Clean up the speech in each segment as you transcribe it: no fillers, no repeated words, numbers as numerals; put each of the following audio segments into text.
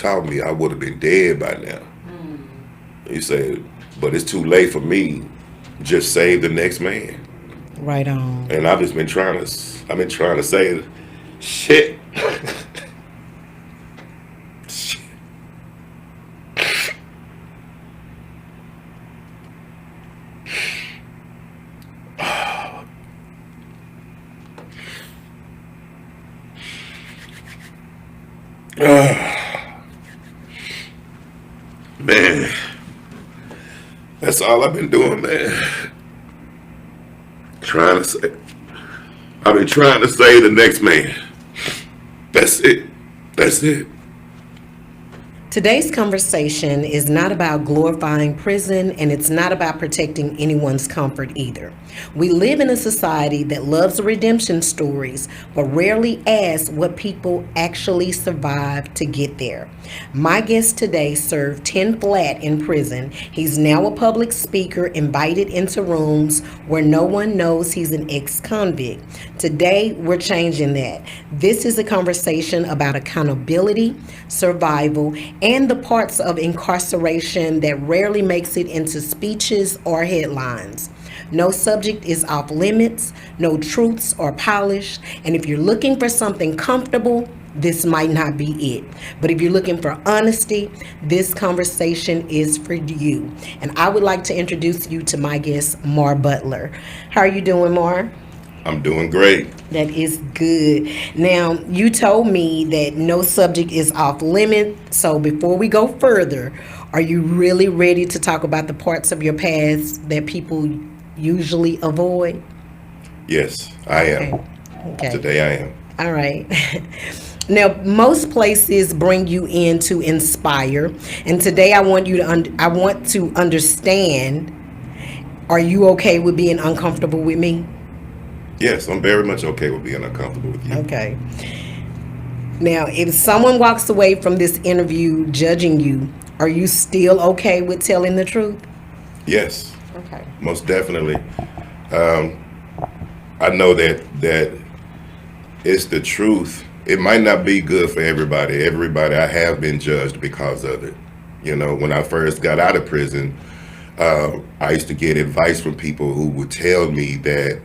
taught me, I would have been dead by now. He said, but it's too late for me. Just save the next man. Right on. And I've been trying to say, shit. Shit. Man, that's all I've been doing, man. Trying to say, I've been trying to save the next man. That's it. That's it. Today's conversation is not about glorifying prison, and it's not about protecting anyone's comfort either. We live in a society that loves redemption stories, but rarely asks what people actually survive to get there. My guest today served 10 flat in prison. He's now a public speaker invited into rooms where no one knows he's an ex-convict. Today, we're changing that. This is a conversation about accountability, survival, and the parts of incarceration that rarely makes it into speeches or headlines. No subject is off limits, no truths are polished, and if you're looking for something comfortable, this might not be it. But if you're looking for honesty, this conversation is for you. And I would like to introduce you to my guest, Mar Butler. How are you doing, Mar? I'm doing great. That is good. Now, you told me that no subject is off limit. So before we go further, are you really ready to talk about the parts of your past that people usually avoid? Yes, I am. Okay. Today I am. All right. Now, most places bring you in to inspire, and today I want you to I want to understand. Are you okay with being uncomfortable with me? Yes, I'm very much okay with being uncomfortable with you. Okay. Now, if someone walks away from this interview judging you, are you still okay with telling the truth? Yes, Okay. most definitely. I know that it's the truth. It might not be good for everybody. I have been judged because of it. You know, when I first got out of prison, I used to get advice from people who would tell me that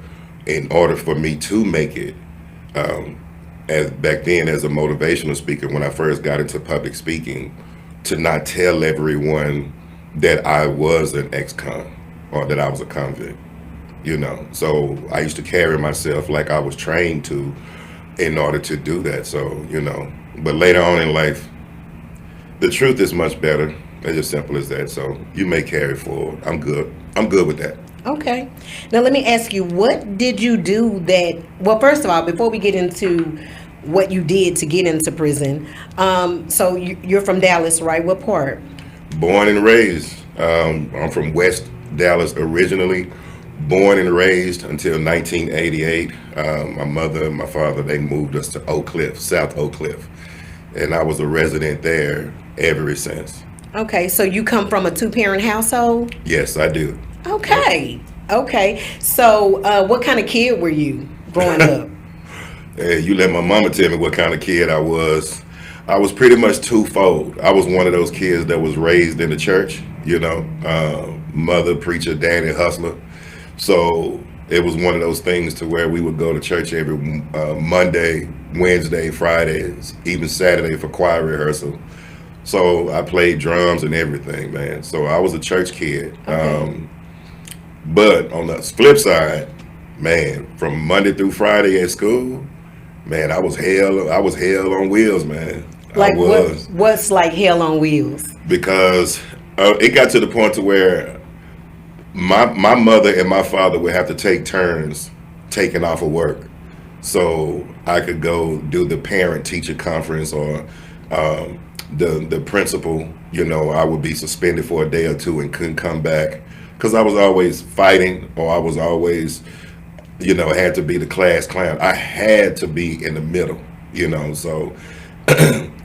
in order for me to make it, as back then as a motivational speaker, when I first got into public speaking, to not tell everyone that I was an ex-con or that I was a convict. You know, so I used to carry myself like I was trained to in order to do that. So, you know, but later on in life, the truth is much better. It's as simple as that. So you may carry forward. I'm good. I'm good with that. Okay. Now, let me ask you, what did you do that, well, first of all, before we get into what you did to get into prison, so you're from Dallas, right? What part? Born and raised. I'm from West Dallas originally. Born and raised until 1988. My mother and my father, they moved us to Oak Cliff, South Oak Cliff. And I was a resident there ever since. Okay, so you come from a two-parent household? Yes, I do. Okay. Okay. So what kind of kid were you growing up? Hey, you let my mama tell me what kind of kid I was. I was pretty much twofold. I was one of those kids that was raised in the church, you know, mother, preacher, daddy, hustler. So it was one of those things to where we would go to church every Monday, Wednesday, Fridays, even Saturday for choir rehearsal. So I played drums and everything, man. So I was a church kid. Okay. But on the flip side, man, from Monday through Friday at school, man, I was hell on wheels, man. Like I was. what's like hell on wheels? Because it got to the point to where my mother and my father would have to take turns taking off of work, so I could go do the parent teacher conference or the principal. You know, I would be suspended for a day or two and couldn't come back because I was always fighting, or I was always, you know, had to be the class clown. I had to be in the middle, you know, so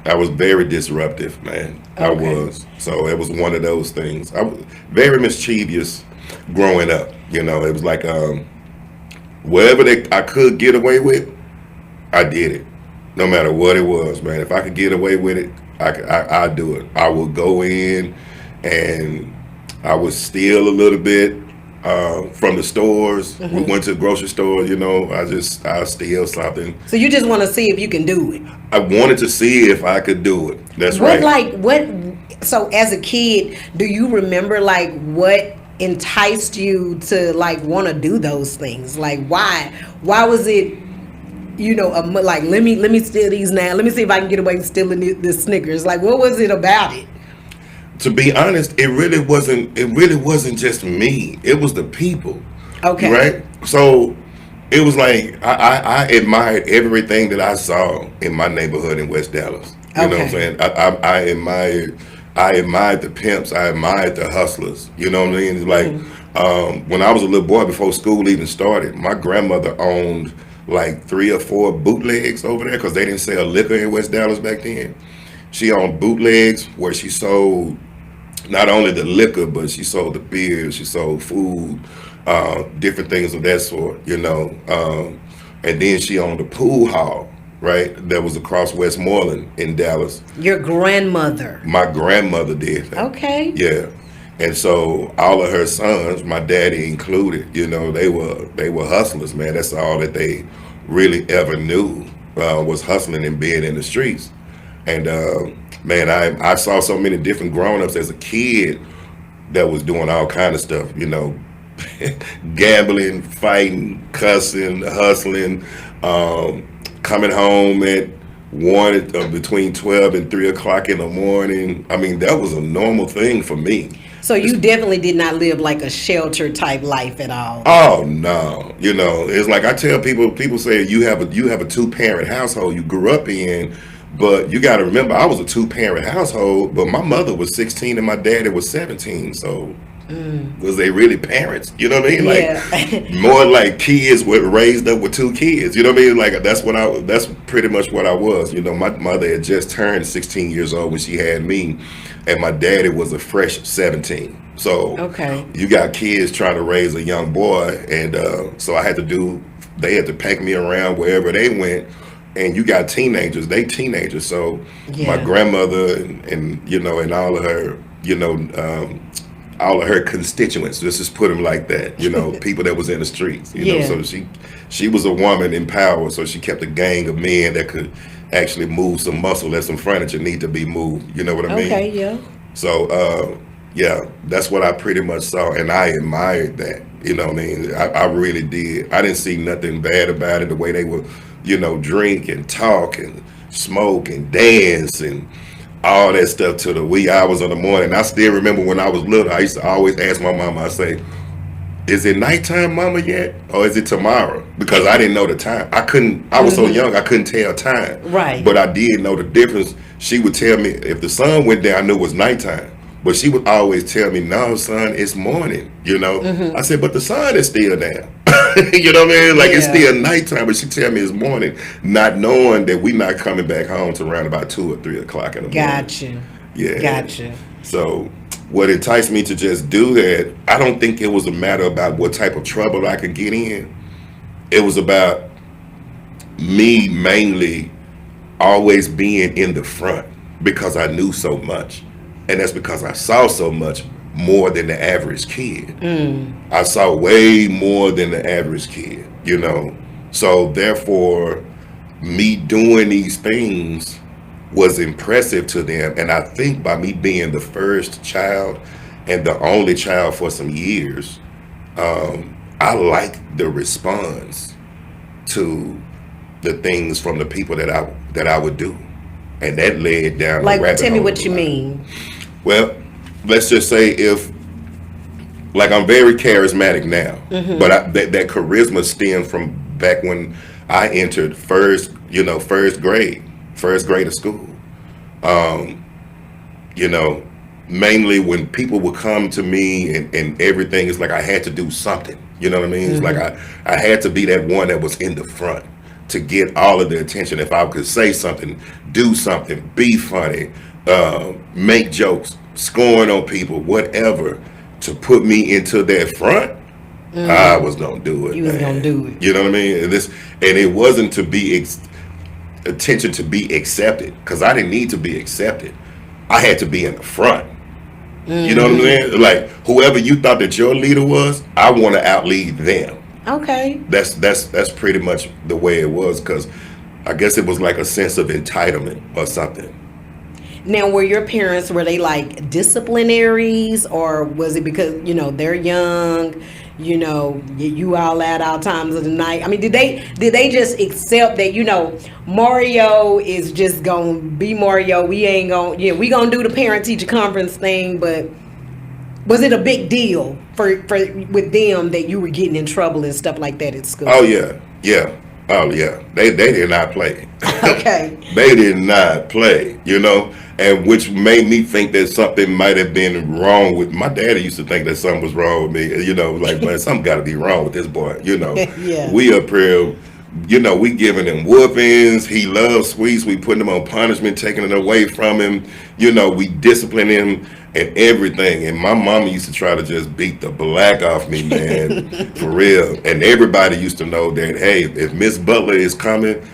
I was very disruptive, man. I Okay. was. So it was one of those things. I was very mischievous growing up, you know. It was like whatever I could get away with, I did it. No matter what it was, man. If I could get away with it, I do it. I will go in and I would steal a little bit from the stores. We went to the grocery store, I'll steal something. So you just want to see if you can do it. I wanted to see if I could do it. That's What right. so as a kid, do you remember like what enticed you to like want to do those things? Like why was it, like let me steal these now. Let me see if I can get away with stealing this Snickers. Like what was it about it? To be honest, it really wasn't just me. It was the people. Okay. Right? So it was like I admired everything that I saw in my neighborhood in West Dallas. You know what I'm saying? I admired the pimps. I admired the hustlers. You know what I mean? It's like when I was a little boy, before school even started, my grandmother owned like 3 or 4 bootlegs over there because they didn't sell liquor in West Dallas back then. She owned bootlegs where she sold not only the liquor, but she sold the beer, she sold food, different things of that sort, and then she owned a pool hall, right? That was across Westmoreland in Dallas. Your grandmother. My grandmother did that. Okay. Yeah. And so all of her sons, my daddy included, they were hustlers, man. That's all that they really ever knew, was hustling and being in the streets. And man, I saw so many different grown-ups as a kid that was doing all kind of stuff, gambling, fighting, cussing, hustling, coming home at between 12 and 3 o'clock in the morning. I mean, that was a normal thing for me. So you definitely did not live like a shelter type life at all. Oh no, it's like I tell people say you have a 2-parent household you grew up in, but you got to remember I was a 2-parent household, but my mother was 16 and my daddy was 17, so was they really parents? You know what I mean? Like more like kids were raised up with 2 kids. You know what I mean? Like that's pretty much what I was. My mother had just turned 16 years old when she had me, and my daddy was a fresh 17. So you got kids trying to raise a young boy, and so they had to pack me around wherever they went. And you got teenagers, so my grandmother and all of her, all of her constituents, let's just put them like that, people that was in the streets, so she was a woman in power, so she kept a gang of men that could actually move some muscle, let some furniture need to be moved, you know what I mean? Okay, yeah. So, that's what I pretty much saw, and I admired that, you know what I mean? I really did. I didn't see nothing bad about it, the way they were, drink and talk and smoke and dance and all that stuff to the wee hours of the morning. I still remember when I was little, I used to always ask my mama, I say, is it nighttime, mama, yet? Or is it tomorrow? Because I didn't know the time. I was so young, I couldn't tell time. Right. But I did know the difference. She would tell me if the sun went down, I knew it was nighttime. But she would always tell me, no, son, it's morning, I said, but the sun is still down. You know what I mean? Like it's still nighttime, but she tell me it's morning, not knowing that we not coming back home to around about 2 or 3 o'clock in the morning. Gotcha. Yeah. Gotcha. So what enticed me to just do that, I don't think it was a matter about what type of trouble I could get in. It was about me mainly always being in the front because I knew so much. And that's because I saw so much more than the average kid. I saw way more than the average kid, So therefore, me doing these things was impressive to them. And I think by me being the first child and the only child for some years, I liked the response to the things from the people that I would do. And that led down like, the rabbit tell me hole what a you lot. mean. Well, let's just say like I'm very charismatic now, but that charisma stemmed from back when I entered first grade of school. Mainly when people would come to me and everything, it's like I had to do something. You know what I mean? It's like I had to be that one that was in the front to get all of the attention. If I could say something, do something, be funny, make jokes, scoring on people, whatever, to put me into that front, I was gonna do it. You was gonna do it. You know what I mean? And it wasn't to be attention to be accepted, because I didn't need to be accepted. I had to be in the front. You know what I'm saying? Like, whoever you thought that your leader was, I want to outlead them. Okay. That's pretty much the way it was, because I guess it was like a sense of entitlement or something. Now, were your parents, were they like disciplinaries, or was it because, they're young, you all at all times of the night? I mean, did they just accept that, Mario is just gonna be Mario? We ain't gonna, we gonna do the parent teacher conference thing, but was it a big deal for with them that you were getting in trouble and stuff like that at school? Oh yeah. Oh yeah. They did not play. Okay. They did not play, and which made me think that something might have been wrong with my daddy. Used to think that something was wrong with me, like, man, something got to be wrong with this boy, Yeah. We up here, we giving him whoopings. He loves sweets. We putting him on punishment, taking it away from him. We discipline him and everything. And my mama used to try to just beat the black off me, man, for real. And everybody used to know that, hey, if Miss Butler is coming,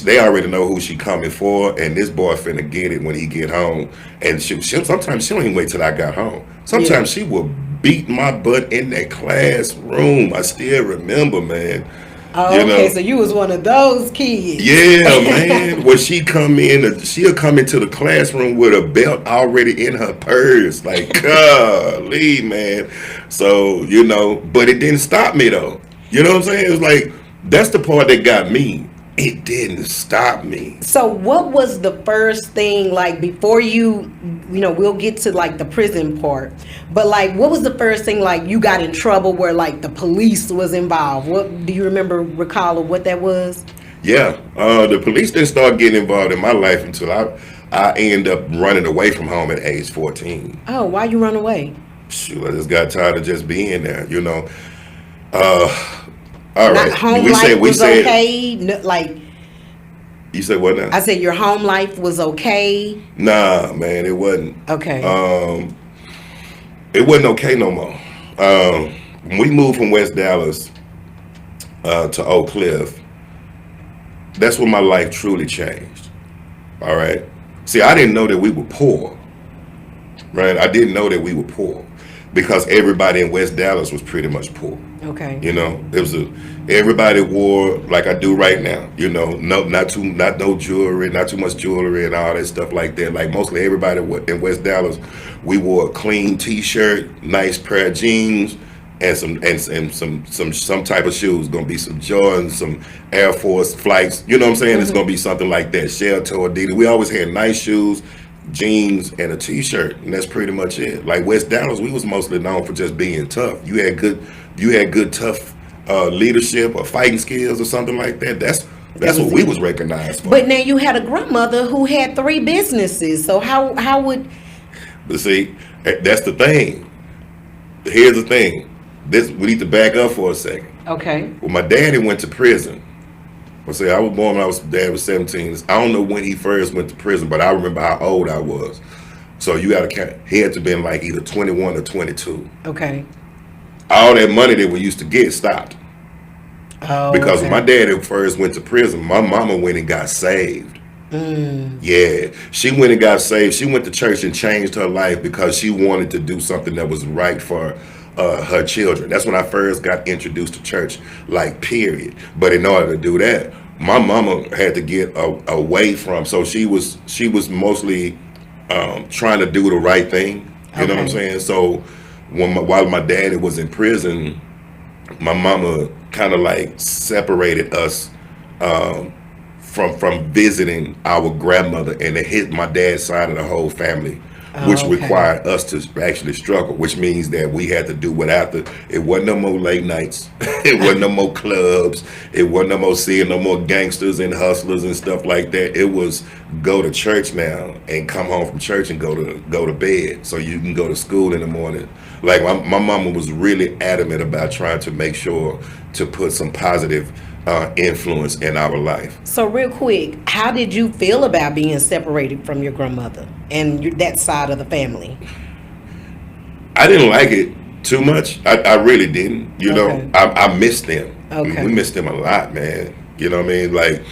they already know who she coming for, and this boy finna get it when he get home. And she sometimes she don't even wait till I got home. Sometimes she will beat my butt in that classroom. I still remember, man. Oh, okay, so you was one of those kids. Yeah, man. When she'll come into the classroom with a belt already in her purse. Like, golly, man. So, but it didn't stop me, though. You know what I'm saying? It was like, that's the part that got me. It didn't stop me. So what was the first thing, like, before we'll get to like the prison part, but like, what was the first thing, like, you got in trouble where like the police was involved? What do you recall of what that was? Yeah, the police didn't start getting involved in my life until I ended up running away from home at age 14. Oh, why you run away? Shoot, I just got tired of just being there, all right. Home life was okay? No, like, you said what now? I said your home life was okay? Nah, man, it wasn't. Okay. It wasn't okay no more. When we moved from West Dallas to Oak Cliff, that's when my life truly changed. All right. See, I didn't know that we were poor. Right? I didn't know that we were poor, because everybody in West Dallas was pretty much poor. Okay. Everybody wore like I do right now. Not no jewelry, not too much jewelry and all that stuff like that. Like mostly everybody in West Dallas, we wore a clean T-shirt, nice pair of jeans, and some type of shoes. Gonna be some Jordans, some Air Force flights. You know what I'm saying? Mm-hmm. It's gonna be something like that. Shell toe Adidas. We always had nice shoes, jeans, and a T-shirt, and that's pretty much it. Like West Dallas, we was mostly known for just being tough. You had good tough leadership or fighting skills or something like that. That's what we was recognized for. But now you had a grandmother who had 3 businesses, so how would? But see, that's the thing. Here's the thing. We need to back up for a second. Okay. Well, my daddy went to prison. I was born when dad was 17. I don't know when he first went to prison, but I remember how old I was. So you got to count. He had to been like either 21 or 22. Okay. All that money that we used to get stopped. Oh, because okay. when my daddy first went to prison, my mama went and got saved. Yeah, she went and got saved. She went to church and changed her life because she wanted to do something that was right for her children. That's when I first got introduced to church, like, period. But in order to do that, my mama had to get away from. So she was mostly trying to do the right thing. You know what I'm saying? So while my daddy was in prison, my mama kind of like separated us from visiting our grandmother, and it hit my dad's side of the whole family, which required us to actually struggle, which means that we had to do without it wasn't no more late nights, it wasn't no more clubs, it wasn't no more seeing no more gangsters and hustlers and stuff like that. It was go to church now and come home from church and go to bed so you can go to school in the morning. Like my mama was really adamant about trying to make sure to put some positive influence in our life. So real quick, how did you feel about being separated from your grandmother and that side of the family? I didn't like it too much. I really didn't. You know, I missed them. Okay. We missed them a lot, man. You know what I mean? Like,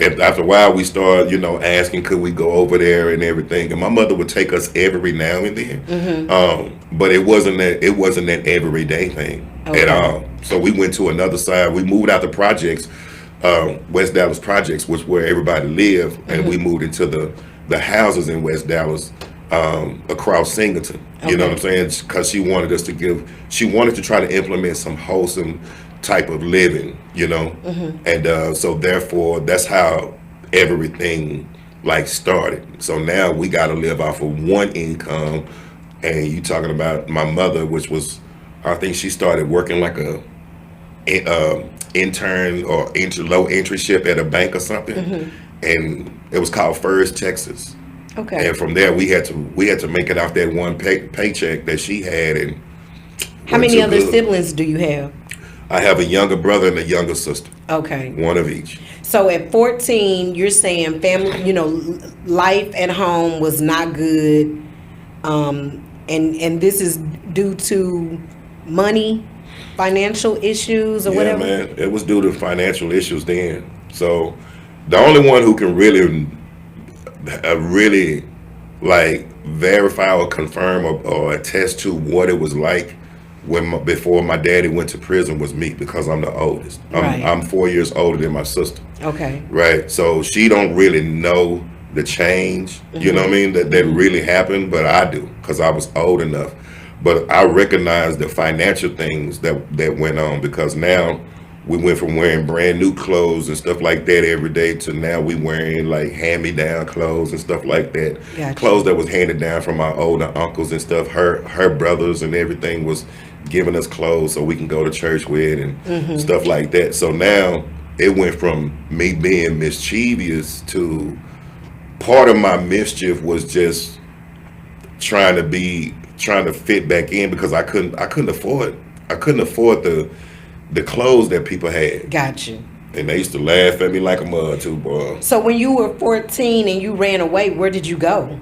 after a while, we started, asking could we go over there and everything. And my mother would take us every now and then, but it wasn't that everyday thing at all. So we went to another side. We moved out the projects, West Dallas projects, which where everybody lived, and we moved into the houses in West Dallas, across Singleton. You know what I'm saying? Because she wanted to try to implement some wholesome type of living, and so therefore that's how everything like started. So now we got to live off of one income, and you talking about my mother, which was, I think she started working like a intern or low entryship at a bank or something, and it was called First Texas. Okay. And from there we had to make it off that one paycheck that she had. And how many other siblings do you have? I have a younger brother and a younger sister. Okay. One of each. So at 14, you're saying family, life at home was not good, and this is due to money, financial issues, or whatever. Yeah, man, it was due to financial issues then. So the only one who can really like verify or confirm or attest to what it was like before my daddy went to prison was me, because I'm the oldest. I'm 4 years older than my sister. Okay. Right. So she don't really know the change, you know what I mean, that really happened, but I do, because I was old enough. But I recognize the financial things that went on, because now we went from wearing brand new clothes and stuff like that every day to now we wearing like hand-me-down clothes and stuff like that. Gotcha. Clothes that was handed down from our older uncles and stuff. Her brothers and everything was giving us clothes so we can go to church with and stuff like that. So now it went from me being mischievous to part of my mischief was just trying to fit back in, because I couldn't afford the clothes that people had. Gotcha. And they used to laugh at me like a mud too, boy. So when you were 14 and you ran away, where did you go?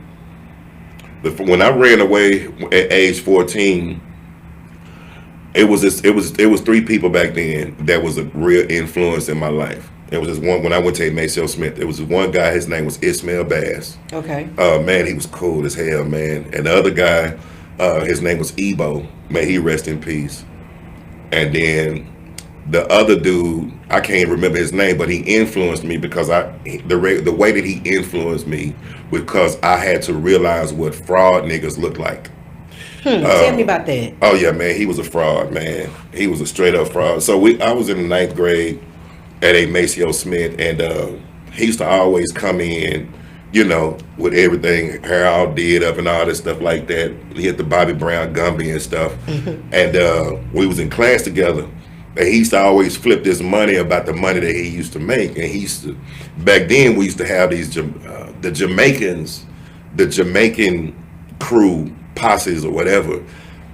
When I ran away at age 14, it was three people back then that was a real influence in my life. It was just one when I went to Maceo Smith. It was this one guy, his name was Ismail Bass. Okay. Man, he was cool as hell, man. And the other guy, his name was Ebo. May he rest in peace. And then the other dude, I can't remember his name, but he influenced me because the way that he influenced me, because I had to realize what fraud niggas look like. Tell me about that. Oh yeah, man, he was a fraud, man. He was a straight up fraud. So I was in the 9th grade at a Maceo Smith, and he used to always come in, with everything, hair all did up and all this stuff like that. He had the Bobby Brown Gumby and stuff. And we was in class together. And he used to always flip this money about the money that he used to make. And back then we used to have these, the Jamaican crew, posses or whatever.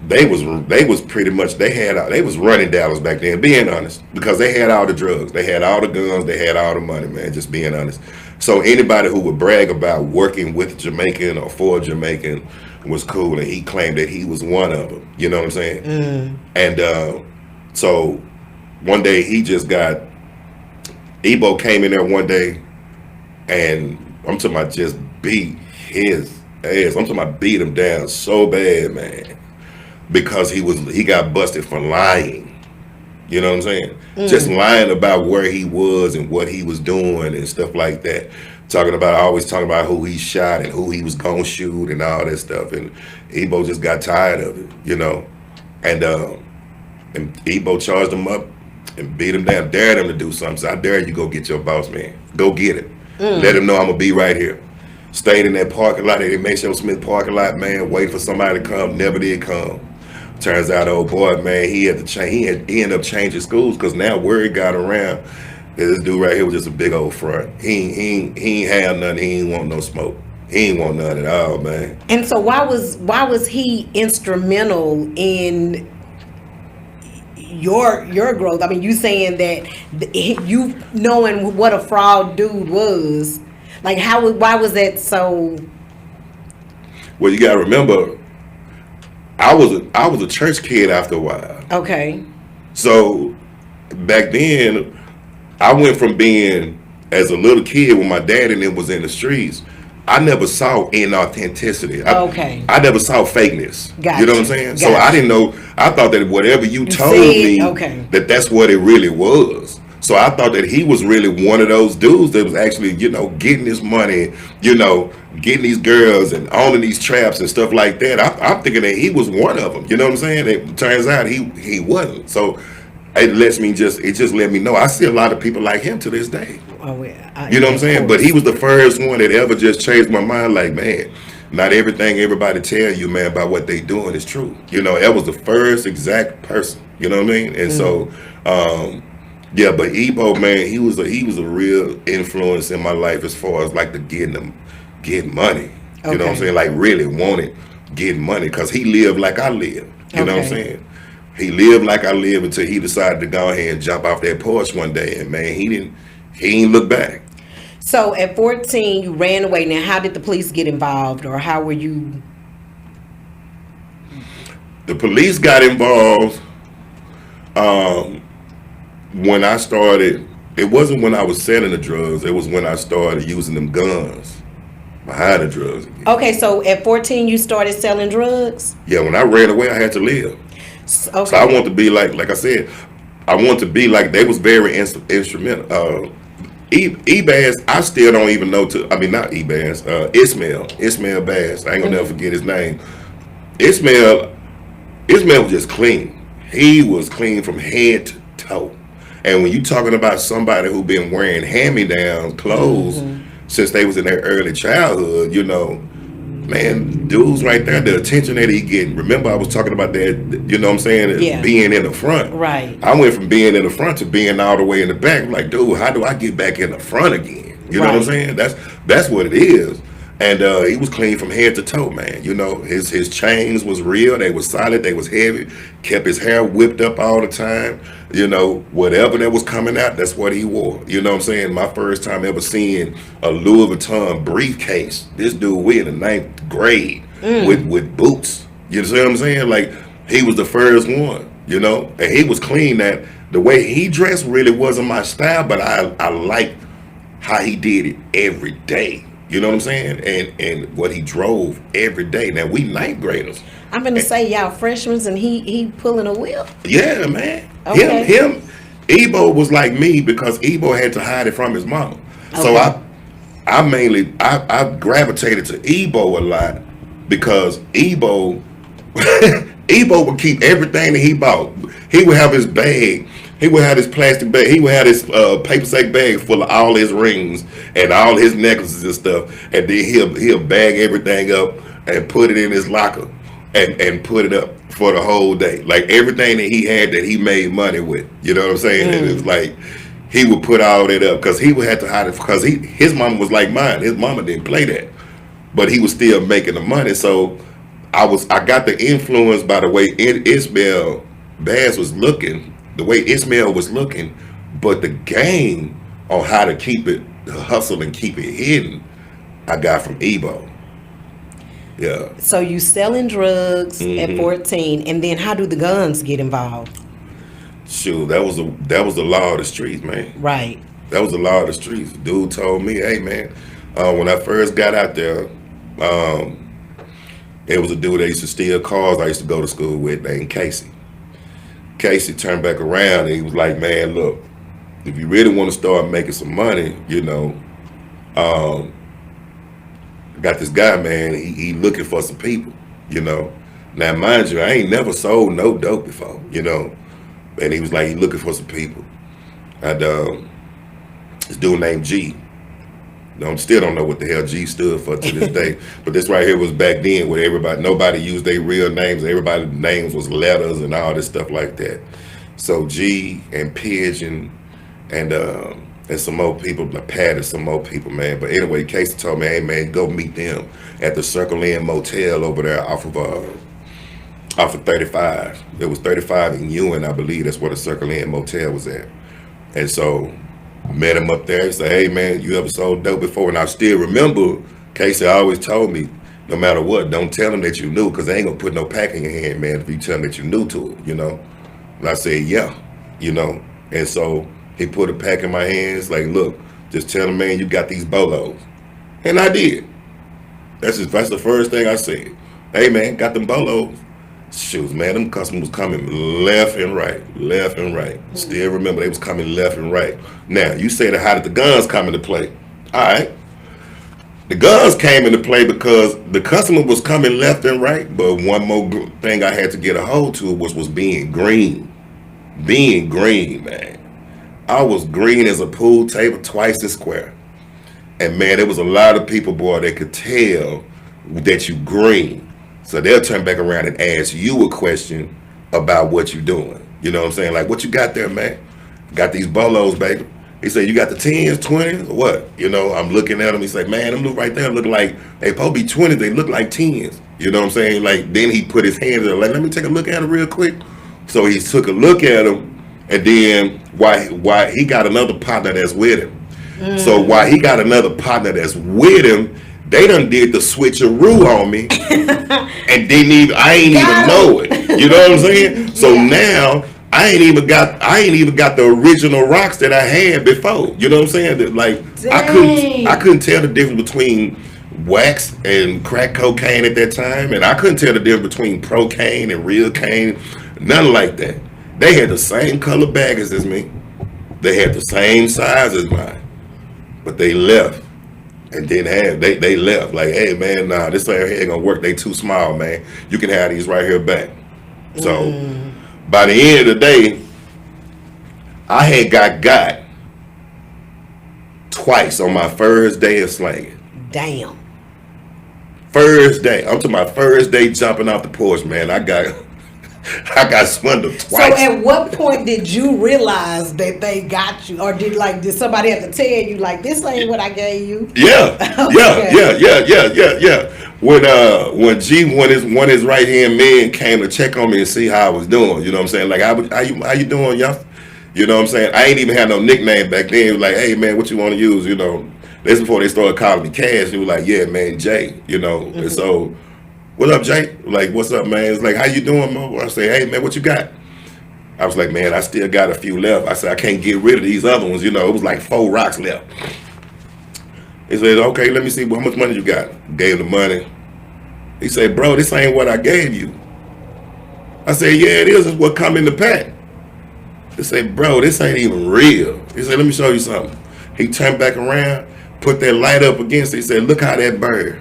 They was pretty much, they was running Dallas back then, being honest, because they had all the drugs, they had all the guns, they had all the money, man, just being honest. So anybody who would brag about working with Jamaican or for Jamaican was cool, and he claimed that he was one of them, you know what I'm saying? And so one day Ebo came in there one day, and I'm talking about just beat his ass. I'm talking about beat him down so bad, man, because he got busted for lying. You know what I'm saying? Just lying about where he was and what he was doing and stuff like that. Always talking about who he shot and who he was gonna shoot and all that stuff. And Ebo just got tired of it, And Ebo charged him up and beat him down, dared him to do something. So I dare you, go get your boss man. Go get it. Let him know I'm gonna be right here. Stayed in that parking lot, at Maceo Smith parking lot, man, waiting for somebody to come. Never did come. Turns out, old boy, man, he had to change. He ended up changing schools, because now word got around that this dude right here was just a big old front. He ain't have nothing. He ain't want no smoke. He ain't want none at all, man. And so why was he instrumental in your growth? I mean, you saying that you knowing what a fraud dude was, like why was that so? Well, you gotta remember, I was a church kid after a while. Okay. So back then, I went from being as a little kid when my dad and them was in the streets, I never saw inauthenticity. Okay. I never saw fakeness. Gotcha. You know what I'm saying? So I didn't know. I thought that whatever you told me, okay, that's what it really was. So I thought that he was really one of those dudes that was actually, getting his money, getting these girls and owning these traps and stuff like that. I'm thinking that he was one of them. You know what I'm saying? It turns out he wasn't. So it just let me know. I see a lot of people like him to this day. Oh, yeah. You know what I'm saying? But he was the first one that ever just changed my mind. Like, man, not everything everybody tell you, man, about what they doing is true. That was the first exact person. You know what I mean? And so, yeah, but Ebo, man, he was a real influence in my life as far as like the getting money. You know what I'm saying? Like really wanted getting money because he lived like I live. You know what I'm saying? He lived like I live until he decided to go ahead and jump off that porch one day, and man, he didn't look back. So at 14, you ran away. Now, how did the police get involved, or how were you? The police got involved when I started. It wasn't when I was selling the drugs. It was when I started using them guns behind the drugs again. Okay, so at 14, you started selling drugs? Yeah, when I ran away, I had to live. Okay. So I want to be like I said, I want to be like they was very instrumental. E-Bass, I still don't even know not E-Bass, Ismail Bass. I ain't gonna never forget his name. Ismail was just clean. He was clean from head to toe. And when you talking about somebody who been wearing hand-me-down clothes since they was in their early childhood, man, dudes right there, the attention that he getting. Remember, I was talking about that, you know what I'm saying? Yeah. Being in the front. Right. I went from being in the front to being all the way in the back. I'm like, dude, how do I get back in the front again? You know what I'm saying? That's what it is. And he was clean from head to toe, man. His chains was real. They was solid. They was heavy. Kept his hair whipped up all the time. Whatever that was coming out, that's what he wore. You know what I'm saying? My first time ever seeing a Louis Vuitton briefcase. This dude, we in the 9th grade with boots. You see what I'm saying? Like, he was the first one, and he was clean. That the way he dressed really wasn't my style, but I liked how he did it every day. You know what I'm saying? And what he drove every day. Now, we 9th graders. I'm going to say y'all freshmen and he pulling a whip. Yeah, man. Okay. Him, Ebo was like me because Ebo had to hide it from his mama. Okay. So I gravitated to Ebo a lot because Ebo would keep everything that he bought. He would have his bag. He would have his plastic bag. He would have his paper sack bag full of all his rings and all his necklaces and stuff. And then he'll bag everything up and put it in his locker and put it up for the whole day. Like everything that he had that he made money with. You know what I'm saying? And it's like he would put all that up because he would have to hide it because his mama was like mine. His mama didn't play that, but he was still making the money. So I got the influence by the way Ismail Bass was looking. The way Ismail was looking, but the game on how to keep it, the hustle and keep it hidden, I got from Ebo. Yeah. So you selling drugs at 14, and then how do the guns get involved? Shoot, that was the law of the streets, man. Right. That was the law of the streets. Dude told me, hey man, when I first got out there, it was a dude that used to steal cars I used to go to school with named Casey. Casey turned back around and he was like, man, look, if you really want to start making some money, I got this guy, man, he looking for some people, Now, mind you, I ain't never sold no dope before, And he was like, he looking for some people. And this dude named G. Still don't know what the hell G stood for to this day. But this right here was back then where nobody used their real names. Everybody's names was letters and all this stuff like that. So G and Pigeon and some more people, Pat and some more people, man. But anyway, Casey told me, hey man, go meet them at the Circle Inn Motel over there off of 35. There was 35 in Ewing, I believe. That's where the Circle Inn Motel was at. And so met him up there and said, hey man, you ever sold dope before? And I still remember Casey always told me, no matter what, don't tell them that you knew, because they ain't gonna put no pack in your hand, man, if you tell them that you knew to it, And I said, yeah, And so he put a pack in my hands, like, look, Just tell them, man, you got these bolos. And I did. That's the first thing I said. Hey, man, got them bolos. Shoes, man, them customers was coming left and right, left and right. Still remember they was coming left and right. Now, you say that how did the guns come into play? All right. The guns came into play because the customer was coming left and right, but one more thing I had to get a hold to was being green. Being green, man. I was green as a pool table, twice as square. And man, there was a lot of people, boy, that could tell that you green. So they'll turn back around and ask you a question about what you're doing. You know what I'm saying? Like, what you got there, man? Got these bolos, baby. He said, you got the 10s, 20s, or what? You know, I'm looking at them. He said, man, them look right there look like, they supposed to be 20s. They look like 10s. You know what I'm saying? Like, then he put his hands there, like, let me take a look at it real quick. So he took a look at him, and then why he got another partner that's with him. So while he got another partner that's with him, they done did the switcheroo on me, and I ain't even know it. You know what I'm saying? So now I ain't even got the original rocks that I had before. You know what I'm saying? That, like, I couldn't tell the difference between wax and crack cocaine at that time, and I couldn't tell the difference between procaine and real cane. Nothing like that. They had the same color baggers as me. They had the same size as mine. But they left. And then they left. Like, hey, man, nah, this ain't gonna work. They too small, man. You can have these right here back. So by the end of the day, I had got twice on my first day of slanging. Damn. First day. I'm to my first day jumping off the porch, man. I got swindled twice. So at what point did you realize that they got you, or did somebody have to tell you, like, this ain't what I gave you? Yeah, Okay. yeah. When his right hand man came to check on me and see how I was doing, you know what I'm saying? Like, how you doing, y'all? You know what I'm saying? I ain't even had no nickname back then. It was like, hey, man, what you want to use? You know, that's before they started calling me Cash. He was like, yeah, man, Jay. You know, and so. What up, Jay? Like, what's up, man? It's like, how you doing, Mo? I say, hey, man, what you got? I was like, man, I still got a few left. I said, I can't get rid of these other ones. You know, it was like 4 rocks left. He said, okay, let me see how much money you got. Gave him the money. He said, bro, this ain't what I gave you. I said, yeah, it is. It's what come in the pack. He said, bro, this ain't even real. He said, let me show you something. He turned back around, put that light up against it. He said, look how that bird.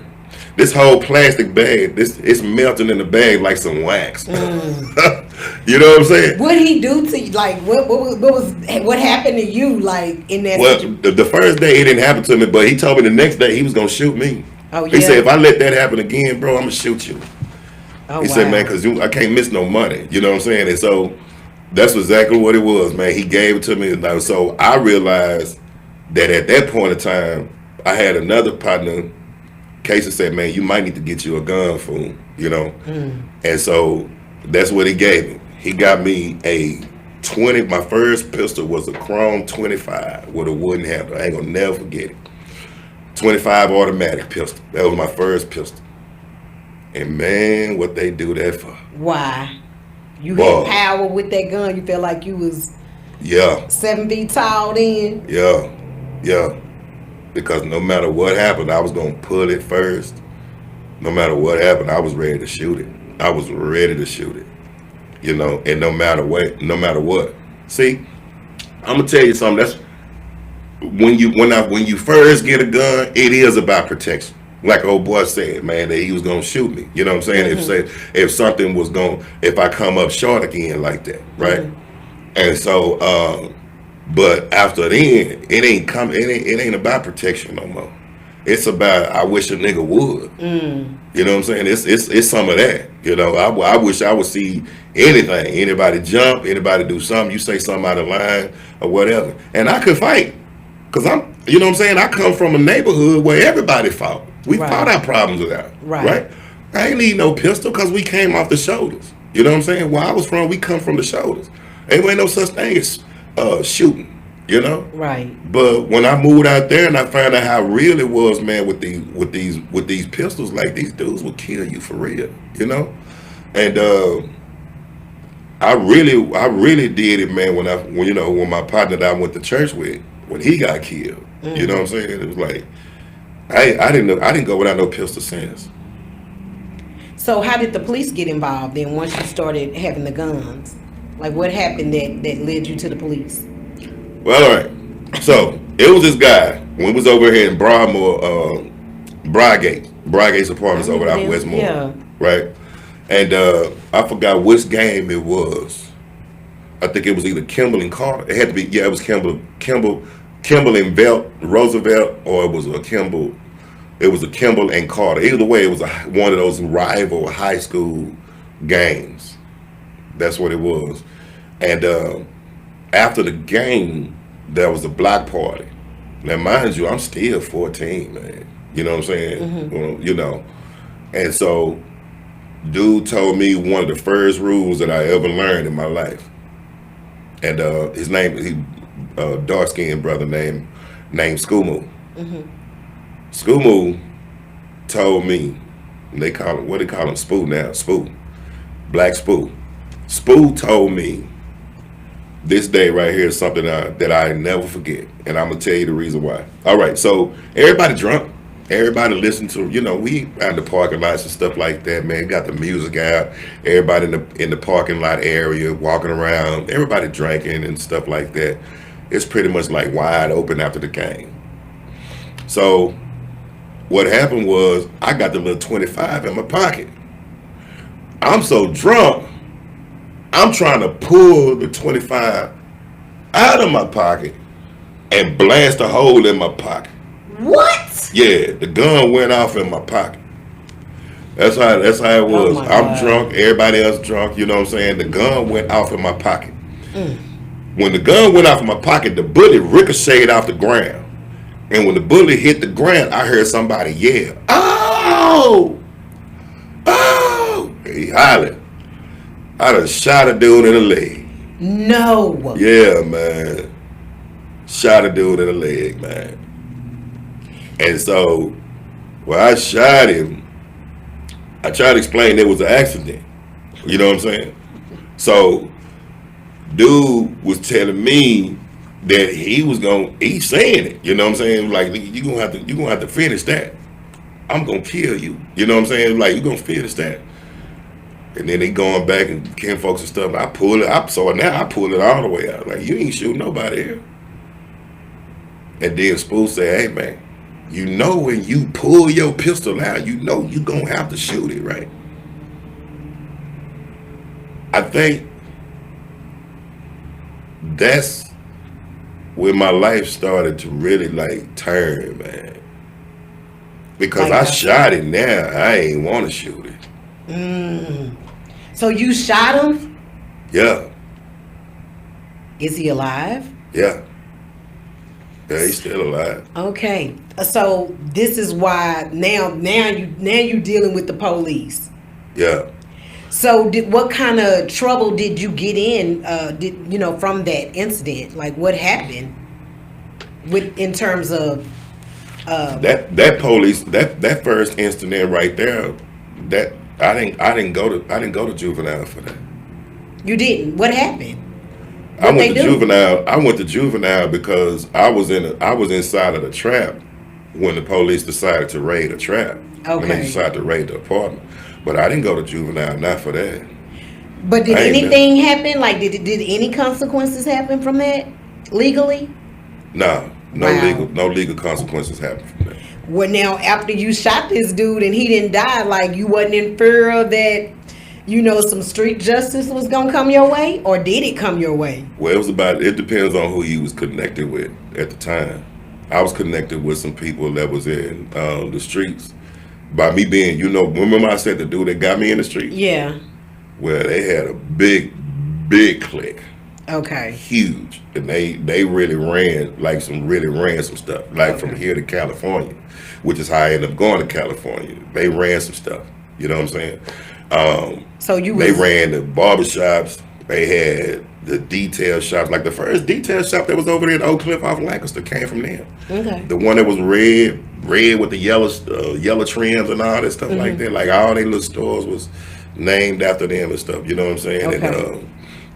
This whole plastic bag, it's melting in the bag like some wax. You know what I'm saying? What did he do to you? Like, what happened to you? Like, in that? Well, the first day it didn't happen to me, but he told me the next day he was gonna shoot me. Oh yeah. He said, if I let that happen again, bro, I'm gonna shoot you. Oh, he said, man, because I can't miss no money. You know what I'm saying? And so that's exactly what it was, man. He gave it to me. And so I realized that at that point in time, I had another partner. Casey said, man, you might need to get you a gun, fool, you know? And so that's what he gave me. He got me a 20, my first pistol was a chrome 25 with a wooden handle. I ain't gonna never forget it. 25 automatic pistol. That was my first pistol. And man, what they do that for. Why? You had power with that gun? You felt like you was 7 feet tall then? Yeah. Because no matter what happened, I was going to pull it first. No matter what happened, I was ready to shoot it. You know, and no matter what. See, I'm going to tell you something. That's when you first get a gun, it is about protection. Like old boy said, man, that he was going to shoot me. You know what I'm saying? If something was if I come up short again like that, right? And so, but after then, it ain't about protection no more. It's about, I wish a nigga would. You know what I'm saying? It's some of that. You know, I wish I would see anything. Anybody jump, anybody do something, you say something out of line or whatever. And I could fight. Because you know what I'm saying? I come from a neighborhood where everybody fought. We fought our problems out. Right? I ain't need no pistol because we came off the shoulders. You know what I'm saying? Where I was from, we come from the shoulders. Ain't no such thing as shooting, you know? Right. But when I moved out there and I found out how real it was, man, with these pistols, like these dudes will kill you for real, you know? And I really did it, man, when my partner that I went to church with, when he got killed. You know what I'm saying? It was like I didn't go without no pistol since. So how did the police get involved then once you started having the guns? Like what happened that led you to the police? Well, all right. So it was this guy when we was over here in Broadmoor, Broadgate's apartments over there out in Westmore, Yeah. right? And I forgot which game it was. I think it was either Kimball and Carter. It had to be, yeah, it was Kimball and Roosevelt, or it was a Kimball. It was a Kimball and Carter. Either way, it was one of those rival high school games. That's what it was. And after the game, there was a block party. Now, mind you, I'm still 14, man. You know what I'm saying? Well, you know. And so, dude told me one of the first rules that I ever learned in my life. And his name, dark-skinned brother named Skumu. Skumu told me, and they call him, what they call him, Spoo now, Spoo, Black Spoo. Spoo told me, this day right here is something that I never forget, and I'm gonna tell you the reason why. All right, so everybody drunk, everybody listen to, you know, we out in the parking lots and stuff like that, man. Got the music out, everybody in the parking lot area walking around, everybody drinking and stuff like that. It's pretty much like wide open after the game. So what happened was I got the little 25 in my pocket. I'm so drunk, I'm trying to pull the 25 out of my pocket and blast a hole in my pocket. What? Yeah, the gun went off in my pocket. That's how it was. Oh my I'm God. drunk, everybody else drunk, you know what I'm saying? The gun went off in my pocket. When the gun went off in my pocket, the bullet ricocheted off the ground. And when the bullet hit the ground, I heard somebody yell, "Oh! Oh!" He hollered. I done shot a dude in the leg. No. Yeah, man. Shot a dude in the leg, man. And so, when I shot him, I tried to explain it was an accident. You know what I'm saying? So, dude was telling me that he's saying it. You know what I'm saying? Like, you're gonna have to finish that. I'm gonna kill you. You know what I'm saying? Like, you're gonna finish that. And then they going back and kin folks and stuff. I pull it up, so now I pull it all the way out. Like, you ain't shooting nobody here. And then Spoo said, "Hey man, you know when you pull your pistol out, you know you gonna have to shoot it, right?" I think that's when my life started to really like turn, man. Because Like I that. shot it now, I ain't want to shoot it. So you shot him? Yeah, Is he alive? yeah. Yeah, he's still alive. Okay. So this is why now you dealing with the police. Yeah. So what kind of trouble did you get in from that incident? Like what happened in terms of That police that first incident right there, that I didn't go to juvenile for that. you didn't? What happened? I went to juvenile because I was inside of the trap when the police decided to raid a trap. When they Okay. decided to raid the apartment. But I didn't go to juvenile, not for that. But did I ain't anything happen? Like did any consequences happen from that legally? No Wow. legal consequences happened from that. Well, now after you shot this dude and he didn't die, like you wasn't in fear of that, some street justice was gonna come your way, or did it come your way? Well, it depends on who you was connected with at the time. I was connected with some people that was in the streets. By me being, remember I said the dude that got me in the street? Yeah. Well, they had a big clique. Okay. Huge. And they really ran some stuff. Like from here to California, which is how I ended up going to California. They ran some stuff. You know what I'm saying? So They ran the barbershops. They had the detail shops. Like the first detail shop that was over there in Oak Cliff off Lancaster came from them. Okay. The one that was red with the yellow trims and all that stuff like that. Like all their little stores was named after them and stuff. You know what I'm saying? Okay. And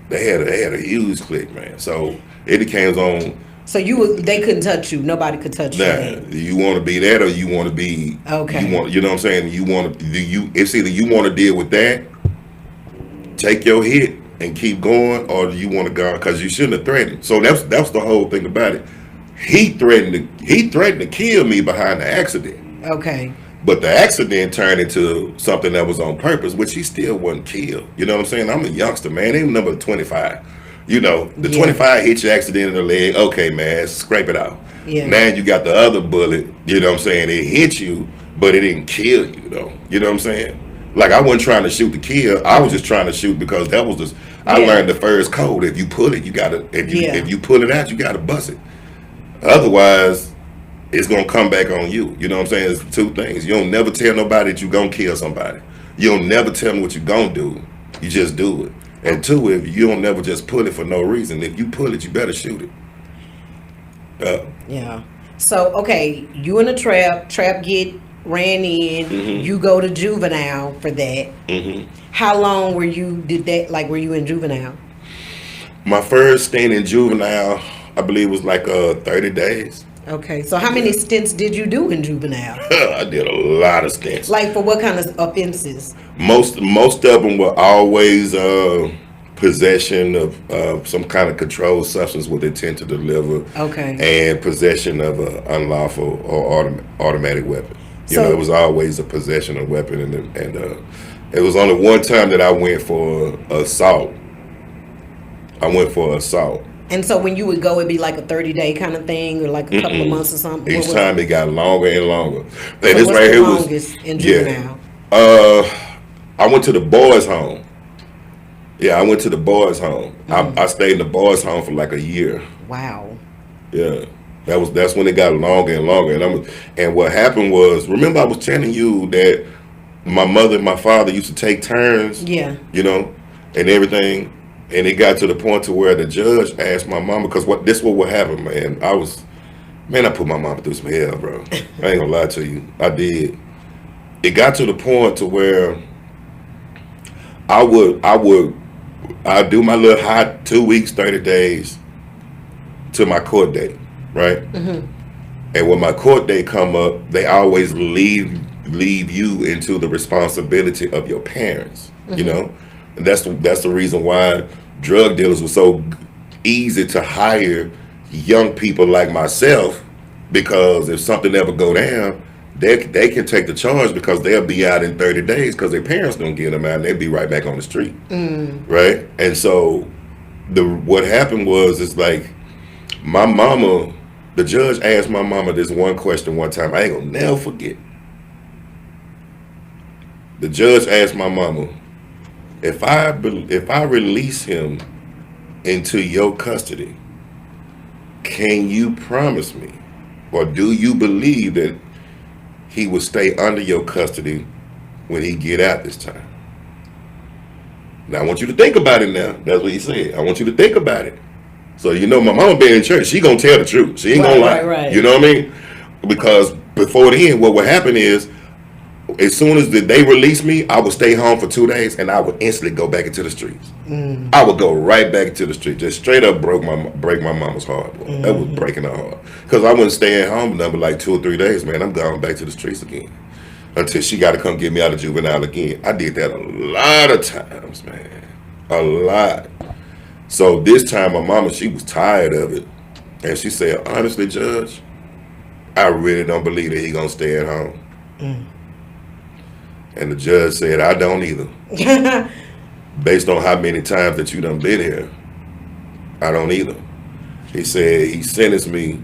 they had a huge clique, man. So it came on So they couldn't touch you. Nobody could touch you Now, then. you want to be that, or you want to be Okay. you know what I'm saying? You want to it's either you want to deal with that, take your hit and keep going, or you want to go because you shouldn't have threatened. So that's the whole thing about it. He threatened to kill me behind the accident. Okay. But the accident turned into something that was on purpose, which he still wasn't killed. You know what I'm saying? I'm a youngster, man. Ain't number 25. You know, the 25 hit you accident in the leg. Okay, man, scrape it out. Yeah. Now you got the other bullet. You know what I'm saying? It hit you, but it didn't kill you, though. You know what I'm saying? Like, I wasn't trying to shoot to kill. I was just trying to shoot because that was just. I learned the first code. If you pull it, you gotta. If you pull it out, you gotta bust it. Otherwise, it's gonna come back on you. You know what I'm saying? It's two things. You don't never tell nobody that you gonna kill somebody. You don't never tell them what you gonna do. You just do it. And two, if you don't never just pull it for no reason. If you pull it, you better shoot it. Yeah. So okay, you in a trap get ran in. Mm-hmm. You go to juvenile for that. Mm-hmm. How long were you were you in juvenile? My first stint in juvenile, I believe, was like 30 days. Okay, so how many stints did you do in juvenile? I did a lot of stints. Like for what kind of offenses? Most of them were always possession of some kind of controlled substance with intent to deliver. Okay. And possession of an unlawful or automatic weapon. You know, it was always a possession of weapon, and it was only one time that I went for assault. And so when you would go, it'd be like a 30-day kind of thing, or like a couple of months or something. Each time it got longer and longer. And So this what's right the here longest in juvenile? I went to the boys' home. Yeah, I went to the boys' home. I stayed in the boys' home for like a year. Wow. Yeah, that's when it got longer and longer. And what happened was, remember I was telling you that my mother and my father used to take turns. Yeah. You know, and everything. And it got to the point to where the judge asked my mama, because what would happen, man. I put my mama through some hell, bro. I ain't gonna lie to you. I did. It got to the point to where I'd do my little hot 2 weeks, 30 days to my court date, right? Mm-hmm. And when my court date come up, they always leave you into the responsibility of your parents, you know? And that's the reason why drug dealers were so easy to hire young people like myself, because if something ever go down, they can take the charge because they'll be out in 30 days because their parents don't get them out and they'll be right back on the street, right? And so what happened was, it's like my mama, the judge asked my mama this one question one time. I ain't gonna never forget. The judge asked my mama, if I release him into your custody, can you promise me, or do you believe that he will stay under your custody when he get out this time? Now I want you to think about it now. That's what he said. I want you to think about it. So you know, my mama being in church, she gonna tell the truth. She ain't gonna lie. Right. You know what I mean? Because before then, what would happen is, as soon as they release me, I would stay home for 2 days and I would instantly go back into the streets. I would go right back into the street, just straight up break my mama's heart. That was breaking her heart, because I wouldn't stay at home number like 2 or 3 days, man. I'm going back to the streets again until she got to come get me out of juvenile again. I did that a lot of times, man, a lot. So this time, my mama, she was tired of it, and she said, honestly, Judge, I really don't believe that he gonna stay at home. And the judge said, I don't either. Based on how many times that you done been here, I don't either. He said he sentenced me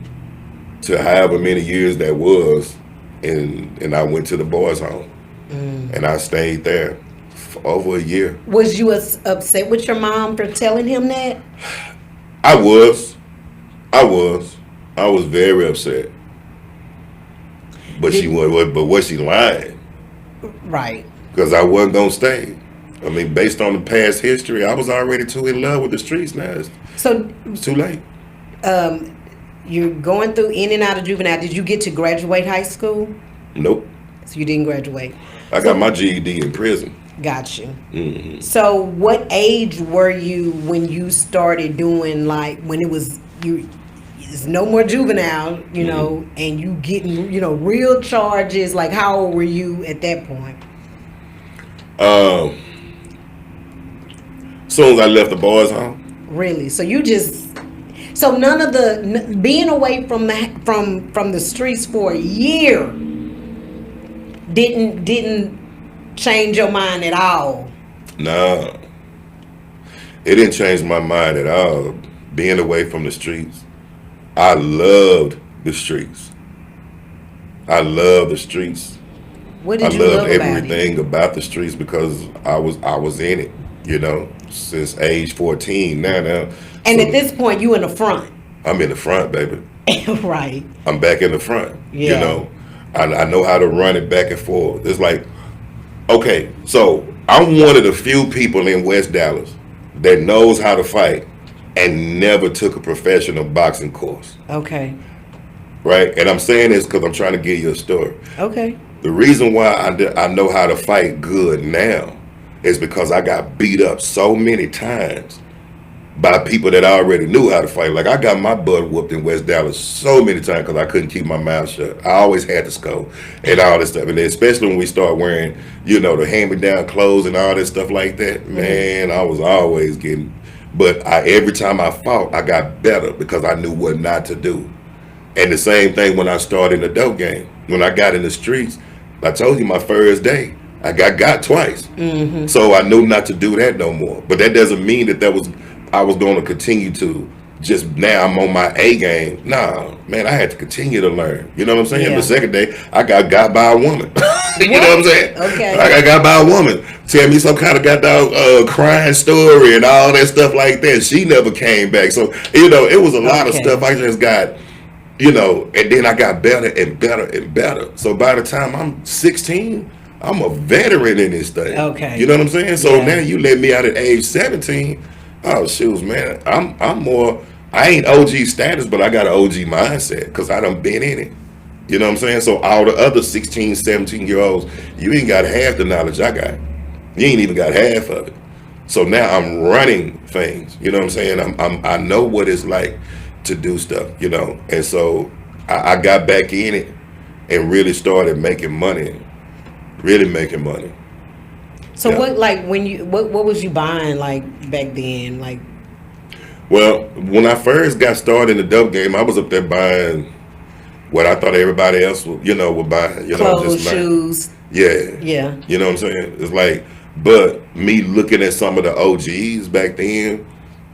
to however many years that was, and I went to the boys' home. And I stayed there for over a year. Was you upset with your mom for telling him that? I was very upset. But was she lying? Right. Because I wasn't gonna stay. I mean, based on the past history, I was already too in love with the streets now. So It's too late. You're going through in and out of juvenile. Did you get to graduate high school? Nope. So you didn't graduate. I got my GED in prison. Got you. So what age were you when you started doing, like, when it was you? it's no more juvenile, you know, and you getting, you know, real charges. Like, how old were you at that point? Soon as I left the boys' home. Really? So you just, so none of the being away from the streets for a year didn't change your mind at all. No, it didn't change my mind at all. Being away from the streets, I loved the streets. I love the streets. What I did you love love about everything about the streets because I was in it, you know, since age 14. Now, And so at this point, you in the front. I'm in the front, baby. Right. I'm back in the front. Yeah. You know, I know how to run it back and forth. It's like, okay, so I'm one of the few people in West Dallas that knows how to fight and never took a professional boxing course, Okay. right? And I'm saying this because I'm trying to give you a story. Okay. The reason why I know how to fight good now is because I got beat up so many times by people that I already knew how to fight. Like, I got my butt whooped in West Dallas so many times because I couldn't keep my mouth shut. I always had to score and all this stuff. And especially when we start wearing, you know, the hand-me-down clothes and all this stuff like that, man, I was always getting. But every time I fought, I got better because I knew what not to do. And the same thing when I started in the dope game. When I got in the streets, I told you my first day, I got twice. So I knew not to do that no more. But that doesn't mean that I was going to continue to just now I'm on my A game. Nah, man, I had to continue to learn. You know what I'm saying? Yeah. The second day, I got by a woman. You know what I'm saying? Okay. I got by a woman. Tell me some kind of goddamn crying story and all that stuff like that. She never came back. So, you know, it was a lot of Okay. stuff I just got, you know, and then I got better and better and better. So by the time I'm 16, I'm a veteran in this thing. Okay. You know what I'm saying? So Yeah. now you let me out at age 17. Oh, shoes, man. I'm more, I ain't OG status, but I got an OG mindset because I done been in it. You know what I'm saying? So all the other 16, 17-year-olds, you ain't got half the knowledge I got. You ain't even got half of it. So now I'm running things. You know what I'm saying? I know what it's like to do stuff, you know. And so I got back in it and really started making money. Really making money. So Yeah. what, like, when you, what was you buying, like, back then? Like, Well, when I first got started in the dope game, I was up there buying what I thought everybody else would, you know, would buy. You know, clothes, just like, shoes. yeah. Yeah. You know what I'm saying? It's like, but me looking at some of the OGs back then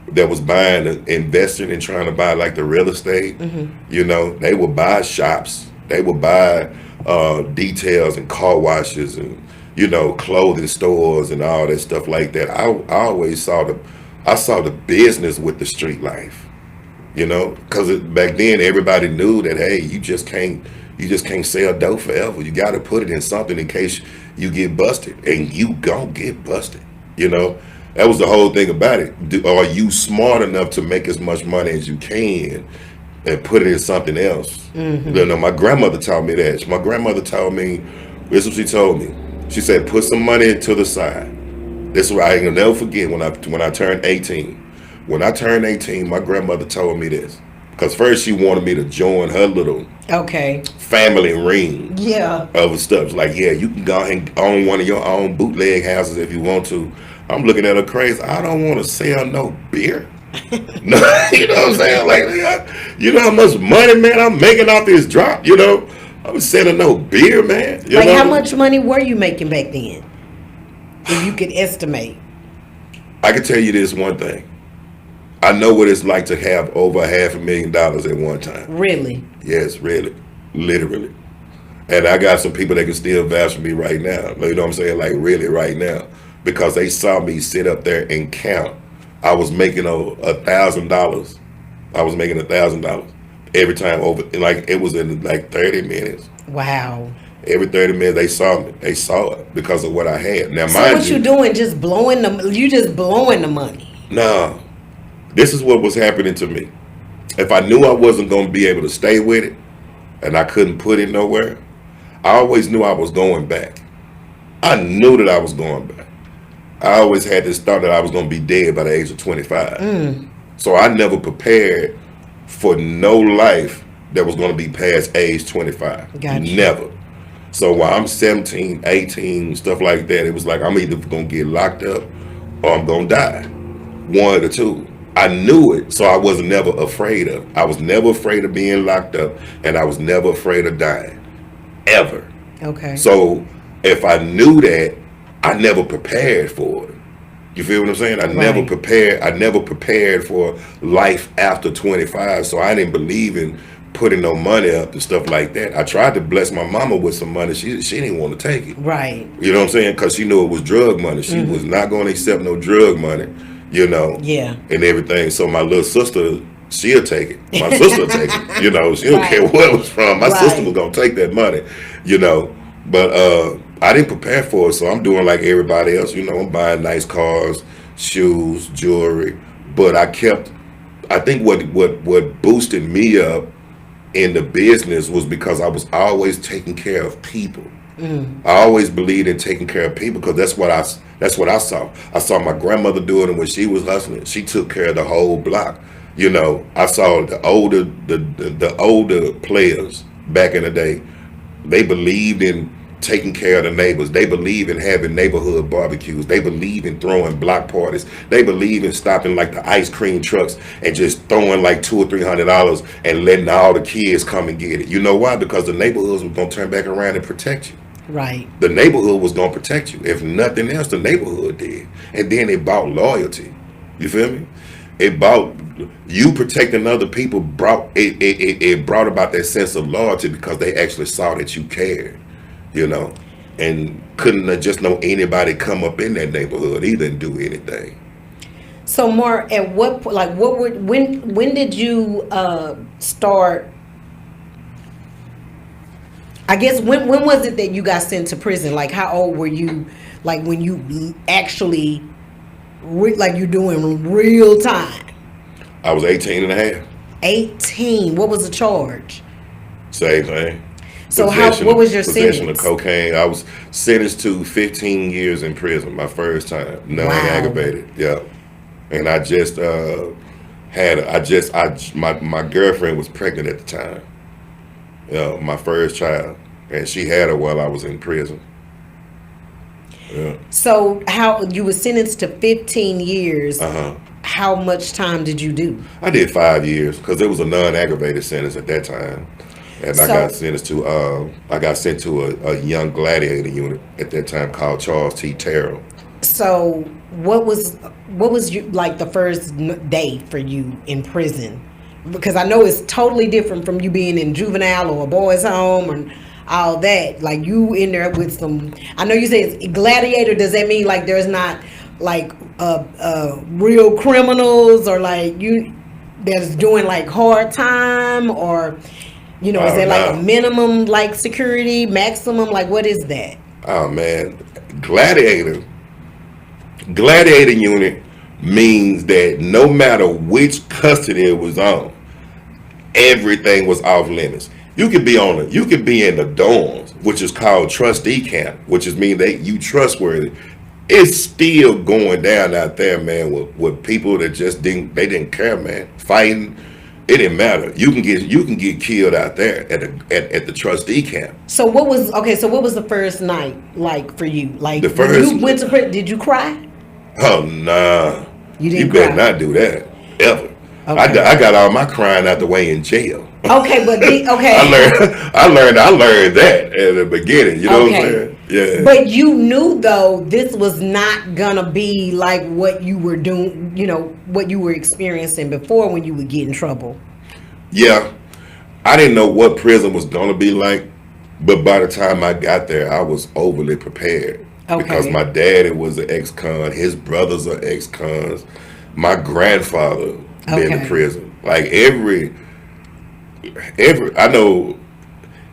that was buying, investing and trying to buy like the real estate, you know, they would buy shops. They would buy details and car washes and, you know, clothing stores and all that stuff like that. I always saw the business with the street life, you know, because back then everybody knew that, hey, you just can't sell dope forever. You got to put it in something in case you get busted, and you gon' get busted. You know, that was the whole thing about it. Are you smart enough to make as much money as you can and put it in something else? You know, my grandmother taught me that. My grandmother told me, this is what she told me. She said, put some money to the side. This is what I ain't gonna never forget when I turned 18. When I turned 18, my grandmother told me this. Because first she wanted me to join her little Okay. family ring Yeah. of stuff. Like, yeah, you can go and own one of your own bootleg houses if you want to. I'm looking at her crazy. I don't want to sell no beer. No, you know what I'm saying? Like, you know how much money, man, I'm making off this drop, you know? I'm selling no beer, man. You Like, know? how much money were you making back then? If you could estimate. I can tell you this one thing. I know what it's like to have over $500,000 at one time. Really? Yes, really. Literally. And I got some people that can still vouch for me right now. You know what I'm saying? Like, really right now. Because they saw me sit up there and count. I was making $1,000. I was making $1,000 every time over. Like, it was in like 30 minutes. Wow. Every 30 minutes they saw me. They saw it because of what I had. Now, So mind what you doing? Just blowing the money. No. This is what was happening to me. If I knew I wasn't going to be able to stay with it and I couldn't put it nowhere, I always knew I was going back. I knew that I was going back. I always had this thought that I was going to be dead by the age of 25. So I never prepared for no life that was going to be past age 25. Gotcha. Never. So while I'm 17, 18, stuff like that, it was like I'm either going to get locked up or I'm going to die. One of the two. I knew it, so I was never afraid of it. I was never afraid of being locked up, and I was never afraid of dying. Ever. Okay. So if I knew that, I never prepared for it. You feel what I'm saying? I never prepared for life after 25. So I didn't believe in putting no money up and stuff like that. I tried to bless my mama with some money. She didn't want to take it. Right. You know what I'm saying? Because she knew it was drug money. She was not going to accept no drug money, you know, Yeah. and everything. So my little sister, she'll take it. My sister will take it. You know, she don't Right. care where it was from. My Right. sister was going to take that money, you know. But I didn't prepare for it, so I'm doing like everybody else. You know, I'm buying nice cars, shoes, jewelry. But I think what boosted me up in the business was because I was always taking care of people. I always believed in taking care of people because that's what I saw. I saw my grandmother do it, and when she was hustling, she took care of the whole block. You know, I saw the older players back in the day. They believed in taking care of the neighbors. They believe in having neighborhood barbecues. They believe in throwing block parties. They believe in stopping like the ice cream trucks and just throwing like $200 or $300 and letting all the kids come and get it. You know why? Because the neighborhoods were gonna turn back around and protect you. Right. The neighborhood was gonna protect you. If nothing else, the neighborhood did. And then it bought loyalty. You feel me? It bought you protecting other people it brought about that sense of loyalty because they actually saw that you cared. You know, and couldn't just know anybody come up in that neighborhood either and do anything. So, Mark, at what point, like, when did you start? I guess when was it that you got sent to prison? Like, how old were you? Like, when you actually, like, you're doing real time? I was 18 and a half. 18. What was the charge? Same thing. So what was your possession sentence? of cocaine. I was sentenced to 15 years in prison my first time, non-aggravated. Yeah, and I just my girlfriend was pregnant at the time. Yeah, my first child, and she had her while I was in prison. Yeah. So how you were sentenced to 15 years? How much time did you do? I did 5 years because it was a non-aggravated sentence at that time. And I got sentenced to I got sent to a young gladiator unit at that time called Charles T. Terrell. So what was you like the first day for you in prison? Because I know it's totally different from you being in juvenile or a boys' home and all that. Like you in there with some. I know you say it's gladiator. Does that mean like there's not like real criminals or like you that's doing like hard time or? You know, is there like a minimum like security, maximum? Like what is that? Oh man, gladiator unit means that no matter which custody it was on, everything was off limits. You could be in the dorms, which is called trustee camp, which is mean that you trustworthy. It's still going down out there, man, with people that just didn't care, man, fighting. It didn't matter. You can get killed out there at the trustee camp. So what was the first night like for you? Like the first, when you went to prison, did you cry? Oh nah. You didn't. You better not do that ever. Okay. I got all my crying out the way in jail. Okay, but I learned that at the beginning. You know what I'm saying? Yeah. But you knew though this was not gonna be like what you were doing. You know what you were experiencing before when you would get in trouble. Yeah, I didn't know what prison was gonna be like, but by the time I got there, I was overly prepared. Okay. Because my daddy was an ex-con, his brothers are ex-cons, my grandfather been to prison. Like every I know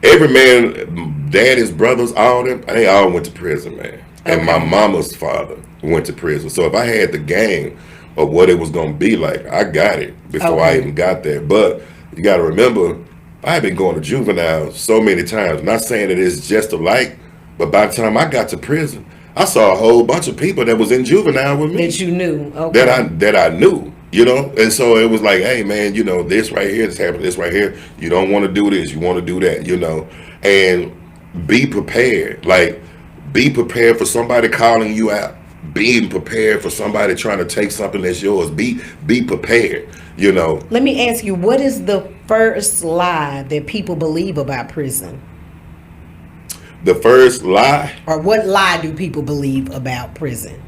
every man, daddy's brothers, all them, they all went to prison, man. And my mama's father went to prison. So if I had the game of what it was gonna be like, I got it before I even got there. But you gotta remember, I've been going to juvenile so many times. Not saying that it's just alike, but by the time I got to prison, I saw a whole bunch of people that was in juvenile with me. That you knew. Okay. That I knew. You know, and so it was like, hey man, you know, this right here, this happened, this right here. You don't want to do this, you want to do that, you know, and be prepared. Like, be prepared for somebody calling you out. Being prepared for somebody trying to take something that's yours. Be prepared. You know. Let me ask you, what is the first lie that people believe about prison? The first lie, or what lie do people believe about prison?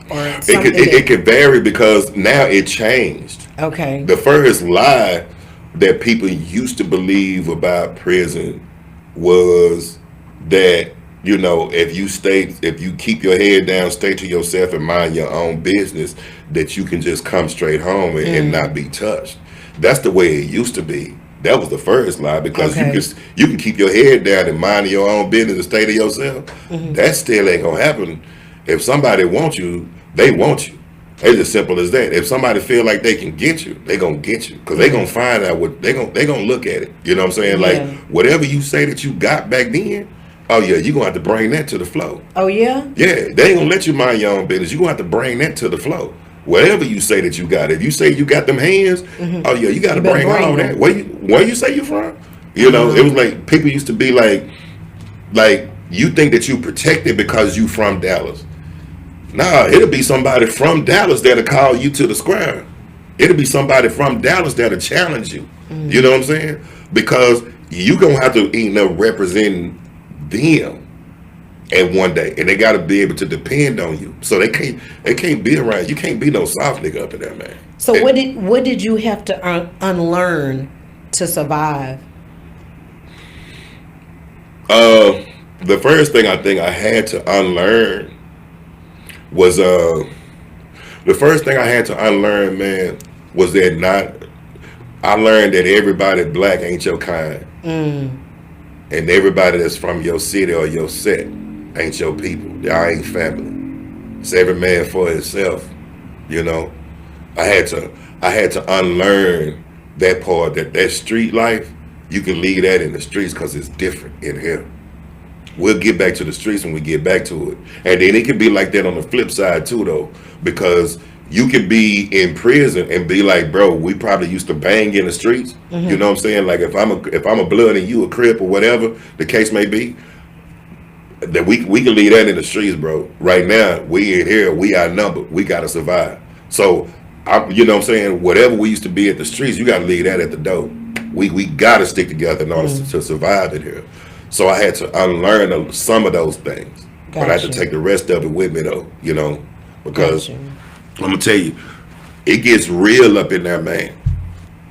Or it could vary because now it changed. Okay. The first lie that people used to believe about prison was that, you know, if you keep your head down, stay to yourself and mind your own business, that you can just come straight home and not be touched. That's the way it used to be. That was the first lie, because you can keep your head down and mind your own business and stay to yourself. That still ain't gonna happen. If somebody wants you, they want you. It's as simple as that. If somebody feel like they can get you, they gonna get you, because they gonna find out what they gonna look at it. You know what I'm saying? Like, whatever you say that you got back then, oh yeah, you're gonna have to bring that to the flow. Oh yeah? Yeah, they ain't gonna let you mind your own business. You're gonna have to bring that to the flow. Whatever you say that you got. If you say you got them hands, oh yeah, you gotta bring all that. Where you say you from? You know, it was like people used to be like you think that you protected because you from Dallas. Nah, it'll be somebody from Dallas that'll call you to the square. It'll be somebody from Dallas that'll challenge you. You know what I'm saying? Because you gonna have to end up representing them at one day, and they got to be able to depend on you. So they can't be around. You can't be no soft nigga up in there, man. So what did you have to unlearn to survive? The first thing I think I had to unlearn was man, was that I learned that everybody black ain't your kind. And everybody that's from your city or your set ain't your people. Y'all ain't family. It's every man for himself. You know, I had to unlearn that part, that street life. You can leave that in the streets because it's different in here. We'll get back to the streets when we get back to it. And then it can be like that on the flip side too, though, because you can be in prison and be like, bro, we probably used to bang in the streets. You know what I'm saying? Like if I'm a blood and you a crip or whatever the case may be, that we can leave that in the streets, bro. Right now, we in here, we outnumbered, we gotta survive. So you know what I'm saying? Whatever we used to be at the streets, you gotta leave that at the door. We gotta stick together in order to survive in here. So I had to unlearn some of those things. But I had to take the rest of it with me though, you know, because I'm gonna tell you, it gets real up in there, man.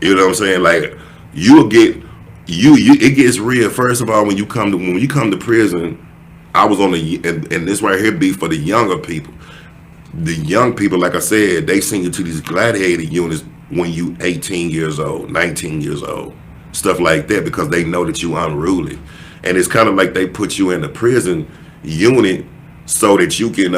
You know what I'm saying? Like it gets real. First of all, when you come to prison, I was on and this right here be for the younger people. The young people, like I said, they send you to these gladiator units when you 18 years old, 19 years old, stuff like that, because they know that you unruly. And it's kind of like they put you in the prison unit so that you can,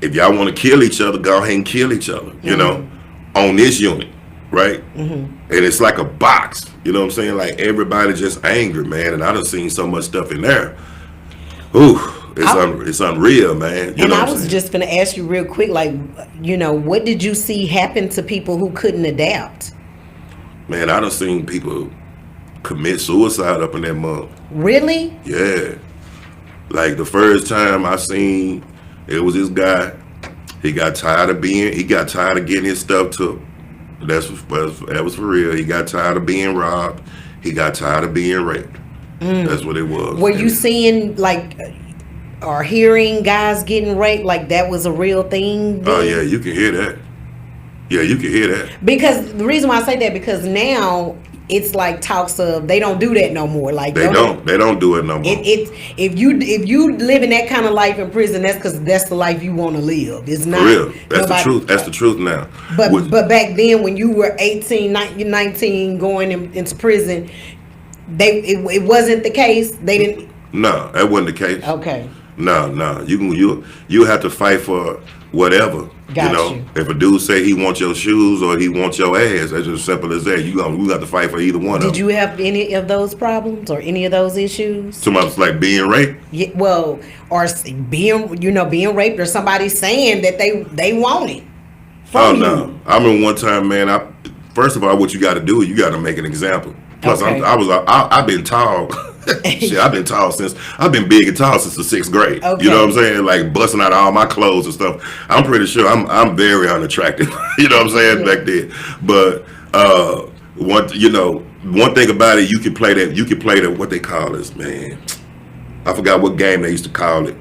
if y'all want to kill each other, go ahead and kill each other, you know, on this unit, right? And it's like a box, you know what I'm saying? Like everybody just angry, man. And I done seen so much stuff in there. Ooh, it's unreal, man. You know I was just gonna ask you real quick, like, you know, what did you see happen to people who couldn't adapt? Man, I done seen people commit suicide up in that mug. Really? Yeah. Like the first time I seen, it was this guy. He got tired of getting his stuff took. That was for real. He got tired of being robbed. He got tired of being raped. That's what it was. Were you seeing like or hearing guys getting raped? Like that was a real thing? Oh yeah, you can hear that. Yeah, you can hear that. Because the reason why I say that, because now it's like talks of they don't do that no more. Like they don't do it no more. It's if you live in that kind of life in prison, that's because that's the life you want to live. It's not for real. That's the truth. That's the truth now. But back then when you were 18, 19 going into prison, it wasn't the case. They didn't. No, that wasn't the case. Okay. No. You have to fight for whatever. Got You know, you. if a dude say he wants your shoes or he wants your ass, that's just simple as that. We got to fight for either one of Did them. you have any of those problems or any of those issues? So much like being raped. Yeah, well, or being raped, or somebody saying that they want it Oh from no! you. I remember one time, man. First of all, what you got to do is you got to make an example. Plus, Okay. I've been tall. Shit, I've been tall since I've been big and tall since the 6th grade. Okay. You know what I'm saying? Like busting out all my clothes and stuff. I'm pretty sure I'm very unattractive. You know what I'm saying? Yeah. Back then, but one thing about it, you can play that. You can play that. What they call this, man. I forgot what game they used to call it,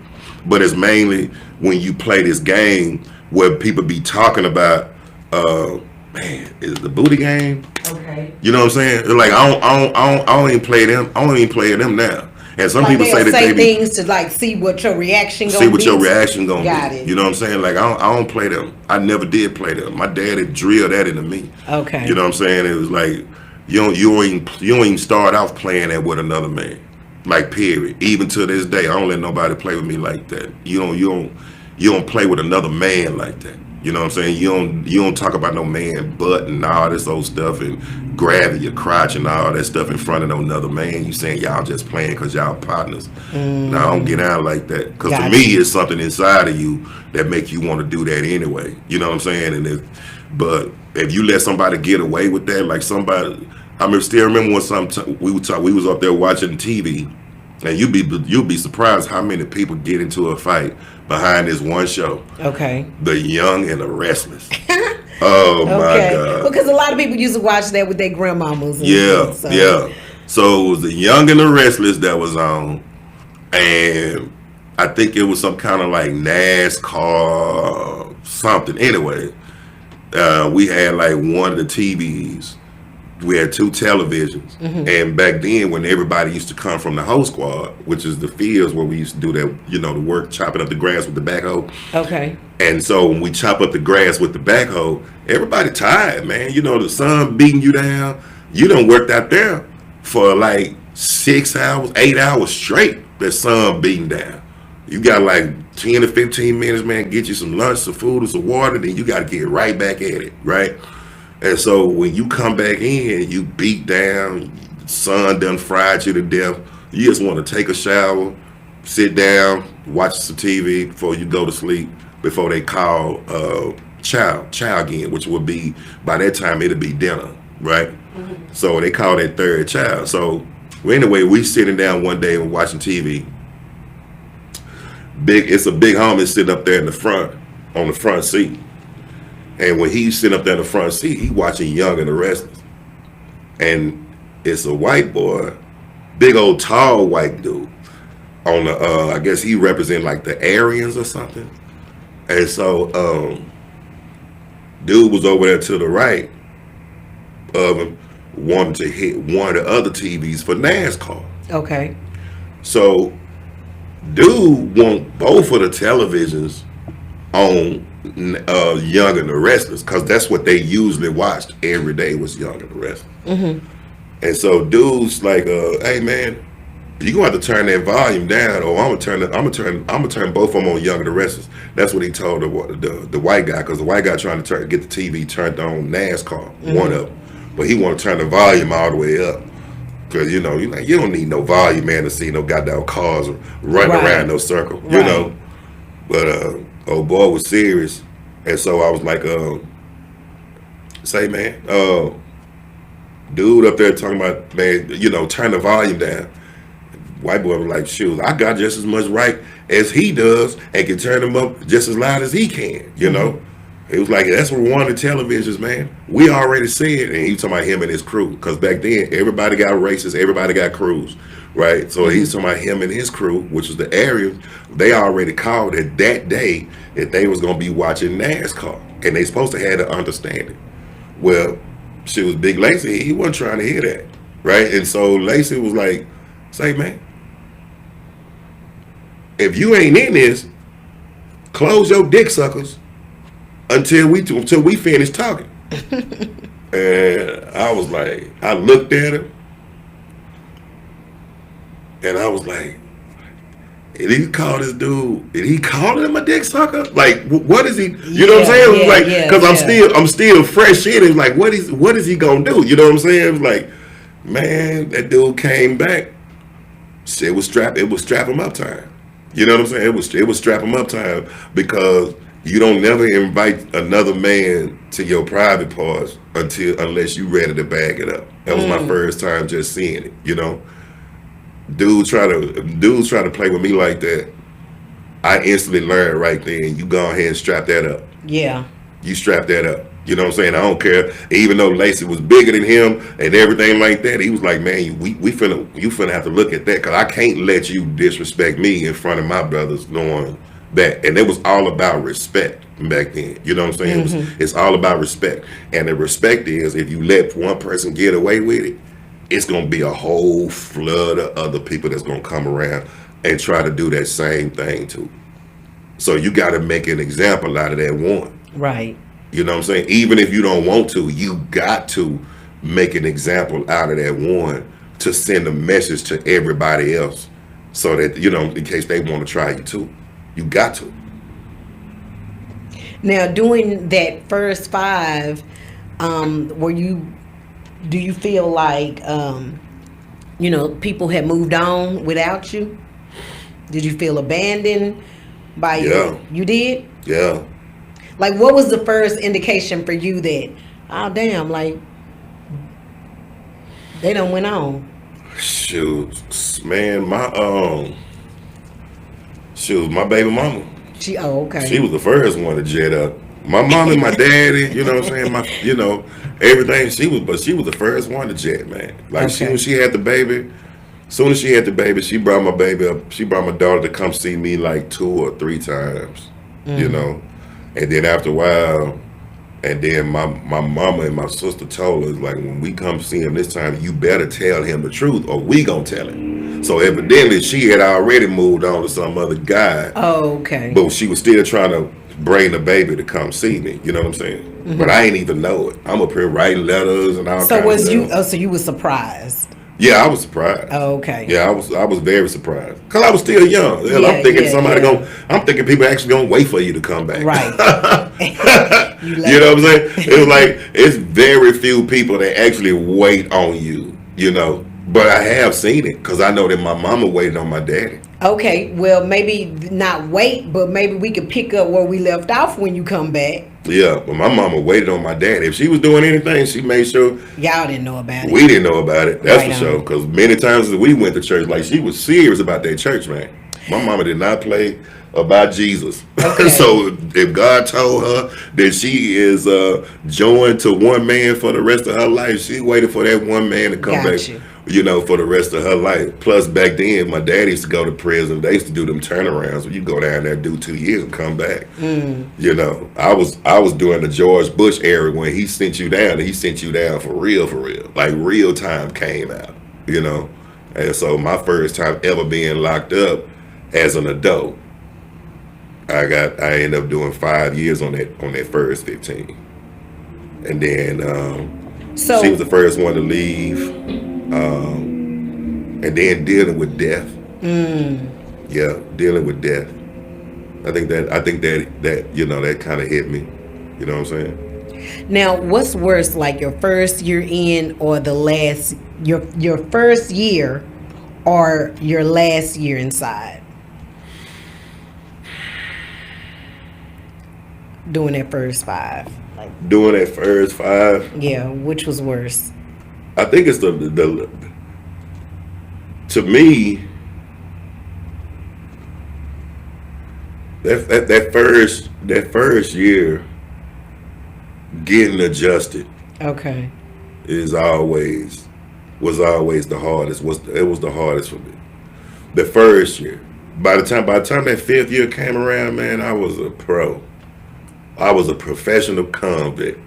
but it's mainly when you play this game where people be talking about, man, is it the booty game? Okay. You know what I'm saying? Like I don't even play them. I don't even play them now. And some Like people say they'll that they things to like see what your reaction gonna see what be. your reaction gonna Got be. it. You know what I'm saying? Like I don't play them. I never did play them. My daddy drilled that into me. Okay. You know what I'm saying? It was like you don't even start off playing that with another man. Like period. Even to this day, I don't let nobody play with me like that. You don't play with another man like that. You know what I'm saying? You don't talk about no man butt and all this old stuff and grabbing your crotch and all that stuff in front of no another man. You saying y'all just playing because y'all partners. Now I don't get out like that because to Gotcha. me it's something inside of you that make you want to do that anyway. You know what I'm saying? But if you let somebody get away with that, like somebody, still remember when we was up there watching TV, and you'll be surprised how many people get into a fight behind this one show. Okay. The Young and the Restless. Oh my God. Because a lot of people used to watch that with their grandmamas. And Yeah, things, so. yeah. So it was The Young and the Restless that was on, and I think it was some kind of like NASCAR something. Anyway, we had like one of the TVs. We had 2 televisions, and back then when everybody used to come from the hoe squad, which is the fields where we used to do that, the work chopping up the grass with the backhoe. Okay. And so when we chop up the grass with the backhoe, everybody tired, man. The sun beating you down. You done worked out there for like 6 hours, 8 hours straight. That sun beating down. You got like 10 to 15 minutes, man. Get you some lunch, some food, and some water. Then you got to get right back at it, right? And so when you come back in, you beat down, the sun done fried you to death. You just want to take a shower, sit down, watch some TV before you go to sleep, before they call chow again, which would be, by that time, it'll be dinner, right? So they call that third chow. So anyway, we sitting down one day and watching TV. It's a big homie sitting up there in the front, on the front seat. And when he's sitting up there in the front seat, he watching Young and the Restless. And it's a white boy, big old tall white dude. On the I guess he represent like the Aryans or something. And so dude was over there to the right of him, wanted to hit one of the other TVs for NASCAR. Okay. So dude want both of the televisions on Young and the Restless, because that's what they usually watched every day, was Young and the Restless. And so dude's like, hey man, you gonna have to turn that volume down, or I'm gonna turn both of them on Young and the Restless. That's what he told the white guy, because the white guy trying to get the TV turned on NASCAR, one of them, but he want to turn the volume all the way up. Cause you don't need no volume, man, to see no goddamn cars running around no circle, But old boy was serious, and so I was like, say man, dude up there talking about, man, turn the volume down. White boy was like, shoot, I got just as much right as he does, and can turn them up just as loud as he can, It was like, that's what one of the televisions, man. We already said, and he was talking about him and his crew, because back then, everybody got races, everybody got crews, right? So he's talking about him and his crew, which was the area. They already called it that day that they was going to be watching NASCAR, and they supposed to have the understanding. Well, she was Big Lacey. He wasn't trying to hear that, right? And so Lacey was like, say, man, if you ain't in this, close your dick suckers until we finish talking. And I was like, I looked at him, and I was like, And he called this dude, and he called him a dick sucker. Like, what is he? You know what I'm saying? It was Yeah, like, yeah, because yeah. I'm still fresh in it. Like, what is he gonna do? You know what I'm saying? It was like, man, that dude came back. Shit it was strap him up time. You know what I'm saying? It was strap him up time because you don't never invite another man to your private parts unless you ready to bag it up. That was my first time just seeing it. You know, dudes try to play with me like that. I instantly learned right then. You go ahead and strap that up. Yeah. You strap that up. You know what I'm saying? I don't care. Even though Lacey was bigger than him and everything like that, he was like, man, you finna have to look at that because I can't let you disrespect me in front of my brothers knowing that. And it was all about respect back then. You know what I'm saying? It's all about respect. And the respect is if you let one person get away with it, it's gonna be a whole flood of other people that's gonna come around and try to do that same thing too. So you got to make an example out of that one. Right. You know what I'm saying? Even if you don't want to, you got to make an example out of that one to send a message to everybody else so that, you know, in case they want to try you too. You got to. Now, doing that first 5, do you feel like, people had moved on without you? Did you feel abandoned by you did? Yeah. Like, what was the first indication for you that, oh, damn, like, they done went on? Shoot, man, my baby mama. Okay. She was the first one to jet up. My mom and my daddy, you know what I'm saying? Everything she was the first one to jet, man. Like Okay. she had the baby. Soon as she had the baby, she brought my baby up. She brought my daughter to come see me like 2 or 3 times, you know. And then after a while, and then my mama and my sister told us, like, when we come see him this time, you better tell him the truth or we gonna tell him. So evidently she had already moved on to some other guy. Oh, okay. But she was still trying to bring the baby to come see me. You know what I'm saying? But I ain't even know it. I'm up here writing letters and all So kinds of stuff. so you were surprised? Yeah, I was surprised. Oh, okay. Yeah, I was very surprised because I was still young. Hell, I'm thinking I'm thinking people actually gonna wait for you to come back. Right. You know what I'm saying? It's like it's very few people that actually wait on you. You know, but I have seen it because I know that my mama waited on my daddy. Okay, well, maybe not wait, but maybe we could pick up where we left off when you come back. Yeah, but my mama waited on my daddy. If she was doing anything, she made sure Y'all didn't know about it. we didn't know about it. That's Right for sure. on. Because many times as we went to church, like she was serious about that church, man. My mama did not play about Jesus. Okay. So if God told her that she is joined to one man for the rest of her life, she waited for that one man to come back. You. You know, for the rest of her life. Plus, back then, my dad used to go to prison. They used to do them turnarounds. When you go down there, do 2 years, and come back. You know, I was doing the George Bush era when he sent you down. He sent you down for real, like real time came out. You know, and so my first time ever being locked up as an adult, I ended up doing 5 years on that first 15, and then So she was the first one to leave. And then dealing with death. Yeah, dealing with death. I think that you know that kind of hit me. You know what I'm saying? now, what's worse, like your first year in, or your first year, or your last year inside? Doing that first 5, like, Doing that first 5. yeah, which was worse? I think it's the to me that first year getting adjusted Okay. was always the hardest. It was the hardest for me. The first year. By the time that 5th year came around, man, I was a pro. I was a professional convict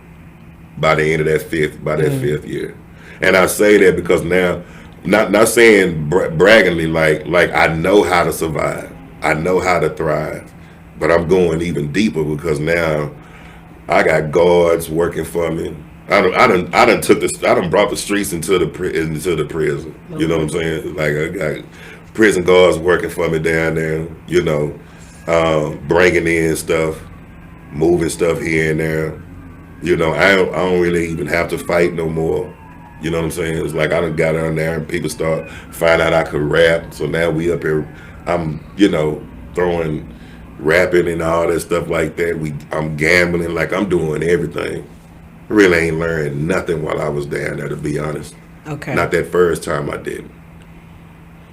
by the end of that 5th year. And I say that because now, not saying braggingly, like I know how to survive, I know how to thrive, but I'm going even deeper because now I got guards working for me. I done brought the streets into the prison. You know what I'm saying? Like I got prison guards working for me down there, you know, bringing in stuff, moving stuff here and there. You know, I don't really even have to fight no more. You know what I'm saying? It's like I done got on there and people start find out I could rap. So now we up here, I'm, you know, throwing rapping and all that stuff like that. I'm gambling, like I'm doing everything. Really ain't learned nothing while I was down there, to be honest. Okay. Not that first time I didn't.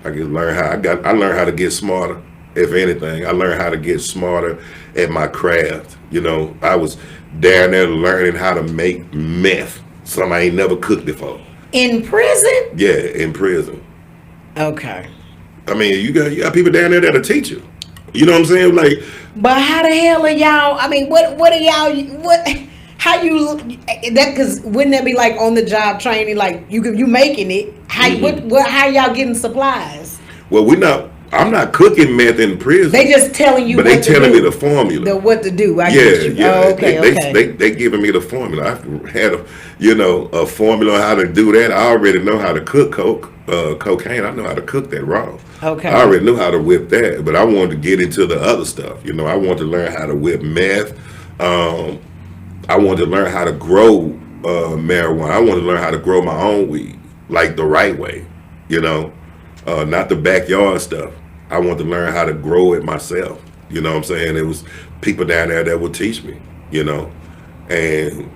I just learned I learned how to get smarter. If anything, I learned how to get smarter at my craft. You know, I was down there learning how to make meth, something I ain't never cooked before. In prison? Yeah, in prison. Okay. I mean, you got people down there that'll teach you. You know what I'm saying? Like, but how the hell are y'all? I mean, what are y'all? What? How you that? Because wouldn't that be like on the job training? Like you making it? How how y'all getting supplies? Well, I'm not cooking meth in prison. They just telling you, but they telling me the formula. What to do. I yeah, get you. Yeah. Oh, okay, They giving me the formula. I've had a formula on how to do that. I already know how to cook cocaine. I know how to cook that raw. Okay. I already knew how to whip that, but I wanted to get into the other stuff. You know, I wanted to learn how to whip meth. I wanted to learn how to grow marijuana. I wanted to learn how to grow my own weed, like the right way. You know, not the backyard stuff. I wanted to learn how to grow it myself. You know what I'm saying? It was people down there that would teach me, you know. And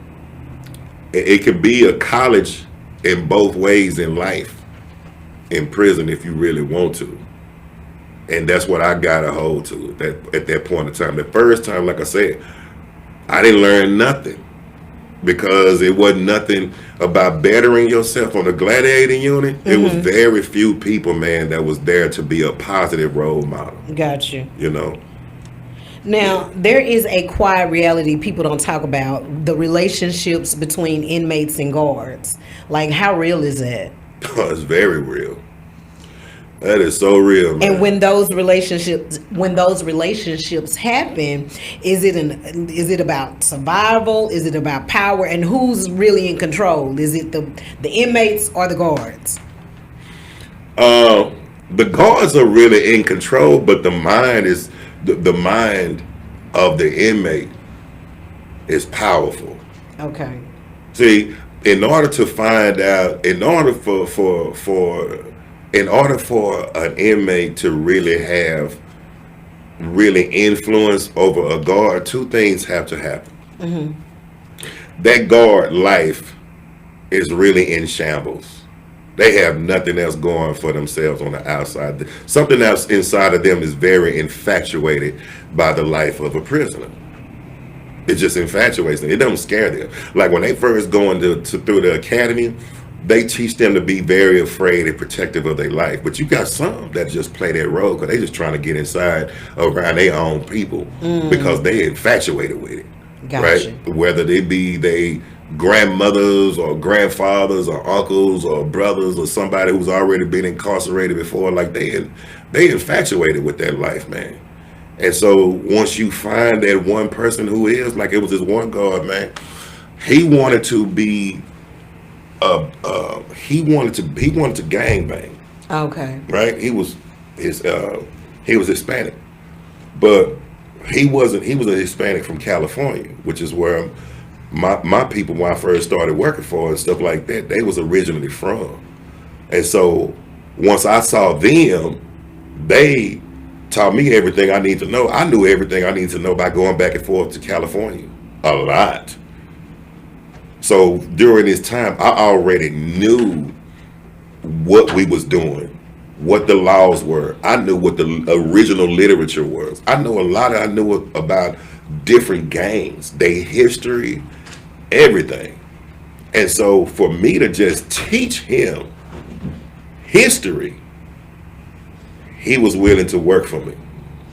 it could be a college in both ways in life, in prison if you really want to. And that's what I got a hold to at that point in time. The first time, like I said, I didn't learn nothing because it wasn't nothing about bettering yourself on the gladiating unit. Mm-hmm. It was very few people, man, that was there to be a positive role model. Got you. You know. Now, there is a quiet reality people don't talk about, the relationships between inmates and guards. Like, how real is that? It's very real. That is so real, man. And when those relationships happen, is it about survival? Is it about power? And who's really in control? Is it the inmates or the guards? The guards are really in control, but the mind is the mind of the inmate is powerful. Okay. See, in order to find out, in order for an inmate to really influence over a guard, two things have to happen. Mm-hmm. That guard life is really in shambles. They have nothing else going for themselves on the outside. Something else inside of them is very infatuated by the life of a prisoner. It just infatuates them. It doesn't scare them. Like when they first go through the academy, they teach them to be very afraid and protective of their life. But you got some that just play that role because they just trying to get inside around their own people because they infatuated with it. Gotcha. Right? Whether they be they grandmothers or grandfathers or uncles or brothers or somebody who's already been incarcerated before, like they infatuated with that life, man. And so once you find that one person who is, like it was this one guard, man, he wanted to be he wanted to gangbang. Okay. Right? He was Hispanic. But he was a Hispanic from California, which is where my people, when I first started working for and stuff like that, they was originally from. And so once I saw them, they taught me everything I need to know. I knew everything I needed to know by going back and forth to California a lot. So during this time, I already knew what we was doing, what the laws were. I knew what the original literature was. I knew about different gangs, their history, everything. And so for me to just teach him history, he was willing to work for me.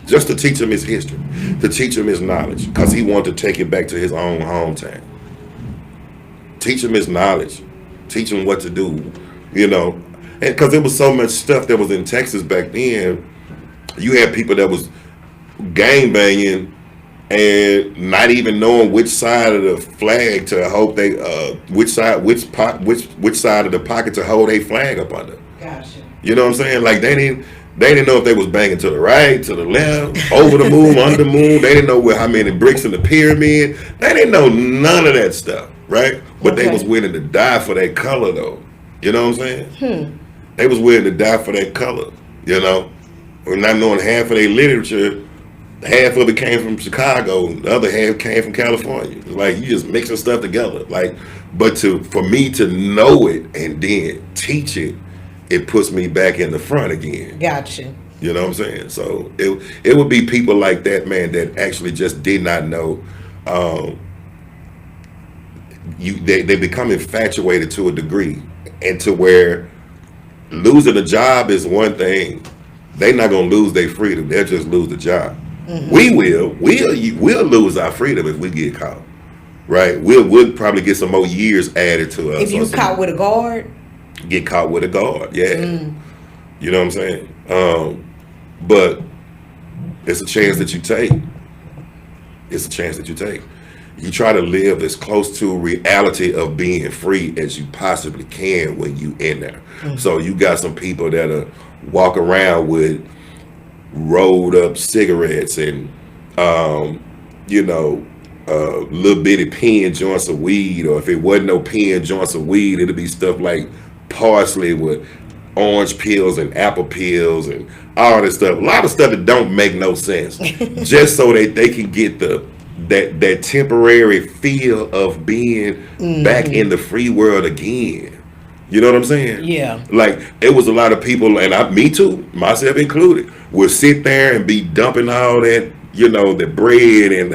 Just to teach him his history, to teach him his knowledge, because he wanted to take it back to his own hometown. Teach him his knowledge, teach him what to do, you know. And because there was so much stuff that was in Texas back then, you had people that was gangbanging and not even knowing which side of the flag to hold which side of the pocket to hold a flag up under. Gotcha. You know what I'm saying? Like they didn't. They didn't know if they was banging to the right, to the left, over the moon, under the moon. They didn't know how many bricks in the pyramid. They didn't know none of that stuff, right? But they Okay. was willing to die for that color, though. You know what I'm saying? They was willing to die for that color, you know? We're not knowing half of their literature. Half of it came from Chicago, the other half came from California. Like, you just mixing stuff together. Like, but for me to know it and then teach it, it puts me back in the front again. Gotcha. You know what I'm saying? So it would be people like that, man, that actually just did not know. They become infatuated to a degree, and to where losing a job is one thing. They're not gonna lose their freedom. They'll just lose the job. We'll lose our freedom if we get caught, right? We'll probably get some more years added to us. If you caught with a guard? Get caught with a guard, yeah. You know what I'm saying? But it's a chance that you take. It's a chance that you take. You try to live as close to reality of being free as you possibly can when you in there. So you got some people that walk around with rolled up cigarettes and little bitty pen joints of weed, or if it wasn't no pen joints of weed, it'd be stuff like parsley with orange peels and apple peels and all this stuff. A lot of stuff that don't make no sense, just so that they can get that temporary feel of being back in the free world again. You know what I'm saying? Yeah. Like, it was a lot of people, and me too, myself included, would sit there and be dumping all that, the bread and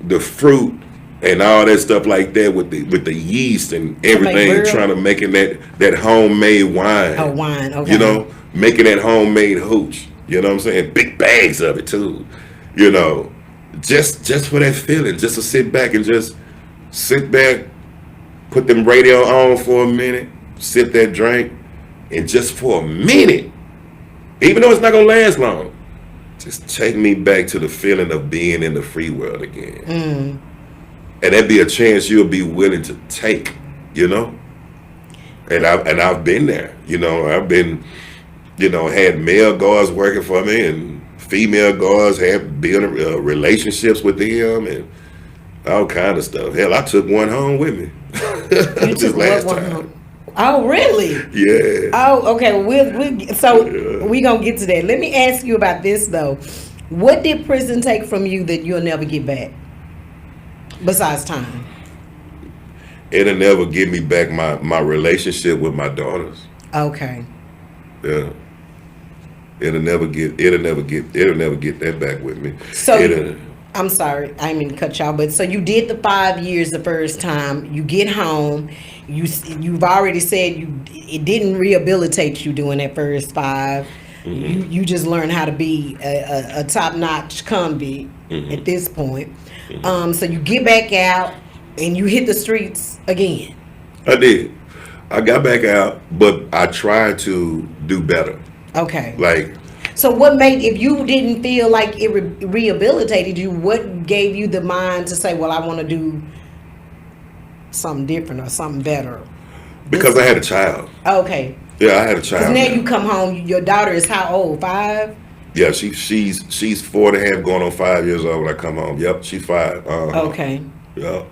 the fruit and all that stuff like that with the yeast and everything, trying to making that homemade wine. Oh, wine. Okay. Making that homemade hooch. You know what I'm saying? Big bags of it too. Just for that feeling, just to sit back, put them radio on for a minute, sip that drink, and just for a minute, even though it's not gonna last long, just take me back to the feeling of being in the free world again. And that'd be a chance you'll be willing to take, And I've been there, I've been, had male guards working for me and female guards, had building relationships with them and all kind of stuff. Hell, I took one home with me. You This took last one time. home? Oh, really? Yeah. Oh, okay. We're gonna get to that. Let me ask you about this though. What did prison take from you that you'll never get back? Besides time. It'll never give me back my relationship with my daughters. Okay. Yeah. It'll never get that back with me. So I'm sorry, I didn't mean to cut y'all, but so you did the 5 years the first time. You get home. You've already said it didn't rehabilitate you doing that first 5. You just learned how to be a top-notch convict at this point. So you get back out and you hit the streets again. I did. I got back out, but I tried to do better. Okay. Like, so what made, if you didn't feel like it rehabilitated you, what gave you the mind to say, well, I want to do something different or something better? because I had a child. Okay. Yeah, I had a child. Because now you come home, your daughter is how old? 5? Yeah, she's 4.5 going on 5 years old when I come home. Yep, she's 5. Okay. Yep.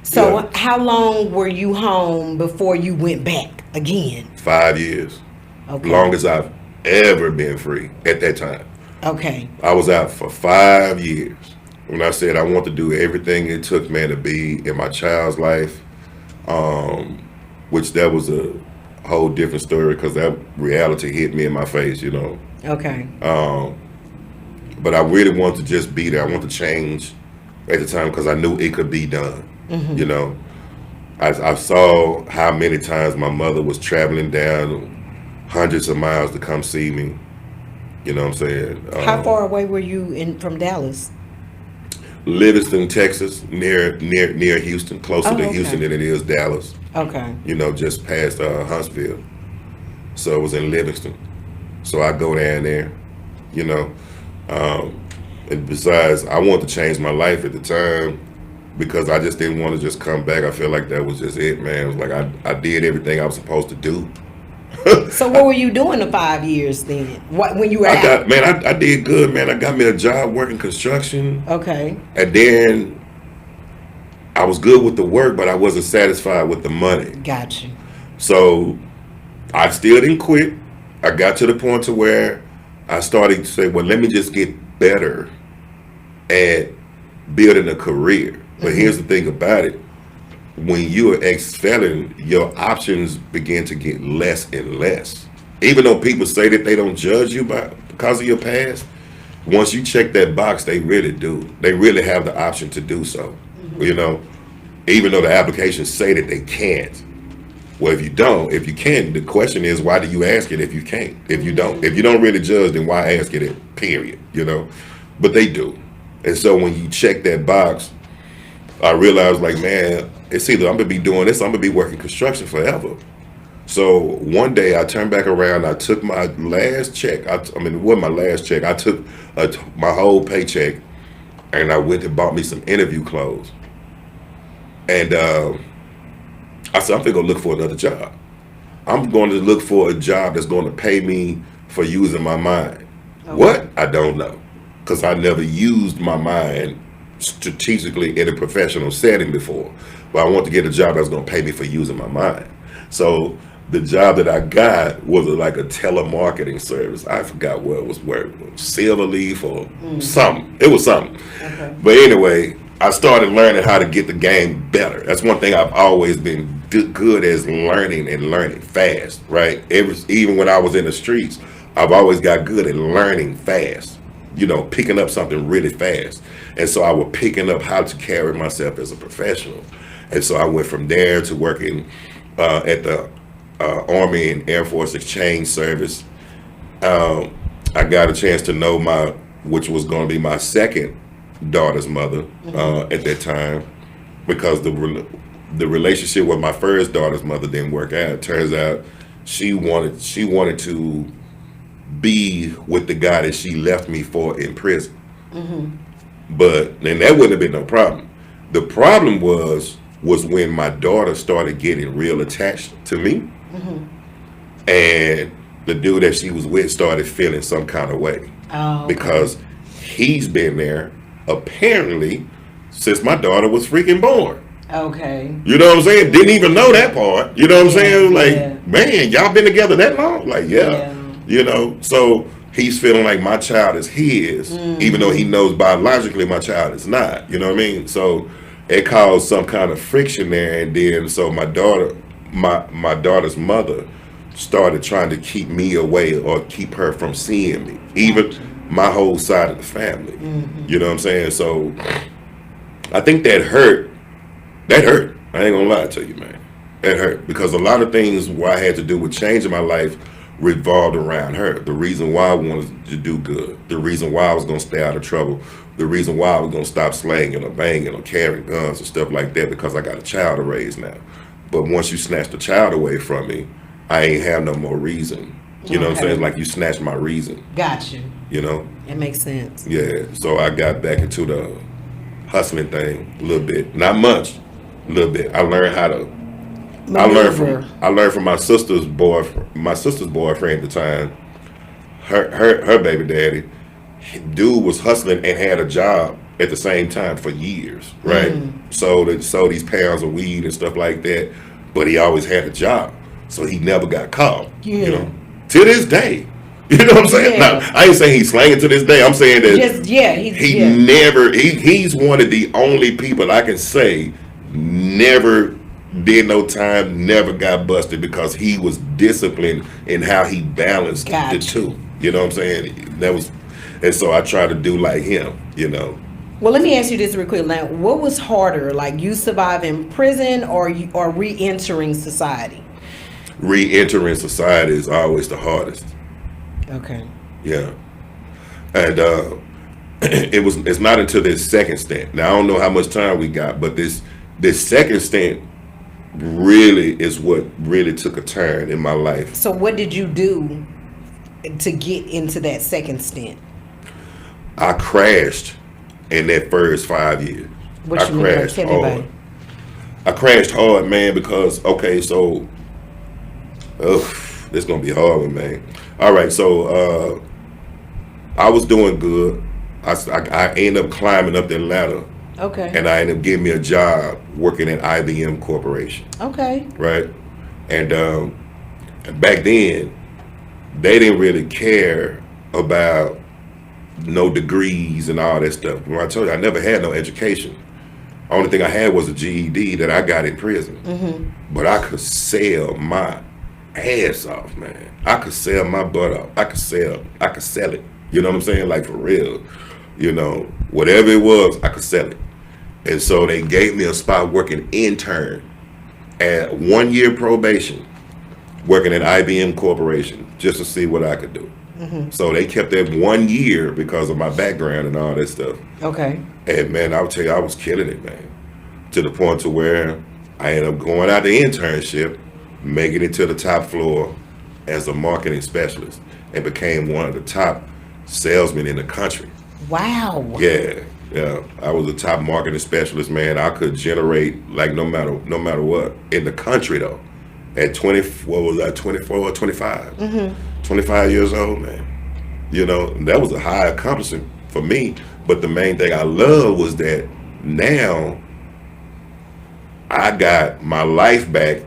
So Yeah. how long were you home before you went back again? 5 years. Okay. Longest I've ever been free at that time. Okay. I was out for 5 years. When I said I want to do everything it took, man, to be in my child's life, which that was a whole different story because that reality hit me in my face, you know. Okay. But I really wanted to just be there. I wanted to change at the time because I knew it could be done. Mm-hmm. You know, I saw how many times my mother was traveling down hundreds of miles to come see me. You know what I'm saying? How far away were you from Dallas? Livingston, Texas, near Houston, closer to okay. Houston than it is Dallas. Okay. You know, just past Huntsville. So it was in Livingston. So I go down there, you know. And besides, I wanted to change my life at the time because I just didn't want to just come back. I felt like that was just it, man. It was like I did everything I was supposed to do. So what were you doing the 5 years then? What when you were out? I did good, man. I got me a job working construction, Okay. and then I was good with the work, but I wasn't satisfied with the money. Got you. So I still didn't quit. I got to the point to where I started to say, well, let me just get better at building a career. But here's the thing about it. When you're ex-felon, your options begin to get less and less. Even though people say that they don't judge you because of your past, once you check that box, they really do. They really have the option to do so. You know, even though the applications say that they can't. Well, if you can't, the question is, why do you ask it if you can't? If you don't really judge, then why ask it, period, you know? But they do. And so when you check that box, I realized, like, man, it's either I'm going to be doing this, I'm going to be working construction forever. So one day I turned back around, I took my last check. It wasn't my last check. I took my whole paycheck and I went and bought me some interview clothes. And I said, I'm going to go look for another job. I'm going to look for a job that's going to pay me for using my mind. Okay. What? I don't know. Because I never used my mind strategically in a professional setting before. But I want to get a job that's going to pay me for using my mind. So the job that I got was like a telemarketing service. I forgot what it was working. Silverleaf or something. It was something. Okay. But anyway, I started learning how to get the game better. That's one thing I've always been good as learning fast, right? Even when I was in the streets, I've always got good at learning fast, you know, picking up something really fast. And so I was picking up how to carry myself as a professional. And so I went from there to working at the Army and Air Force Exchange Service. I got a chance to know which was going to be my second daughter's mother at that time, because the relationship with my first daughter's mother didn't work out. Turns out she wanted to be with the guy that she left me for in prison. But then that wouldn't have been no problem. The problem was when my daughter started getting real attached to me, and the dude that she was with started feeling some kind of way. Oh, okay. Because he's been there apparently since my daughter was freaking born. Okay. You know what I'm saying? Didn't even know that part. You know what I'm saying? Like, man, y'all been together that long? Like, yeah. You know, so he's feeling like my child is his, even though he knows biologically my child is not. You know what I mean? So it caused some kind of friction there, and then so my daughter's mother started trying to keep me away or keep her from seeing me, even my whole side of the family. You know what I'm saying? So I think that hurt. I ain't gonna lie to you, man. That hurt, because a lot of things what I had to do with changing my life revolved around her. The reason why I wanted to do good, the reason why I was gonna stay out of trouble, the reason why I was gonna stop slanging or banging or carrying guns and stuff like that, because I got a child to raise now. But once you snatch the child away from me, I ain't have no more reason. You know what I'm saying? It's like you snatched my reason. Gotcha. You know? It makes sense. Yeah. So I got back into the hustling thing a little bit. Not much. A little bit. I learned how to maneuver. I learned from my sister's boyfriend at the time. Her baby daddy. Dude was hustling and had a job at the same time for years, right? Sold these pounds of weed and stuff like that, but he always had a job, so he never got caught. You know, to this day. You know what I'm saying? Now, I ain't saying he's slanging to this day. I'm saying that he's one of the only people I can say never did no time, never got busted, because he was disciplined in how he balanced the two. You know what I'm saying? And so I try to do like him, you know. Well, let me ask you this real quick. Now, what was harder, like you surviving prison or re-entering society? Re-entering society is always the hardest. Okay. Yeah. And it's not until this second stint. Now, I don't know how much time we got, but this second stint really is what really took a turn in my life. So what did you do to get into that second stint? I crashed in that first 5 years. I crashed hard. I crashed hard, man, because, okay, so This gonna be a hard one, man. All right, so I was doing good. I ended up climbing up the ladder, Okay. and I ended up getting me a job working at IBM Corporation, Okay. right? And back then, they didn't really care about no degrees and all that stuff. When I told you, I never had no education. Only thing I had was a GED that I got in prison. But I could sell my ass off, man. I could sell my butt off. I could sell it. You know what I'm saying? Like, for real. You know, whatever it was, I could sell it. And so they gave me a spot working intern at 1 year probation, working at IBM Corporation, just to see what I could do. So they kept that 1 year because of my background and all that stuff. Okay. And man, I'll tell you, I was killing it, man. To the point to where I ended up going out the internship, making it to the top floor as a marketing specialist, and became one of the top salesmen in the country. Wow. Yeah. I was a top marketing specialist, man. I could generate like no matter what in the country though. At 24 or 25? 25 years old, man. You know, that was a high accomplishment for me. But the main thing I love was that now I got my life back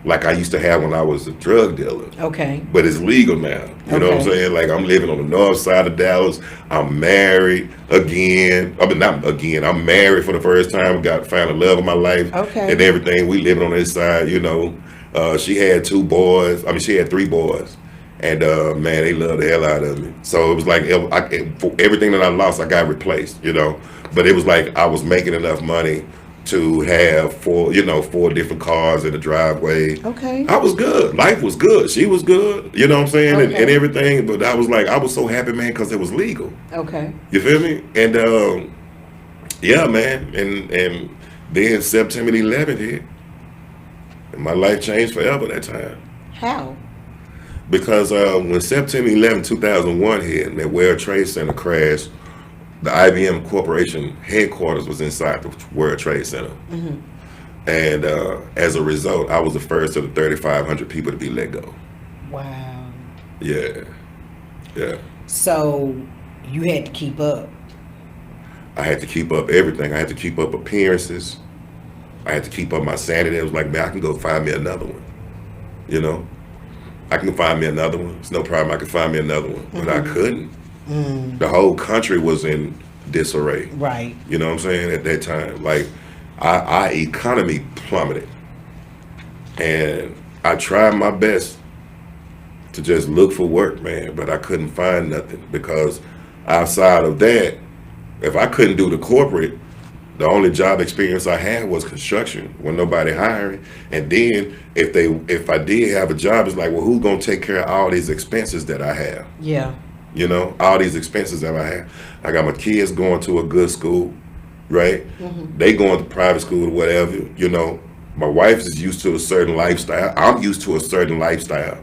like I used to have when I was a drug dealer. Okay. But it's legal now. You know what I'm Okay. saying? Like, I'm living on the north side of Dallas. I'm married again. I mean, not again. I'm married for the first time. Found the love of my life. Okay. And everything. We living on this side, you know. She had 2 boys. I mean, she had 3 boys. And, man, they loved the hell out of me. So it was like, for everything that I lost, I got replaced, you know. But it was like I was making enough money to have 4 different cars in the driveway. Okay. I was good. Life was good. She was good. You know what I'm saying? And Okay. everything. But I was so happy, man, because it was legal. Okay. You feel me? And yeah, man. And then September 11th hit. And my life changed forever that time. How? Because when September 11, 2001 hit and that World Trade Center crashed, the IBM Corporation headquarters was inside the World Trade Center. And as a result, I was the first of the 3,500 people to be let go. Wow. Yeah. Yeah. So you had to keep up. I had to keep up everything. I had to keep up appearances. I had to keep up my sanity. It was like, man, I can go find me another one. You know? I can find me another one. It's no problem. I can find me another one. But I couldn't. The whole country was in disarray. Right. You know what I'm saying? At that time, like our economy plummeted, and I tried my best to just look for work, man, but I couldn't find nothing because outside of that, if I couldn't do the corporate, the only job experience I had was construction when nobody hiring. And then if I did have a job, it's like, well, who's gonna take care of all these expenses that I have? Yeah. You know, all these expenses that I have. I got my kids going to a good school, right? They going to private school or whatever, you know. My wife is used to a certain lifestyle. I'm used to a certain lifestyle.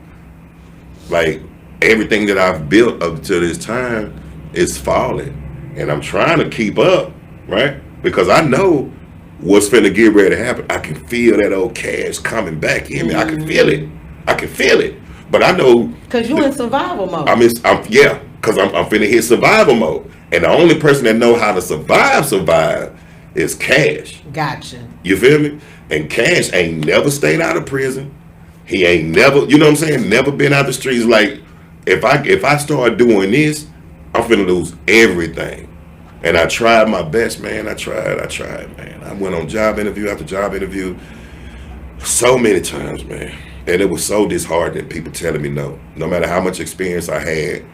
Like, everything that I've built up to this time is falling. And I'm trying to keep up, right? Because I know what's finna get ready to happen. I can feel that old cash coming back in me. I can feel it. I can feel it. But I know Because you in survival mode. I'm finna hit survival mode. And the only person that know how to survive is Cash. Gotcha. You feel me? And Cash ain't never stayed out of prison. He ain't never, you know what I'm saying? Never been out the streets. Like, if I start doing this, I'm finna lose everything. And I tried my best, man. I tried, man. I went on job interview after job interview so many times, man. And it was so disheartening, people telling me no. No matter how much experience I had.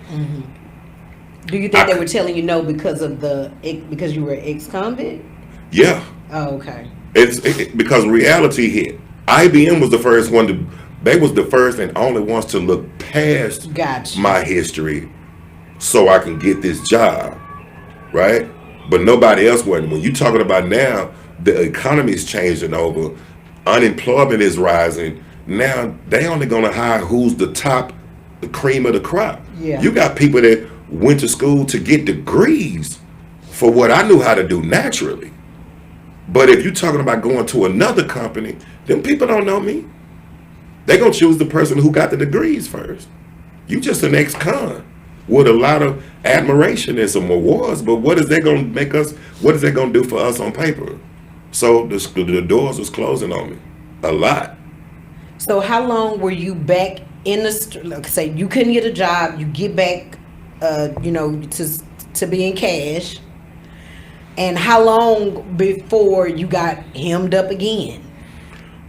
Do you think they were telling you no because you were ex-convict? Yeah. Oh, okay. Because reality hit. IBM was the first one they was the first and only ones to look past Gotcha. my history so I can get this job, right? But nobody else wasn't. When you talking about now, the economy is changing over, unemployment is rising. Now they only gonna hire who's the cream of the crop. Yeah. You got people that went to school to get degrees for what I knew how to do naturally. But if you're talking about going to another company, them people don't know me. They're going to choose the person who got the degrees first. You just an ex-con with a lot of admiration and some awards, but what is that going to make us, what is that going to do for us on paper? So the doors was closing on me a lot. So how long were you back in the, like say you couldn't get a job, you get back, to being cash, and how long before you got hemmed up again?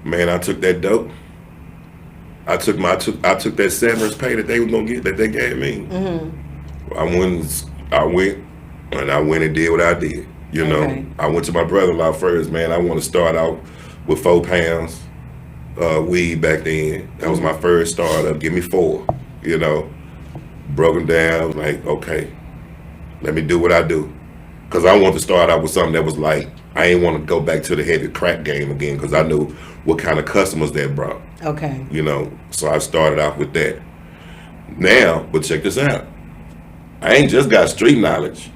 Man, I took that dope. I took that severance pay that they was gonna get, that they gave me. Mm-hmm. I went and did what I did. You know, Okay. I went to my brother-in-law first. Man, I want to start out with 4 pounds weed back then. That was my first startup. Give me 4. You know, broken down. Like, okay, let me do what I do, cause I want to start out with something that was like, I ain't want to go back to the heavy crack game again, cause I knew what kind of customers that brought. Okay. You know, so I started off with that. Now, but check this out. I ain't just got street knowledge.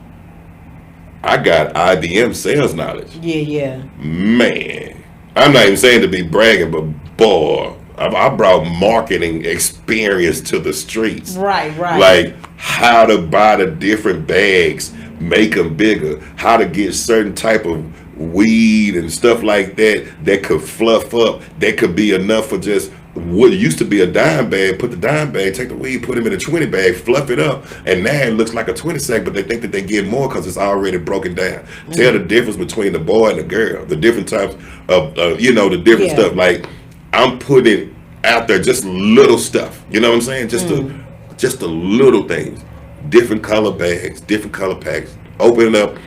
I got IBM sales knowledge. Yeah. Man, I'm not even saying to be bragging, but boy, I brought marketing experience to the streets. Right. Like how to buy the different bags, make them bigger, how to get certain type of weed and stuff like that could fluff up, that could be enough for just what used to be a dime bag. Put the dime bag, take the weed, put them in a 20 bag, fluff it up, and now it looks like a 20 sack, but they think that they get more because it's already broken down. Tell the difference between the boy and the girl, the different types of the different stuff. Like I'm putting out there just little stuff, you know what I'm saying, just the little things, different color bags, different color packs, opening up,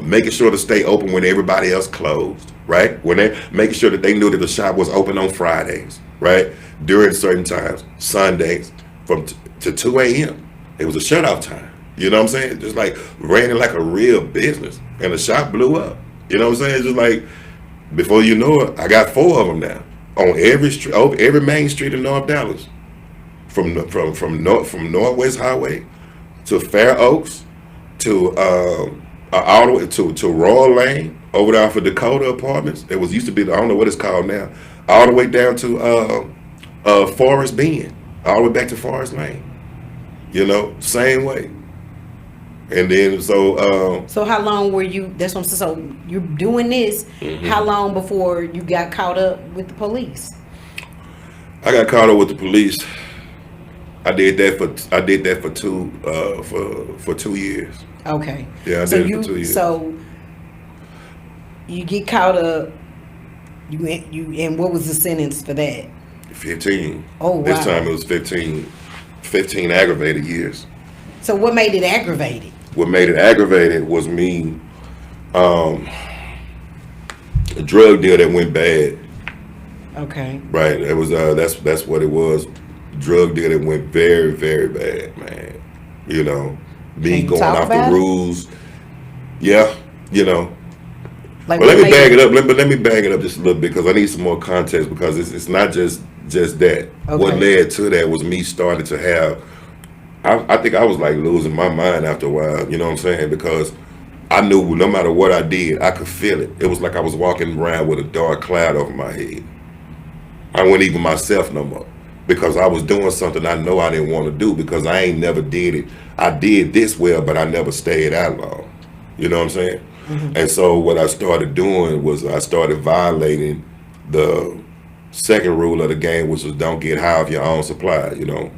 making sure to stay open when everybody else closed, right? When they making sure that they knew that the shop was open on Fridays, right? During certain times, Sundays to 2 a.m. It was a shutoff time. You know what I'm saying? Just like ran it like a real business, and the shop blew up. You know what I'm saying? Just like before you know it, I got 4 of them now on every street, every main street in North Dallas, from Northwest Highway to Fair Oaks to all the way to Royal Lane, over there for Dakota Apartments. It was used to be, I don't know what it's called now, all the way down to Forest Bend, all the way back to Forest Lane. You know, same way. And then So how long were you? That's what I'm saying. So you're doing this. How long before you got caught up with the police? I got caught up with the police. I did that for 2 years. Okay. Yeah, I did it for 2 years. So you get caught up. And what was the sentence for that? 15. Oh, wow. This time it was 15 aggravated years. So what made it aggravated? What made it aggravated was me, a drug deal that went bad. Okay. Right. It was that's what it was. Drug deal that went very, very bad, man. You know, me going off the rules. Yeah, you know. Like, but let me bag it up. Let me bag it up just a little bit, because I need some more context, because it's not just that. Okay. What led to that was me starting to have. I think I was like losing my mind after a while. You know what I'm saying? Because I knew no matter what I did, I could feel it. It was like I was walking around with a dark cloud over my head. I wasn't even myself no more, because I was doing something I know I didn't want to do, because I ain't never did it. I did this well, but I never stayed out long. You know what I'm saying? And so what I started doing was I started violating the second rule of the game, which was don't get high off your own supply, you know?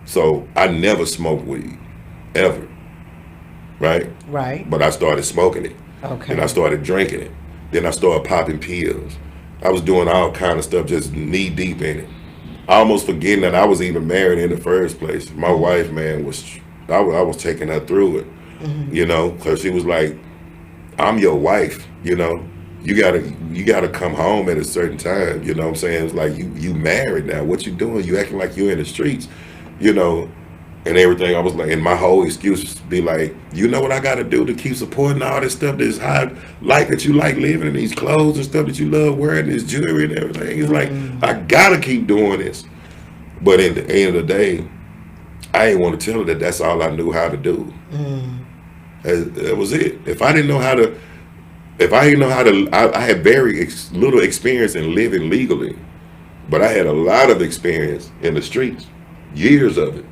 So I never smoked weed, ever, right? Right. But I started smoking it. Okay. And I started drinking it. Then I started popping pills. I was doing all kind of stuff, just knee deep in it. Almost forgetting that I was even married in the first place. My wife, man, I was taking her through it, you know, because she was like, I'm your wife, you know. You gotta come home at a certain time, you know what I'm saying? It's like you married now. What you doing? You acting like you in the streets, you know, and everything. I was like, and my whole excuse be like, you know what I gotta do to keep supporting all this stuff, this high life that you like living in, these clothes and stuff that you love wearing, this jewelry and everything. It's like, I gotta keep doing this. But at the end of the day, I ain't want to tell her that that's all I knew how to do. That was it. If I didn't know how to, I had very little experience in living legally. But I had a lot of experience in the streets, years of it,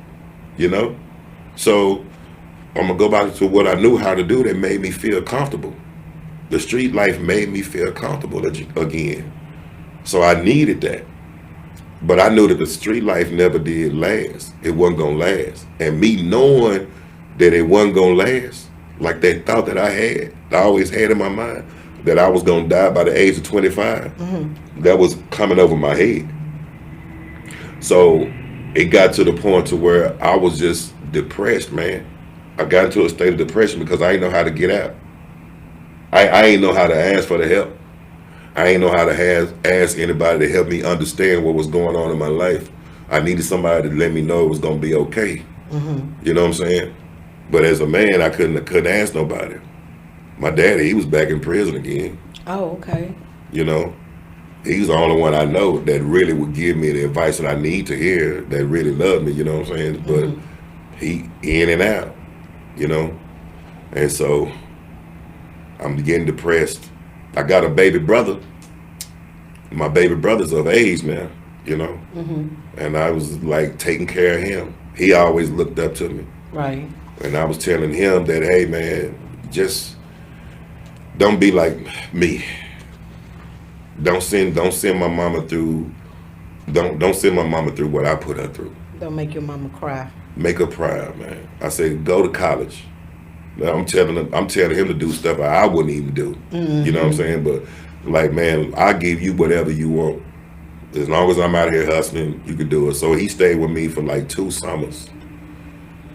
you know? So I'm gonna go back to what I knew how to do that made me feel comfortable. The street life made me feel comfortable again. So I needed that. But I knew that the street life never did last. It wasn't gonna last. And me knowing that it wasn't gonna last, like that thought that I always had in my mind, that I was gonna die by the age of 25, that was coming over my head. So it got to the point to where I was just depressed, man. I got into a state of depression because I didn't know how to get out. I didn't know how to ask for the help. I didn't know how to ask anybody to help me understand what was going on in my life. I needed somebody to let me know it was gonna be okay. You know what I'm saying? But as a man, I couldn't ask nobody. My daddy, he was back in prison again. Oh, okay. You know, he's the only one I know that really would give me the advice that I need to hear, that really loved me, you know what I'm saying? But he in and out, you know? And so I'm getting depressed. I got a baby brother. My baby brother's of age now, you know? And I was like taking care of him. He always looked up to me. Right. And I was telling him that, hey man, just don't be like me. Don't send my mama through don't send my mama through what I put her through. Don't make your mama cry. Make her proud, man. I said, go to college. Now, I'm telling him to do stuff I wouldn't even do. You know what I'm saying? But like, man, I'll give you whatever you want. As long as I'm out here hustling, you can do it. So he stayed with me for like 2 summers.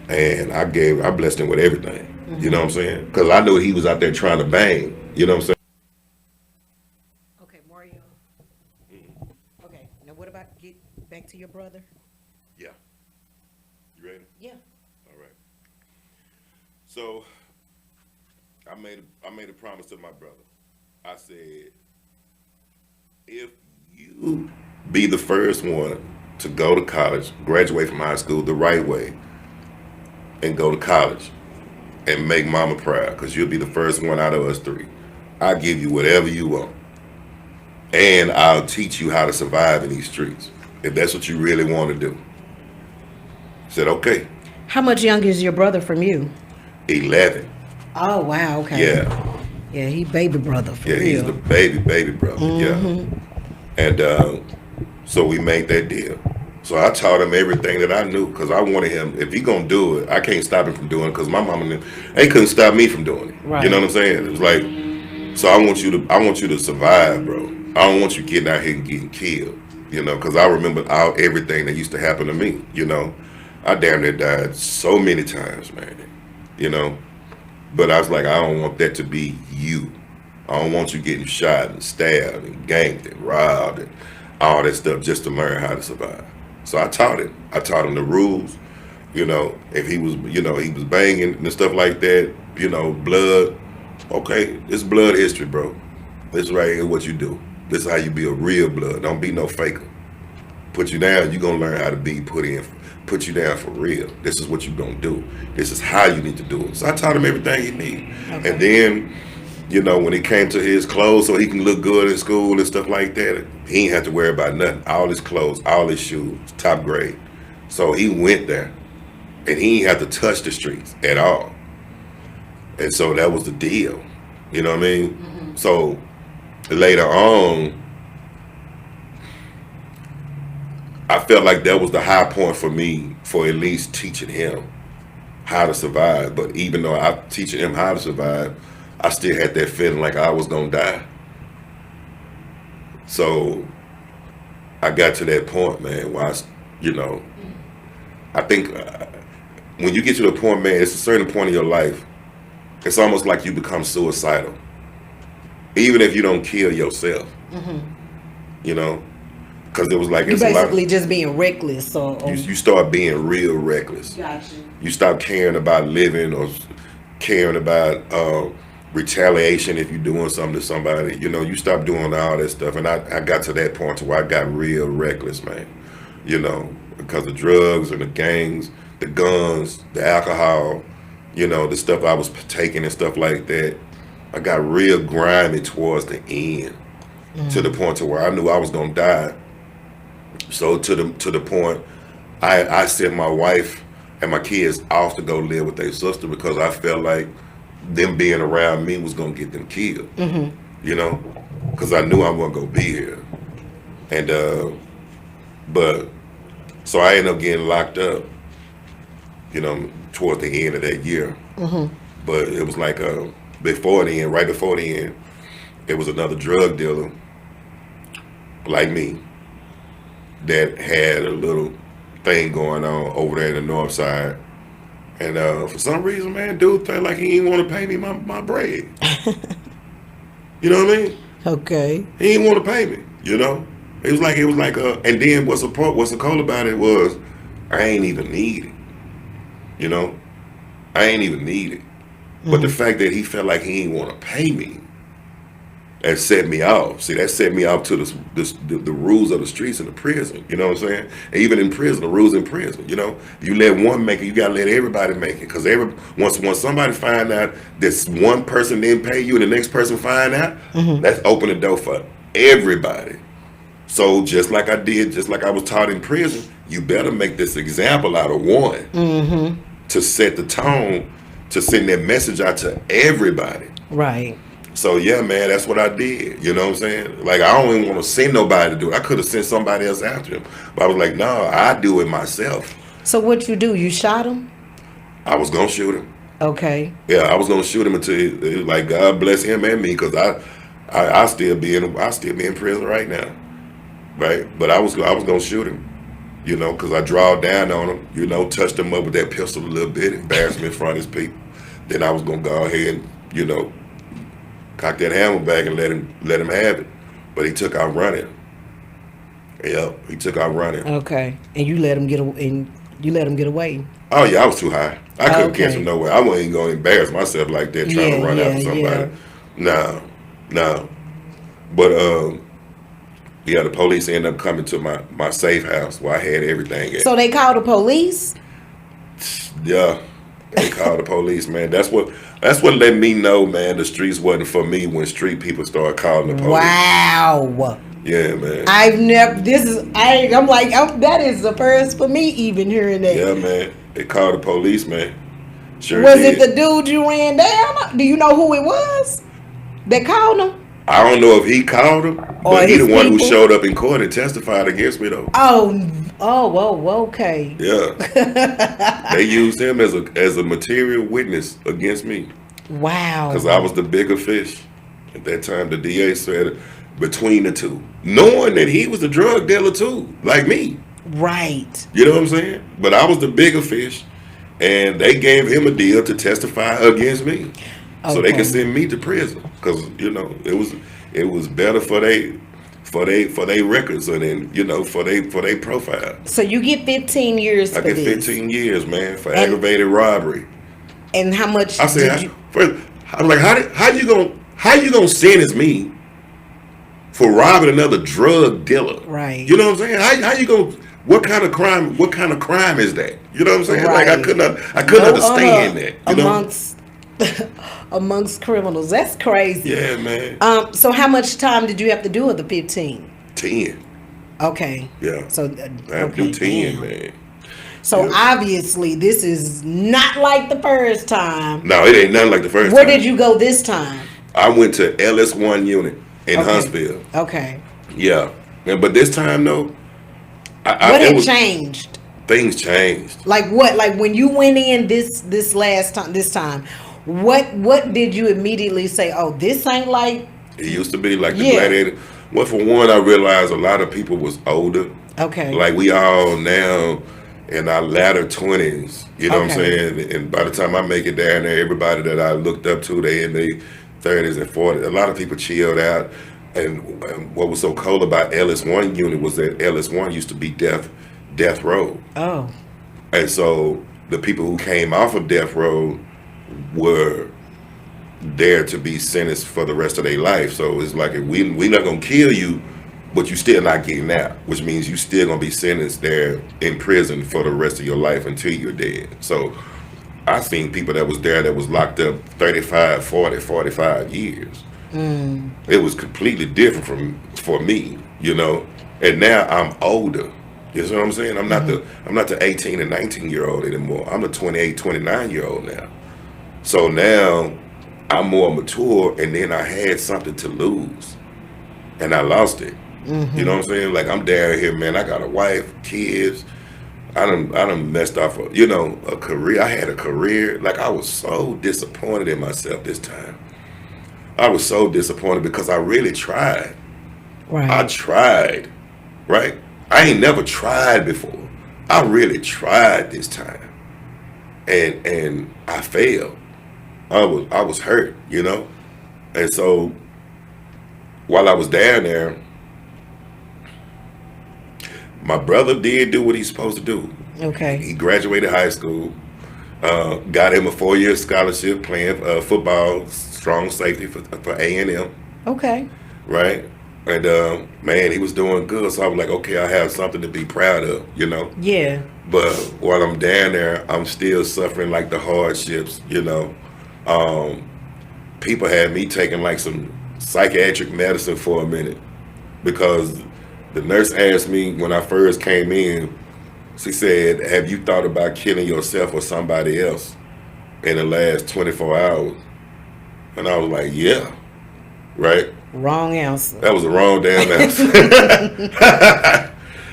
And I blessed him with everything. You know what I'm saying? Because I knew he was out there trying to bang. You know what I'm saying? Okay, Mario. Okay, now what about get back to your brother? Yeah. You ready? Yeah. All right. So I made a promise to my brother. I said, if you be the first one to go to college, graduate from high school the right way, and go to college and make mama proud, because you'll be the first one out of us 3. I'll give you whatever you want. And I'll teach you how to survive in these streets, if that's what you really want to do. I said, okay. How much younger is your brother from you? 11. Oh, wow, okay. Yeah. Yeah, he baby brother for Yeah, real. he's the baby brother. Yeah. And so we made that deal. So I taught him everything that I knew, because I wanted him, if he gonna do it, I can't stop him from doing it, because my mama and them, they couldn't stop me from doing it. Right. You know what I'm saying? It was like, so I want you to survive, bro. I don't want you getting out here and getting killed, you know, because I remember everything that used to happen to me, you know. I damn near died so many times, man, you know. But I was like, I don't want that to be you. I don't want you getting shot and stabbed and ganked and robbed and all that stuff just to learn how to survive. So I taught him. I taught him the rules. You know, if he was banging and stuff like that, you know, blood. Okay, it's blood history, bro. This right here what you do. This is how you be a real blood. Don't be no faker. Put you down, you're gonna learn how to be put you down for real. This is what you're gonna do. This is how you need to do it. So I taught him everything he needed. Okay. And then, you know, when it came to his clothes so he can look good in school and stuff like that, he ain't have to worry about nothing. All his clothes, all his shoes, top grade. So he went there and he ain't have to touch the streets at all. And so that was the deal. You know what I mean? So later on, I felt like that was the high point for me, for at least teaching him how to survive. But even though I'm teaching him how to survive, I still had that feeling like I was gonna die. So I got to that point, man, where I think when you get to the point, man, it's a certain point in your life, it's almost like you become suicidal. Even if you don't kill yourself, you know, because it was like, you basically just being reckless. So you start being real reckless. Gotcha. You stop caring about living or caring about retaliation if you're doing something to somebody. You know, you stop doing all that stuff. And I got to that point to where I got real reckless, man. You know, because of drugs and the gangs, the guns, the alcohol, you know, the stuff I was taking and stuff like that. I got real grimy towards the end, to the point to where I knew I was gonna die So to the point, I sent my wife and my kids off to go live with their sister because I felt like them being around me was gonna get them killed. You know, because I knew I wasn't gonna be here, and but so I ended up getting locked up. You know, towards the end of that year. But it was like before the end, right before the end, it was another drug dealer like me that had a little thing going on over there in the north side. And for some reason, man, dude felt like he didn't want to pay me my bread. You know what I mean? Okay. He didn't want to pay me, you know? It was like, and then what's the cool about it was, I ain't even need it, you know? I ain't even need it. But the fact that he felt like he didn't want to pay me, that set me off. See, that set me off to the rules of the streets in the prison. You know what I'm saying? And even in prison, the rules in prison. You know, you let one make it, you gotta let everybody make it. Because once somebody find out this one person didn't pay you, and the next person find out, that's open the door for everybody. So just like I did, just like I was taught in prison, you better make this example out of one to set the tone, to send that message out to everybody. Right. So yeah, man, that's what I did. You know what I'm saying? Like, I don't even want to send nobody to do it. I could have sent somebody else after him. But I was like, no, I do it myself. So what you do? You shot him? I was going to shoot him. Okay. Yeah, I was going to shoot him until, it was like, God bless him and me, because I still be in prison right now. Right? But I was going to shoot him. You know, because I drawed down on him, you know, touched him up with that pistol a little bit, embarrassed him in front of his people. Then I was going to go ahead and, you know, cock that hammer back and let him have it. But he took out running. Yep, he took out running. Okay. And you let him get away. Oh yeah, I was too high. I couldn't Okay. catch him nowhere. I wasn't even going to embarrass myself like that trying to run after somebody. No. But yeah, the police ended up coming to my safe house where I had everything at. So they called the police? Yeah, they called the police, man. That's what let me know, man, the streets wasn't for me when street people started calling the police. Wow. Yeah, man. That is the first for me even hearing that. Yeah, man. They called the police, man. Sure Was did. it the dude you ran down? Do you know who it was that called him? I don't know if he called him, Or but he his the one who people? showed up in court and testified against me, though. Oh, okay. Yeah. They used him as a material witness against me Wow. because I was the bigger fish. At that time, the DA said between the two, knowing that he was a drug dealer too, like me. Right. You know what I'm saying? But I was the bigger fish, and they gave him a deal to testify against me, so they Okay. could send me to prison. Because you know it was better for they records, and then you know for they profile. So you get 15 years I for get this. 15 years, man, for aggravated robbery. And how much I said, did you? I'm like, how you gonna sentence me for robbing another drug dealer? Right. You know what I'm saying? How you gonna? What kind of crime is that? You know what I'm saying? Like I couldn't understand that. You know? Amongst criminals. That's crazy. Yeah, man. So how much time did you have to do of the 15? 10. Okay. Yeah. So I have to do 10, damn. man. So Yeah. obviously this is not like the first time. No, it ain't nothing like the first Where time. did you go this time? I went to LS1 unit in Okay. Huntsville. Okay. Yeah. But this time though, What had changed? Things changed. Like what? Like when you went in this time, what did you immediately say? Oh, this ain't like. It used to be like the Yeah. gladiator. Well, for one, I realized a lot of people was older. Okay. Like we all now in our latter 20s. You know what I'm Okay. saying? And by the time I make it down there, everybody that I looked up to, they in their 30s and 40s. A lot of people chilled out. And what was so cool about LS1 unit was that LS1 used to be death row. Oh. And so the people who came off of death row were there to be sentenced for the rest of their life. So it's like, we not gonna kill you, but you still not getting out, which means you still gonna be sentenced there in prison for the rest of your life until you're dead. So I seen people that was there that was locked up 35, 40, 45 years. It was completely different for me, you know. And now I'm older. You know what I'm saying? I'm not the 18 and 19-year-old anymore. I'm the 28, 29-year-old now. So now I'm more mature, and then I had something to lose, and I lost it. You know what I'm saying? Like, I'm down here, man. I got a wife, kids. I done messed off a career. I had a career. Like, I was so disappointed in myself this time. I was so disappointed because I really tried. I Right. tried, right? I ain't never tried before. I really tried this time, and I failed. I was hurt, you know. And so while I was down there, my brother did do what he's supposed to do. Okay. He graduated high school, got him a 4-year scholarship playing football, strong safety for A&M, Okay. right? And man, he was doing good. So I was like, okay, I have something to be proud of, you know. Yeah. But while I'm down there, I'm still suffering like the hardships, you know. People had me taking like some psychiatric medicine for a minute because the nurse asked me when I first came in, she said, have you thought about killing yourself or somebody else in the last 24 hours? And I was like, yeah, right? Wrong answer. That was the wrong damn answer.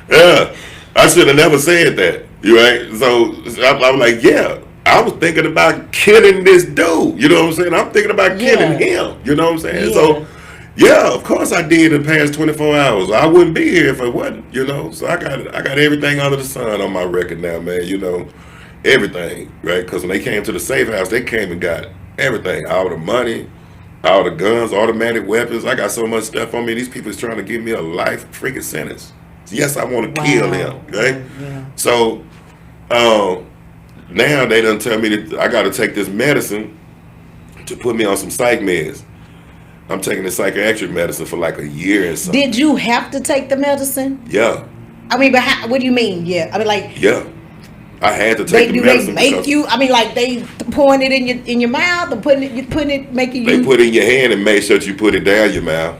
Yeah, I should have never said that. You right? So I was like, yeah, I was thinking about killing this dude. You know what I'm saying? I'm thinking about killing him. You know what I'm saying? Yeah. So yeah, of course I did in the past 24 hours. I wouldn't be here if I wasn't. You know, so I got everything under the sun on my record now, man. You know, everything, right? Because when they came to the safe house, they came and got everything, all the money, all the guns, automatic weapons. I got so much stuff on me. These people is trying to give me a life freaking sentence. Yes, I want to kill him, right? Yeah. So now they done tell me that I got to take this medicine to put me on some psych meds. I'm taking the psychiatric medicine for like a year and something. Did you have to take the medicine? Yeah, I mean, but what do you mean? Yeah. I mean, like, yeah. I had to take the they medicine make because you? I mean, like they pouring it in your mouth, or putting it, making they you. put it in your hand and make sure you put it down your mouth,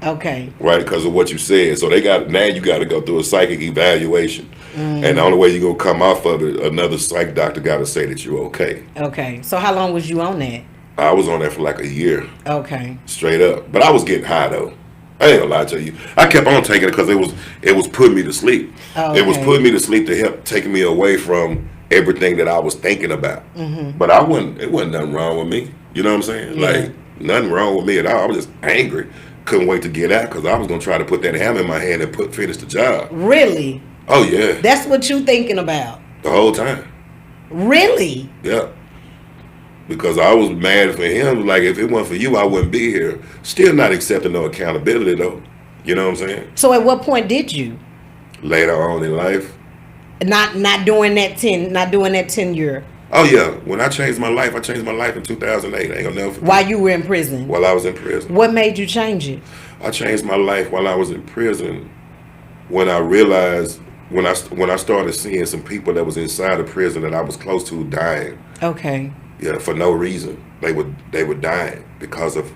Okay. right? Because of what you said. So now you got to go through a psychic evaluation, and the only way you're gonna come off of it, another psych doctor got to say that you're okay. Okay. So how long was you on that? I was on that for like a year, Okay. straight up. But I was getting high though. I ain't gonna lie to you. I kept on taking it because it was putting me to sleep. Oh, It was okay. putting me to sleep to help taking me away from everything that I was thinking about. But it wasn't nothing wrong with me. You know what I'm saying? Yeah. Like nothing wrong with me at all. I was just angry. Couldn't wait to get out because I was gonna try to put that hammer in my hand and finish the job. Really? Oh yeah, That's what you thinking about? the whole time. Really? Yeah. Because I was mad for him. Like if it wasn't for you, I wouldn't be here. Still not accepting no accountability though. You know what I'm saying? So at what point did you? Later on in life. Not doing that 10-year Oh yeah. When I changed my life in 2008. I ain't gonna never forget. while you were in prison. While I was in prison. What made you change it? I changed my life while I was in prison when I realized when I started seeing some people that was inside of prison that I was close to dying. Okay. Yeah, for no reason. They were dying because of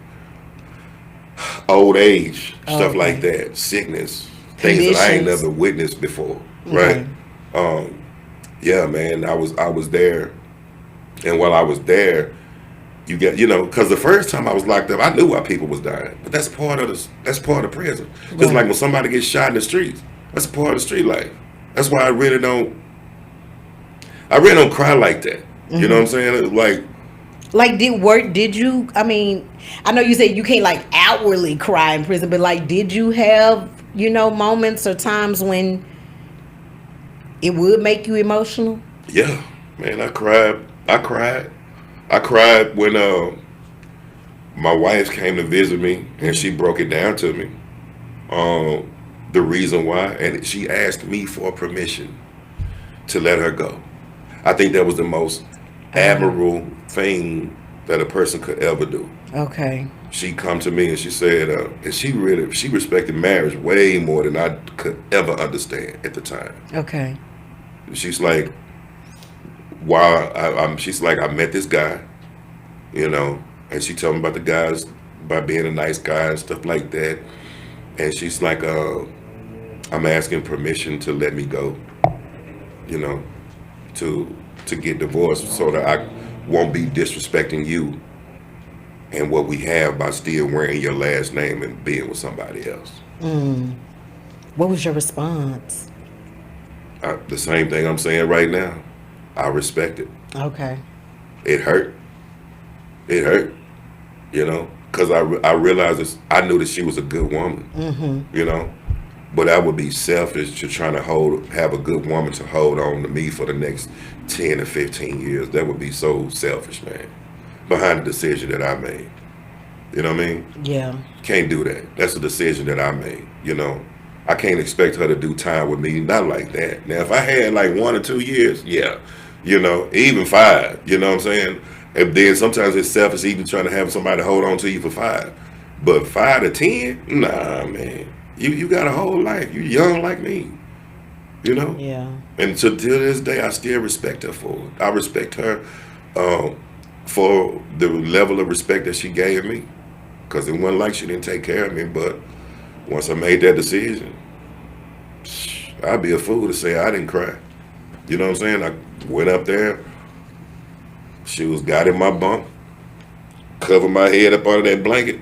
old age, stuff Okay. like that, sickness, things that I ain't Conditions. never witnessed before. Right? Yeah, man, I was there, and while I was there, you get because the first time I was locked up, I knew why people was dying, but that's part of prison. Just Right. like when somebody gets shot in the streets, that's a part of the street life. That's why I really don't cry like that. You know what I'm saying? Like did you, I mean, I know you said you can't like outwardly cry in prison, but like did you have, moments or times when it would make you emotional? Yeah, man, I cried when my wife came to visit me and she broke it down to me, the reason why, and she asked me for permission to let her go. I think that was the most admirable thing that a person could ever do. Okay. She come to me and she said, and she respected marriage way more than I could ever understand at the time. Okay. She's like, she's like, I met this guy, and she told me about the guys, about being a nice guy and stuff like that. And she's like, I'm asking permission to let me go, you know, to get divorced so that I won't be disrespecting you and what we have by still wearing your last name and being with somebody else. What was your response? The same thing I'm saying right now. I respect it. Okay. It hurt. It hurt, you know, because I realized this, I knew that she was a good woman, you know, but I would be selfish to trying to have a good woman to hold on to me for the next 10 or 15 years. That would be so selfish, man, behind the decision that I made. You know what I mean? Yeah. Can't do that. That's a decision that I made, you know. I can't expect her to do time with me, not like that. Now, if I had like 1 or 2 years, yeah, you know, even 5, you know what I'm saying? And then sometimes it's selfish even trying to have somebody hold on to you for 5. But 5 to 10, nah, man. You got a whole life. You young like me, you know? Yeah. And to this day, I still respect her for it. I respect her for the level of respect that she gave me. Because it wasn't like she didn't take care of me, but once I made that decision, I'd be a fool to say I didn't cry. You know what I'm saying? I went up there, she got in my bunk, covered my head up under that blanket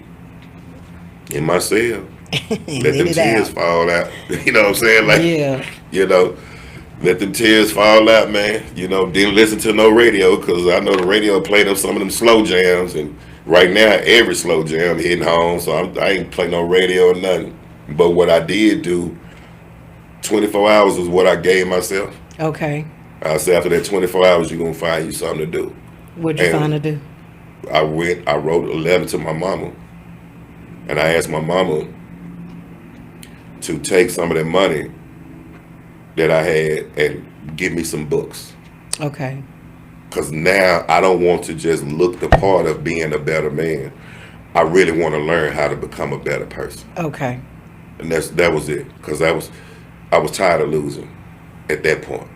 in my cell, let them tears fall out. You know what I'm saying? Like, yeah. you know, let them tears fall out, man. You know, didn't listen to no radio because I know the radio played up some of them slow jams, and right now every slow jam hitting home, so I ain't play no radio or nothing. But what I did do, 24 hours was what I gave myself. Okay. I said after that 24 hours, you're going to find you something to do. What'd you find to do? I wrote a letter to my mama, and I asked my mama to take some of that money that I had and give me some books. Okay. Because now I don't want to just look the part of being a better man. I really want to learn how to become a better person. Okay. And that was it. Because I was tired of losing at that point.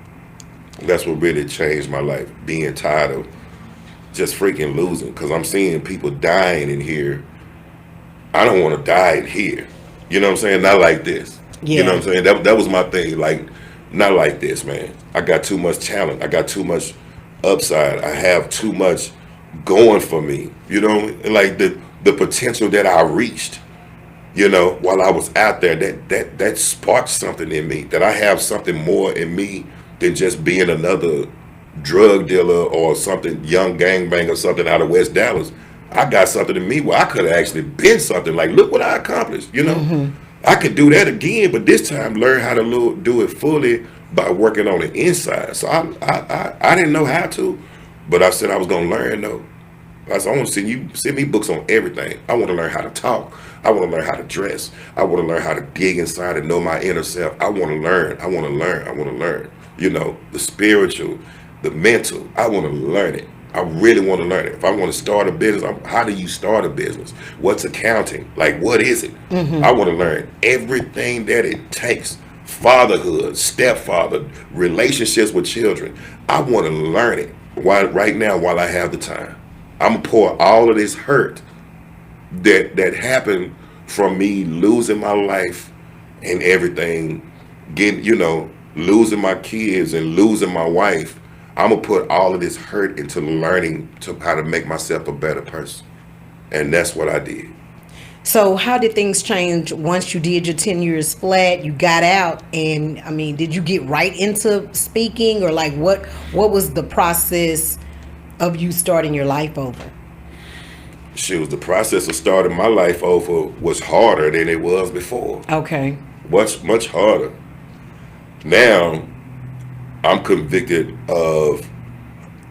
That's what really changed my life. Being tired of just freaking losing. Because I'm seeing people dying in here. I don't want to die in here. You know what I'm saying? Not like this. Yeah. You know what I'm saying? That was my thing. Like, not like this, man. I got too much talent. I got too much upside. I have too much going for me. You know, like the potential that I reached, you know, while I was out there, that sparked something in me, that I have something more in me than just being another drug dealer or something, young gangbang or something out of West Dallas. I got something in me where I could have actually been something. Like, look what I accomplished, you know. Mm-hmm. I could do that again, but this time learn how to do it fully by working on the inside. So I didn't know how to, but I said I was going to learn, though. I said, I want to send me books on everything. I want to learn how to talk. I want to learn how to dress. I want to learn how to dig inside and know my inner self. I want to learn. I want to learn. I want to learn. You know, the spiritual, the mental. I want to learn it. I really want to learn it. If I want to start a business, how do you start a business? What's accounting? Like, what is it? Mm-hmm. I want to learn everything that it takes. Fatherhood, stepfather, relationships with children. I want to learn it right now while I have the time. I'm going to pour all of this hurt that happened from me losing my life and everything, losing my kids and losing my wife. I'm going to put all of this hurt into learning how to make myself a better person. And that's what I did. So how did things change once you did your 10 years flat, you got out, and I mean, did you get right into speaking, or like what was the process of you starting your life over? The process of starting my life over was harder than it was before. Okay. Much harder. Now, I'm convicted of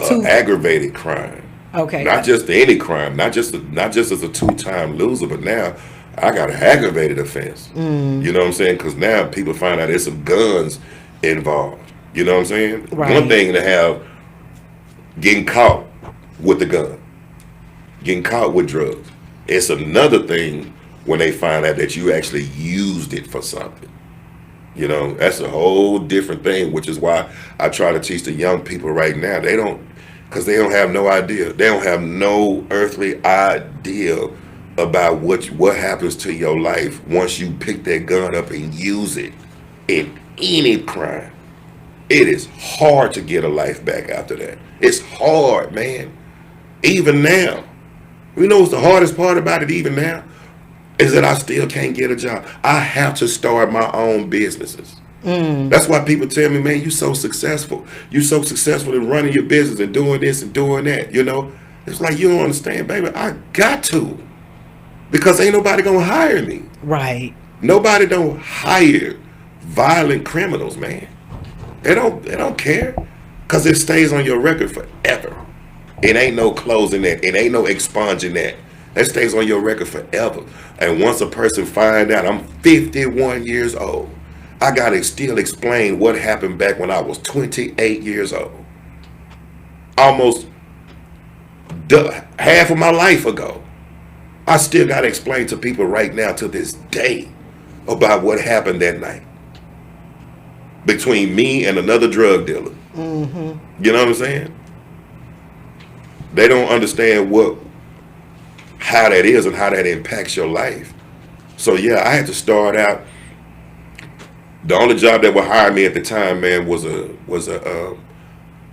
aggravated crime. Okay. Not just any crime, not just as a 2-time loser, but now I got an aggravated offense. Mm. You know what I'm saying? Because now people find out there's some guns involved. You know what I'm saying? Right. One thing to have getting caught with the gun, getting caught with drugs. It's another thing when they find out that you actually used it for something. You know, that's a whole different thing, which is why I try to teach the young people right now. Because they don't have no idea. They don't have no earthly idea about what happens to your life once you pick that gun up and use it in any crime. It is hard to get a life back after that. It's hard, man. Even now. You know what's the hardest part about it even now? Is that I still can't get a job. I have to start my own businesses. That's why people tell me, man, you're so successful. You're so successful in running your business and doing this and doing that, you know? It's like, you don't understand, baby. I got to. Because ain't nobody gonna hire me. Right. Nobody don't hire violent criminals, man. They don't care. Because it stays on your record forever. It ain't no closing that. It ain't no expunging that. That stays on your record forever. And once a person find out, I'm 51 years old, I gotta still explain what happened back when I was 28 years old. Almost half of my life ago. I still gotta explain to people right now to this day about what happened that night between me and another drug dealer. You know what I'm saying? They don't understand how that is and how that impacts your life. So yeah, I had to start out. The only job that would hire me at the time, man, was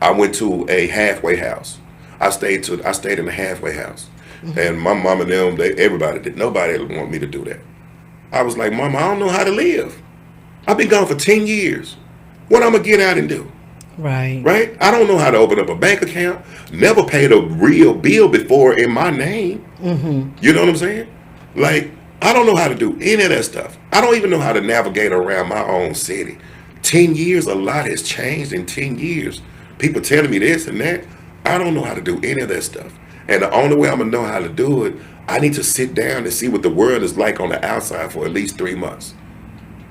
I went to a halfway house. I stayed in the halfway house, and my mom and them, nobody wanted me to do that. I was like, Mama, I don't know how to live. I've been gone for 10 years. What I'm gonna get out and do? Right. Right? I don't know how to open up a bank account. Never paid a real bill before in my name. You know what I'm saying? Like, I don't know how to do any of that stuff. I don't even know how to navigate around my own city. 10 years, a lot has changed in 10 years. People telling me this and that. I don't know how to do any of that stuff. And the only way I'm going to know how to do it, I need to sit down and see what the world is like on the outside for at least 3 months.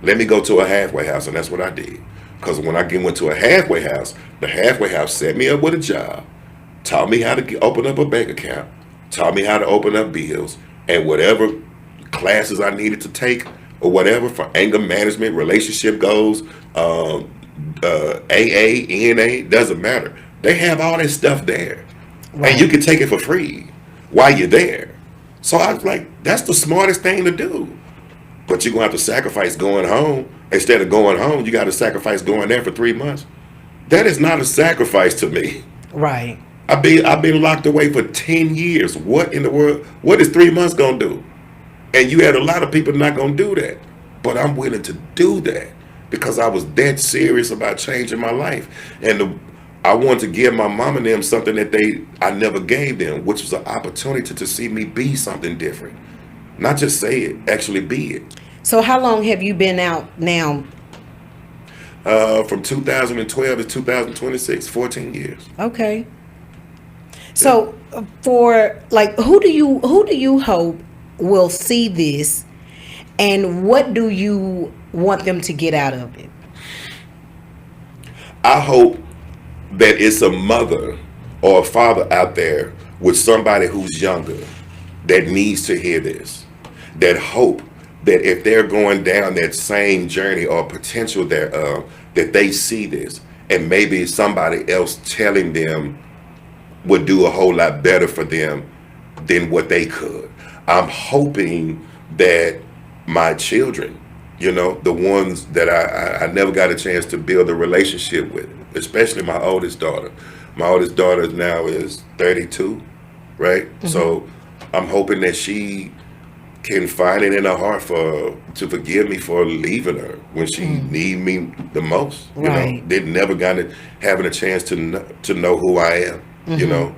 Let me go to a halfway house, and that's what I did. Because when I went to a halfway house, the halfway house set me up with a job, taught me how to open up a bank account, taught me how to open up bills, and whatever classes I needed to take or whatever for anger management, relationship goals, AA, NA, doesn't matter. They have all that stuff there. Right. And you can take it for free while you're there. So I was like, that's the smartest thing to do. But you're going to have to sacrifice going home. Instead of going home, you got to sacrifice going there for 3 months. That is not a sacrifice to me. Right. I've been locked away for 10 years. What in the world? What is 3 months going to do? And you had a lot of people not going to do that. But I'm willing to do that because I was that serious about changing my life. And I wanted to give my mom and them something that I never gave them, which was an opportunity to see me be something different. Not just say it, actually be it. So how long have you been out now? From 2012 to 2026, 14 years. Okay. So for who do you hope will see this, and what do you want them to get out of it? I hope that it's a mother or a father out there with somebody who's younger that needs to hear this, that hope that if they're going down that same journey or potential thereof, that they see this, and maybe somebody else telling them would do a whole lot better for them than what they could. I'm hoping that my children, the ones that I never got a chance to build a relationship with, especially my oldest daughter. My oldest daughter now is 32, right? So I'm hoping that she can find it in her heart to forgive me for leaving her when she needed me the most. Right. Having a chance to know who I am.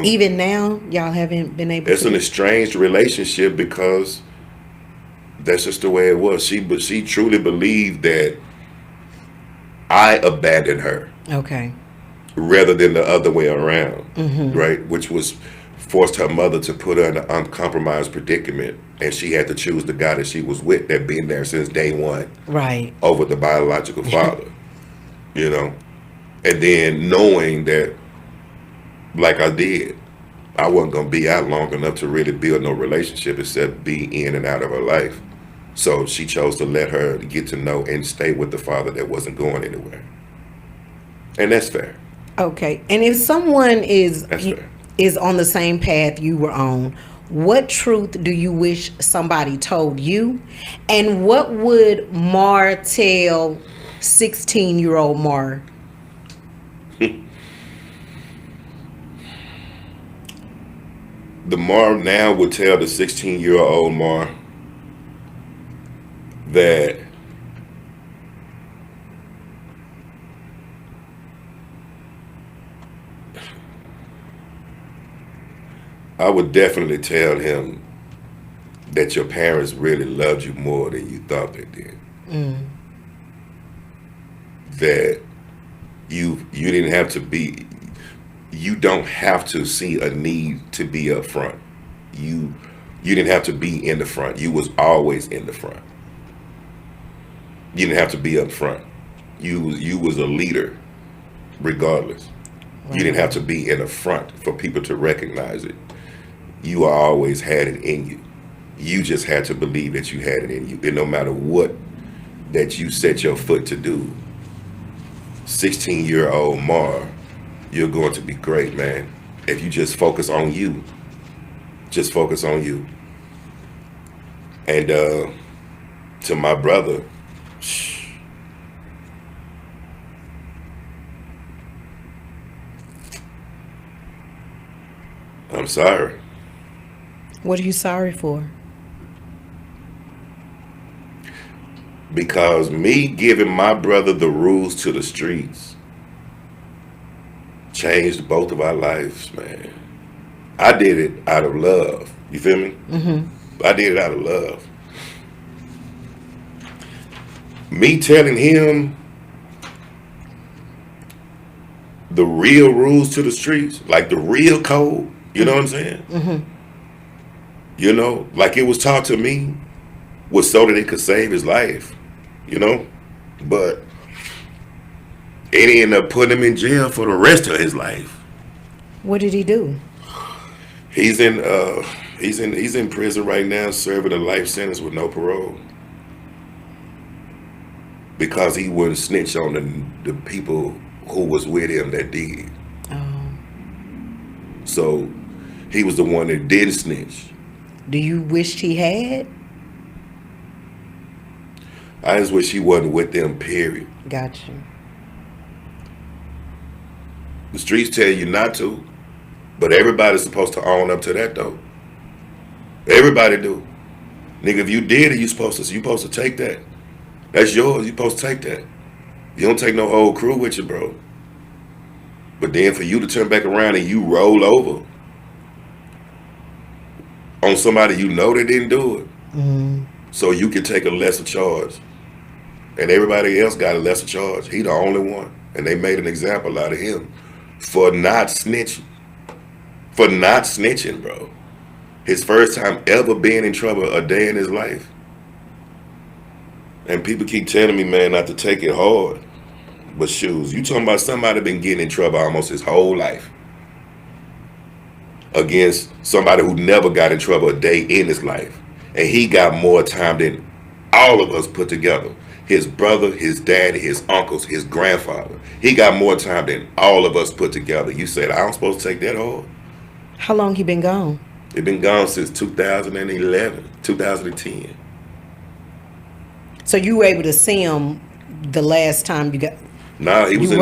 Even now, y'all haven't been able. It's an estranged relationship because that's just the way it was. She truly believed that I abandoned her. Okay. Rather than the other way around, right? Which was forced her mother to put her in an uncompromised predicament, and she had to choose the guy that she was with that been there since day one, right, over the biological father, and then knowing that, like I did, I wasn't gonna be out long enough to really build no relationship except be in and out of her life. So she chose to let her get to know and stay with the father that wasn't going anywhere, and that's fair. Okay, and if someone is That's fair. is on the same path you were on, What truth do you wish somebody told you? And what would Mar tell 16-year-old Mar? The Mar now would tell the 16-year-old Mar that I would definitely tell him that your parents really loved you more than you thought they did. That you didn't have to be, you don't have to see a need to be up front. You didn't have to be in the front. You was always in the front. You didn't have to be up front. You was a leader regardless. You didn't have to be in the front for people to recognize it. You always had it in you. You just had to believe that you had it in you. And no matter what that you set your foot to do, 16-year-old Mar, you're going to be great, man. If you just focus on you. Just focus on you. And to my brother, I'm sorry. What are you sorry for? Because me giving my brother the rules to the streets changed both of our lives, man. I did it out of love. You feel me? I did it out of love. Me telling him the real rules to the streets, like the real code, you know what I'm saying? You know, like it was taught to me, was so that it could save his life, you know? But it ended up putting him in jail for the rest of his life. What did he do? He's in prison right now, serving a life sentence with no parole. Because he wouldn't snitch on the people who was with him that did. Oh. So he was the one that didn't snitch. Do you wish he had? I just wish he wasn't with them, period. Gotcha. The streets tell you not to, but everybody's supposed to own up to that though. Everybody do. Nigga, if you did it, you supposed to take that. That's yours. You supposed to take that. You don't take no whole crew with you, bro. But then for you to turn back around and you roll over on somebody you know that didn't do it, so you can take a lesser charge. And everybody else got a lesser charge. He the only one. And they made an example out of him for not snitching. For not snitching, bro. His first time ever being in trouble a day in his life. And people keep telling me, man, not to take it hard. But shoes, you talking about somebody been getting in trouble almost his whole life against somebody who never got in trouble a day in his life. And he got more time than all of us put together. His brother, his daddy, his uncles, his grandfather. He got more time than all of us put together. You said, I'm supposed to take that hard? How long he been gone? It been gone since 2011, 2010. So you were able to see him the last time you got... Nah, he was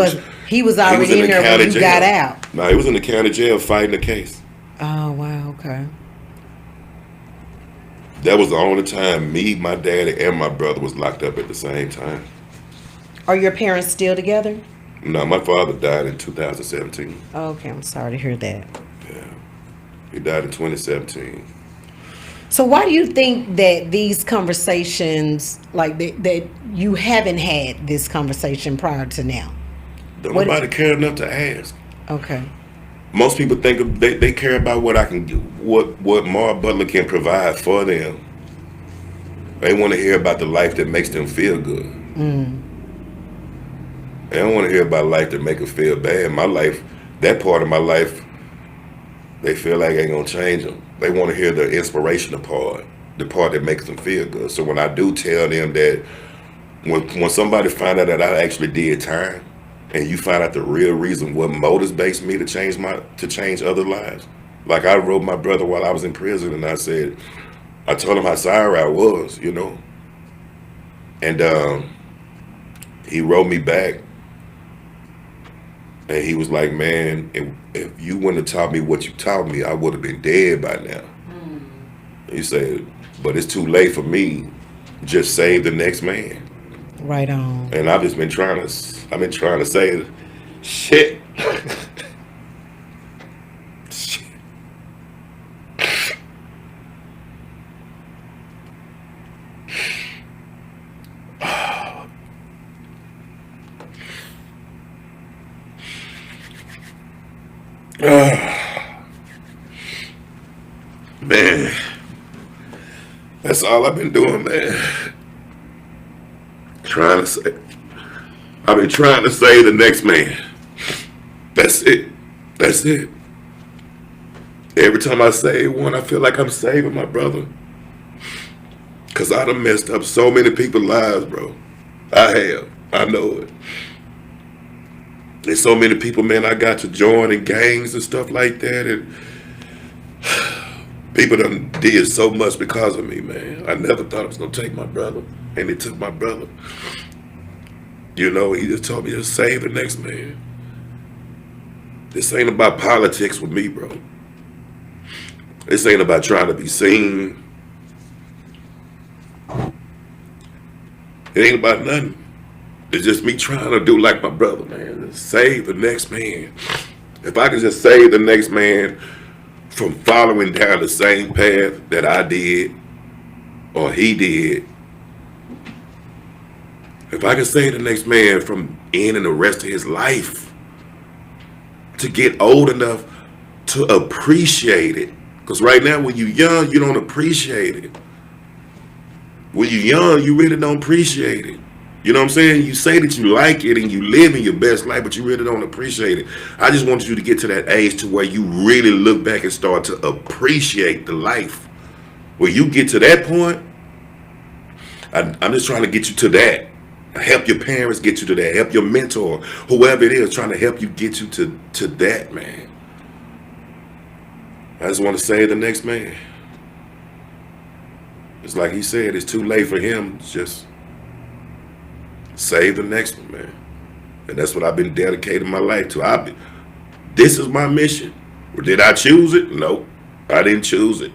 already in there when you got out. Nah, he was in the county jail fighting the case. Oh, wow, okay. That was the only time me, my daddy, and my brother was locked up at the same time. Are your parents still together? No, my father died in 2017. Okay, I'm sorry to hear that. Yeah. He died in 2017. So why do you think that these conversations, like that you haven't had this conversation prior to now? Don't nobody care enough to ask. Okay. Most people think they care about what I can do, what Mar Butler can provide for them. They want to hear about the life that makes them feel good. They don't want to hear about life that make them feel bad. My life, that part of my life, they feel like ain't gonna change them. They want to hear the inspirational part, the part that makes them feel good. So when I do tell them that, when somebody find out that I actually did time, and you find out the real reason what motivates me to change other lives, Like I wrote my brother while I was in prison, and I told him how sorry I was, you know, and he wrote me back, and he was like, "Man, if you wouldn't have taught me what you taught me, I would have been dead by now." He said, "But it's too late for me. Just save the next man." Right on. And I've just been I've been trying to say, shit. Shit. Man, that's all I've been doing, man. Trying to say, I've been trying to save the next man. That's it. That's it. Every time I save one, I feel like I'm saving my brother. Cause I done messed up so many people's lives, bro. I have. I know it. There's so many people, man, I got to join in gangs and stuff like that, and people done did so much because of me, man. I never thought it was gonna take my brother, and it took my brother. You know, he just told me to save the next man. This ain't about politics with me, bro. This ain't about trying to be seen. It ain't about nothing. It's just me trying to do like my brother, man. Save the next man. If I can just save the next man from following down the same path that I did or he did, if I can save the next man from ending the rest of his life, to get old enough to appreciate it. Because right now, when you're young, you don't appreciate it. When you're young, you really don't appreciate it. You know what I'm saying? You say that you like it and you live in your best life, but you really don't appreciate it. I just want you to get to that age to where you really look back and start to appreciate the life. When you get to that point, I'm just trying to get you to that. Help your parents get you to that. Help your mentor, whoever it is, trying to help you get you to that, man. I just want to save the next man. It's like he said, it's too late for him. Just save the next one, man. And that's what I've been dedicating my life to. This is my mission. Did I choose it? No, I didn't choose it.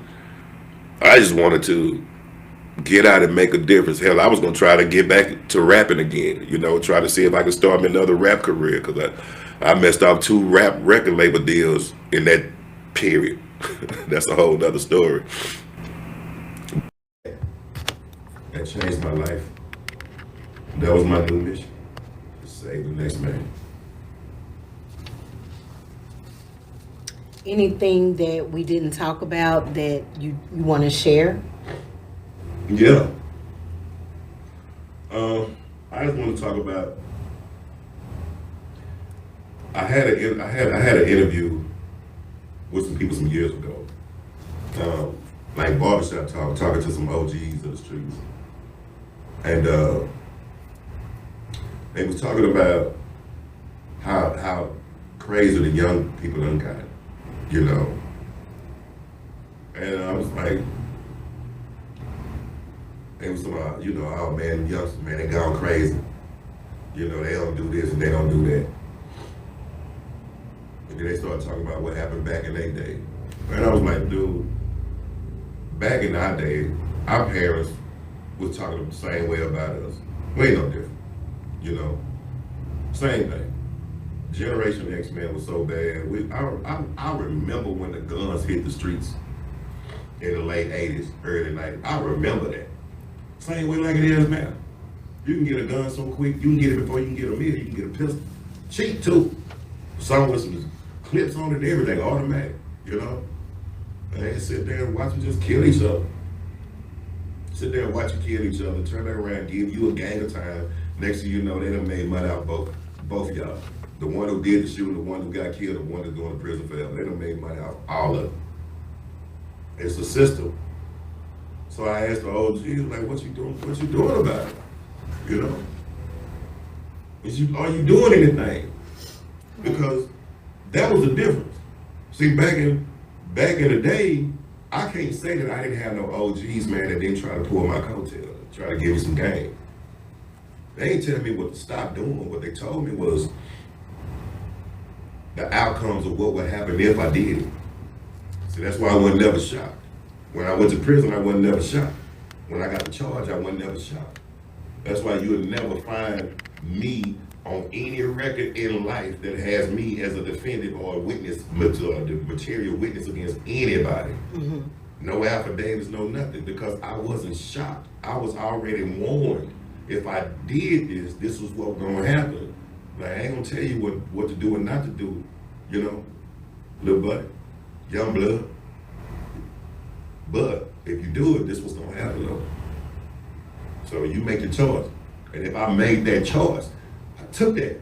I just wanted to get out and make a difference. Hell, I was going to try to get back to rapping again, you know, try to see if I could start me another rap career, because I messed up 2 rap record label deals in that period. That's a whole nother story. That changed my life. That was my new mission, to save the next man. Anything that we didn't talk about that you want to share? Yeah. I just want to talk about. I had an interview with some people some years ago, like barbershop talk, talking to some OGs of the streets, and they was talking about how crazy the young people done got, you know, and I was like. They was about, you know, oh man, youngsters, man, they gone crazy. You know, they don't do this and they don't do that. And then they started talking about what happened back in their day. And I was like, dude, back in our day, our parents was talking the same way about us. We ain't no different, you know. Same thing. Generation X, man, was so bad. I remember when the guns hit the streets in the late 80s, early 90s. I remember that. Same way like it is now. You can get a gun so quick, you can get it before you can get a meal, you can get a pistol. Cheap too. Some with some clips on it and everything, automatic, you know? And they sit there and watch them just kill each other. Sit there and watch you kill each other, turn that around, give you a gang of time. Next thing you know, they done made money out both of y'all. The one who did the shooting, the one who got killed, the one that's going to prison forever. They done made money out all of it. It's a system. So I asked the OG, like, what you doing about it? You know? Are you doing anything? Because that was the difference. See, back in back in the day, I can't say that I didn't have no OGs, man, that didn't try to pull my coattail, try to give me some game. They ain't telling me what to stop doing. What they told me was the outcomes of what would happen if I did it. So that's why I wasn't never shot. When I went to prison, I wasn't never shot. When I got the charge, I wasn't never shot. That's why you would never find me on any record in life that has me as a defendant or a witness, the material witness against anybody. Mm-hmm. No affidavits, no nothing, because I wasn't shocked. I was already warned. If I did this was what was gonna happen. Like, I ain't gonna tell you what to do and not to do, you know, little buddy, young blood. But if you do it, this was gonna happen though. So you make your choice. And if I made that choice, I took that.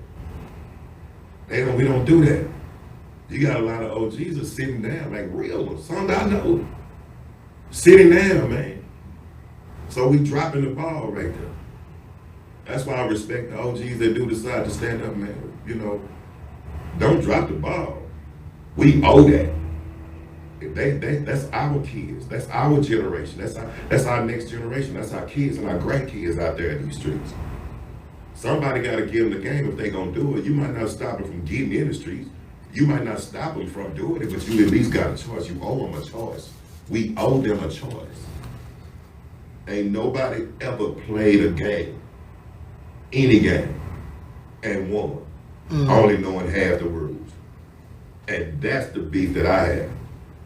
We don't do that. You got a lot of OGs that's sitting down, like real ones, some that I know. Sitting down, man. So we dropping the ball right there. That's why I respect the OGs that do decide to stand up, man. You know, don't drop the ball. We owe that. That's our kids. That's our generation. That's our next generation. That's our kids and our grandkids out there in these streets. Somebody got to give them the game if they gonna do it. You might not stop them from getting in the streets. You might not stop them from doing it, but you at least got a choice. You owe them a choice. We owe them a choice. Ain't nobody ever played a game, any game, and won, only knowing half the rules. And that's the beef that I have.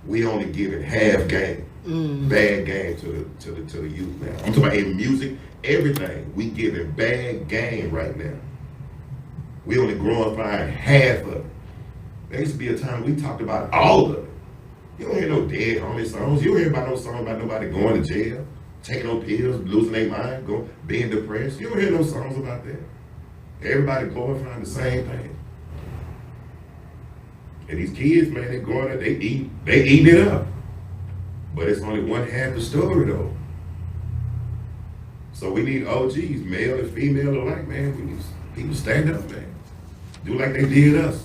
We only giving half game, bad game to the youth now. I'm talking about in music, everything. We giving bad game right now. We only glorifying half of it. There used to be a time we talked about all of it. You don't hear no dead homie songs. You don't hear about no song about nobody going to jail, taking no pills, losing their mind, being depressed. You don't hear no songs about that. Everybody glorifying the same thing. And these kids, man, they going out, they eating it up. But it's only one half the story though. So we need OGs, male and female alike, man. We need people stand up, man. Do like they did us.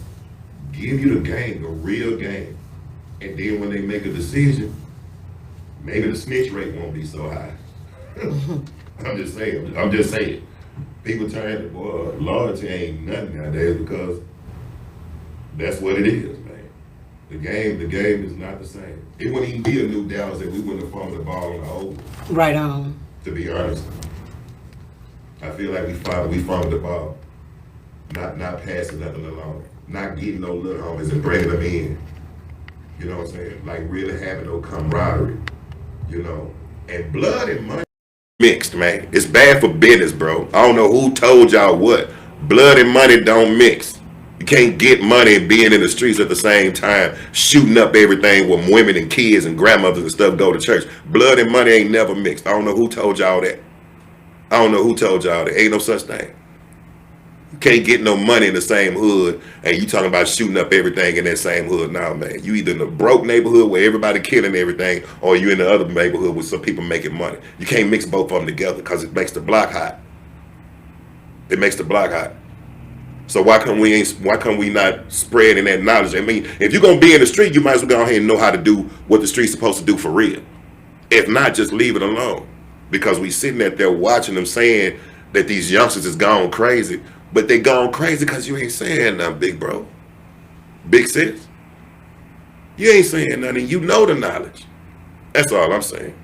Give you the game, the real game. And then when they make a decision, maybe the snitch rate won't be so high. I'm just saying. People turn to, boy, loyalty ain't nothing nowadays because that's what it is, man. The game is not the same. It wouldn't even be a new Dallas if we wouldn't have fumbled the ball on the old. Right on. To be honest. I feel like we fumbled the ball. Not passing nothing along. Not getting no little homies and bringing them in. You know what I'm saying? Like really having no camaraderie. You know? And blood and money mixed, man. It's bad for business, bro. I don't know who told y'all what. Blood and money don't mix. You can't get money and being in the streets at the same time, shooting up everything when women and kids and grandmothers and stuff go to church. Blood and money ain't never mixed. I don't know who told y'all that. Ain't no such thing. You can't get no money in the same hood and you talking about shooting up everything in that same hood. Nah, man. You either in the broke neighborhood where everybody killing everything or you in the other neighborhood with some people making money. You can't mix both of them together because it makes the block hot. So why come we not spreading that knowledge? I mean, if you're gonna be in the street, you might as well go ahead and know how to do what the street's supposed to do for real. If not, just leave it alone. Because we sitting out there watching them saying that these youngsters is gone crazy, but they gone crazy because you ain't saying nothing, big bro. Big sis. You ain't saying nothing. You know the knowledge. That's all I'm saying.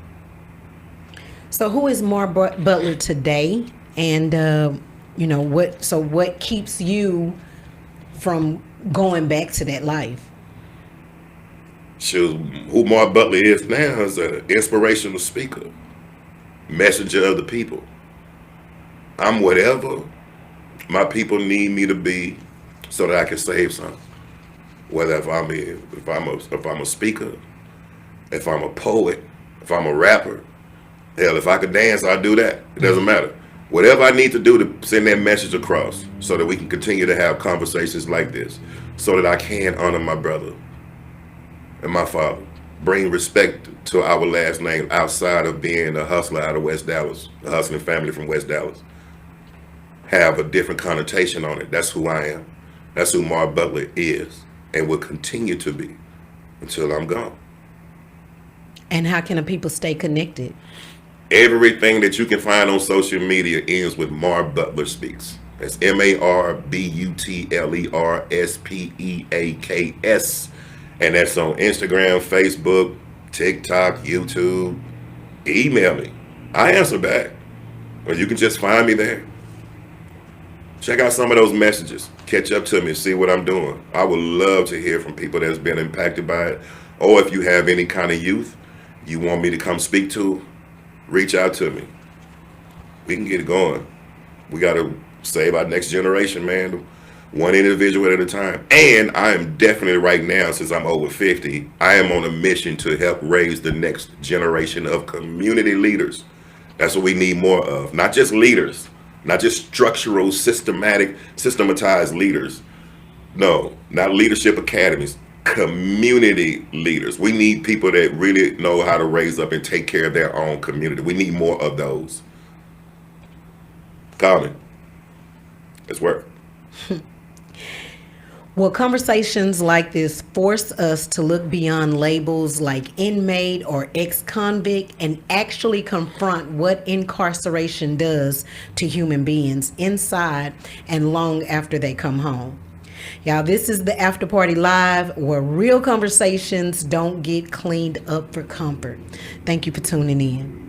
So who is Mar Butler today? And what keeps you from going back to that life? Shoot, who Mar Butler is now is an inspirational speaker, messenger of the people. I'm whatever my people need me to be so that I can save some. Whether if I'm a speaker, if I'm a poet, if I'm a rapper, hell, if I could dance, I'll do that. It doesn't matter. Whatever I need to do to send that message across so that we can continue to have conversations like this, so that I can honor my brother and my father, bring respect to our last name outside of being a hustler out of West Dallas, a hustling family from West Dallas. Have a different connotation on it. That's who I am. That's who Mar Butler is and will continue to be until I'm gone. And how can the people stay connected? Everything that you can find on social media ends with Mar Butler Speaks. That's MarButlerSpeaks. And that's on Instagram, Facebook, TikTok, YouTube. Email me. I answer back. Or you can just find me there. Check out some of those messages. Catch up to me, see what I'm doing. I would love to hear from people that's been impacted by it. Or if you have any kind of youth you want me to come speak to, reach out to me. We can get it going. We got to save our next generation, man. One individual at a time. And I am definitely right now, since I'm over 50, I am on a mission to help raise the next generation of community leaders. That's what we need more of. Not just leaders, not just structural, systematized leaders. No, not leadership academies. Community leaders. We need people that really know how to raise up and take care of their own community. We need more of those. Call me. Let's work. Well, conversations like this force us to look beyond labels like inmate or ex-convict and actually confront what incarceration does to human beings inside and long after they come home. Y'all, this is the After Party Live, where real conversations don't get cleaned up for comfort. Thank you for tuning in.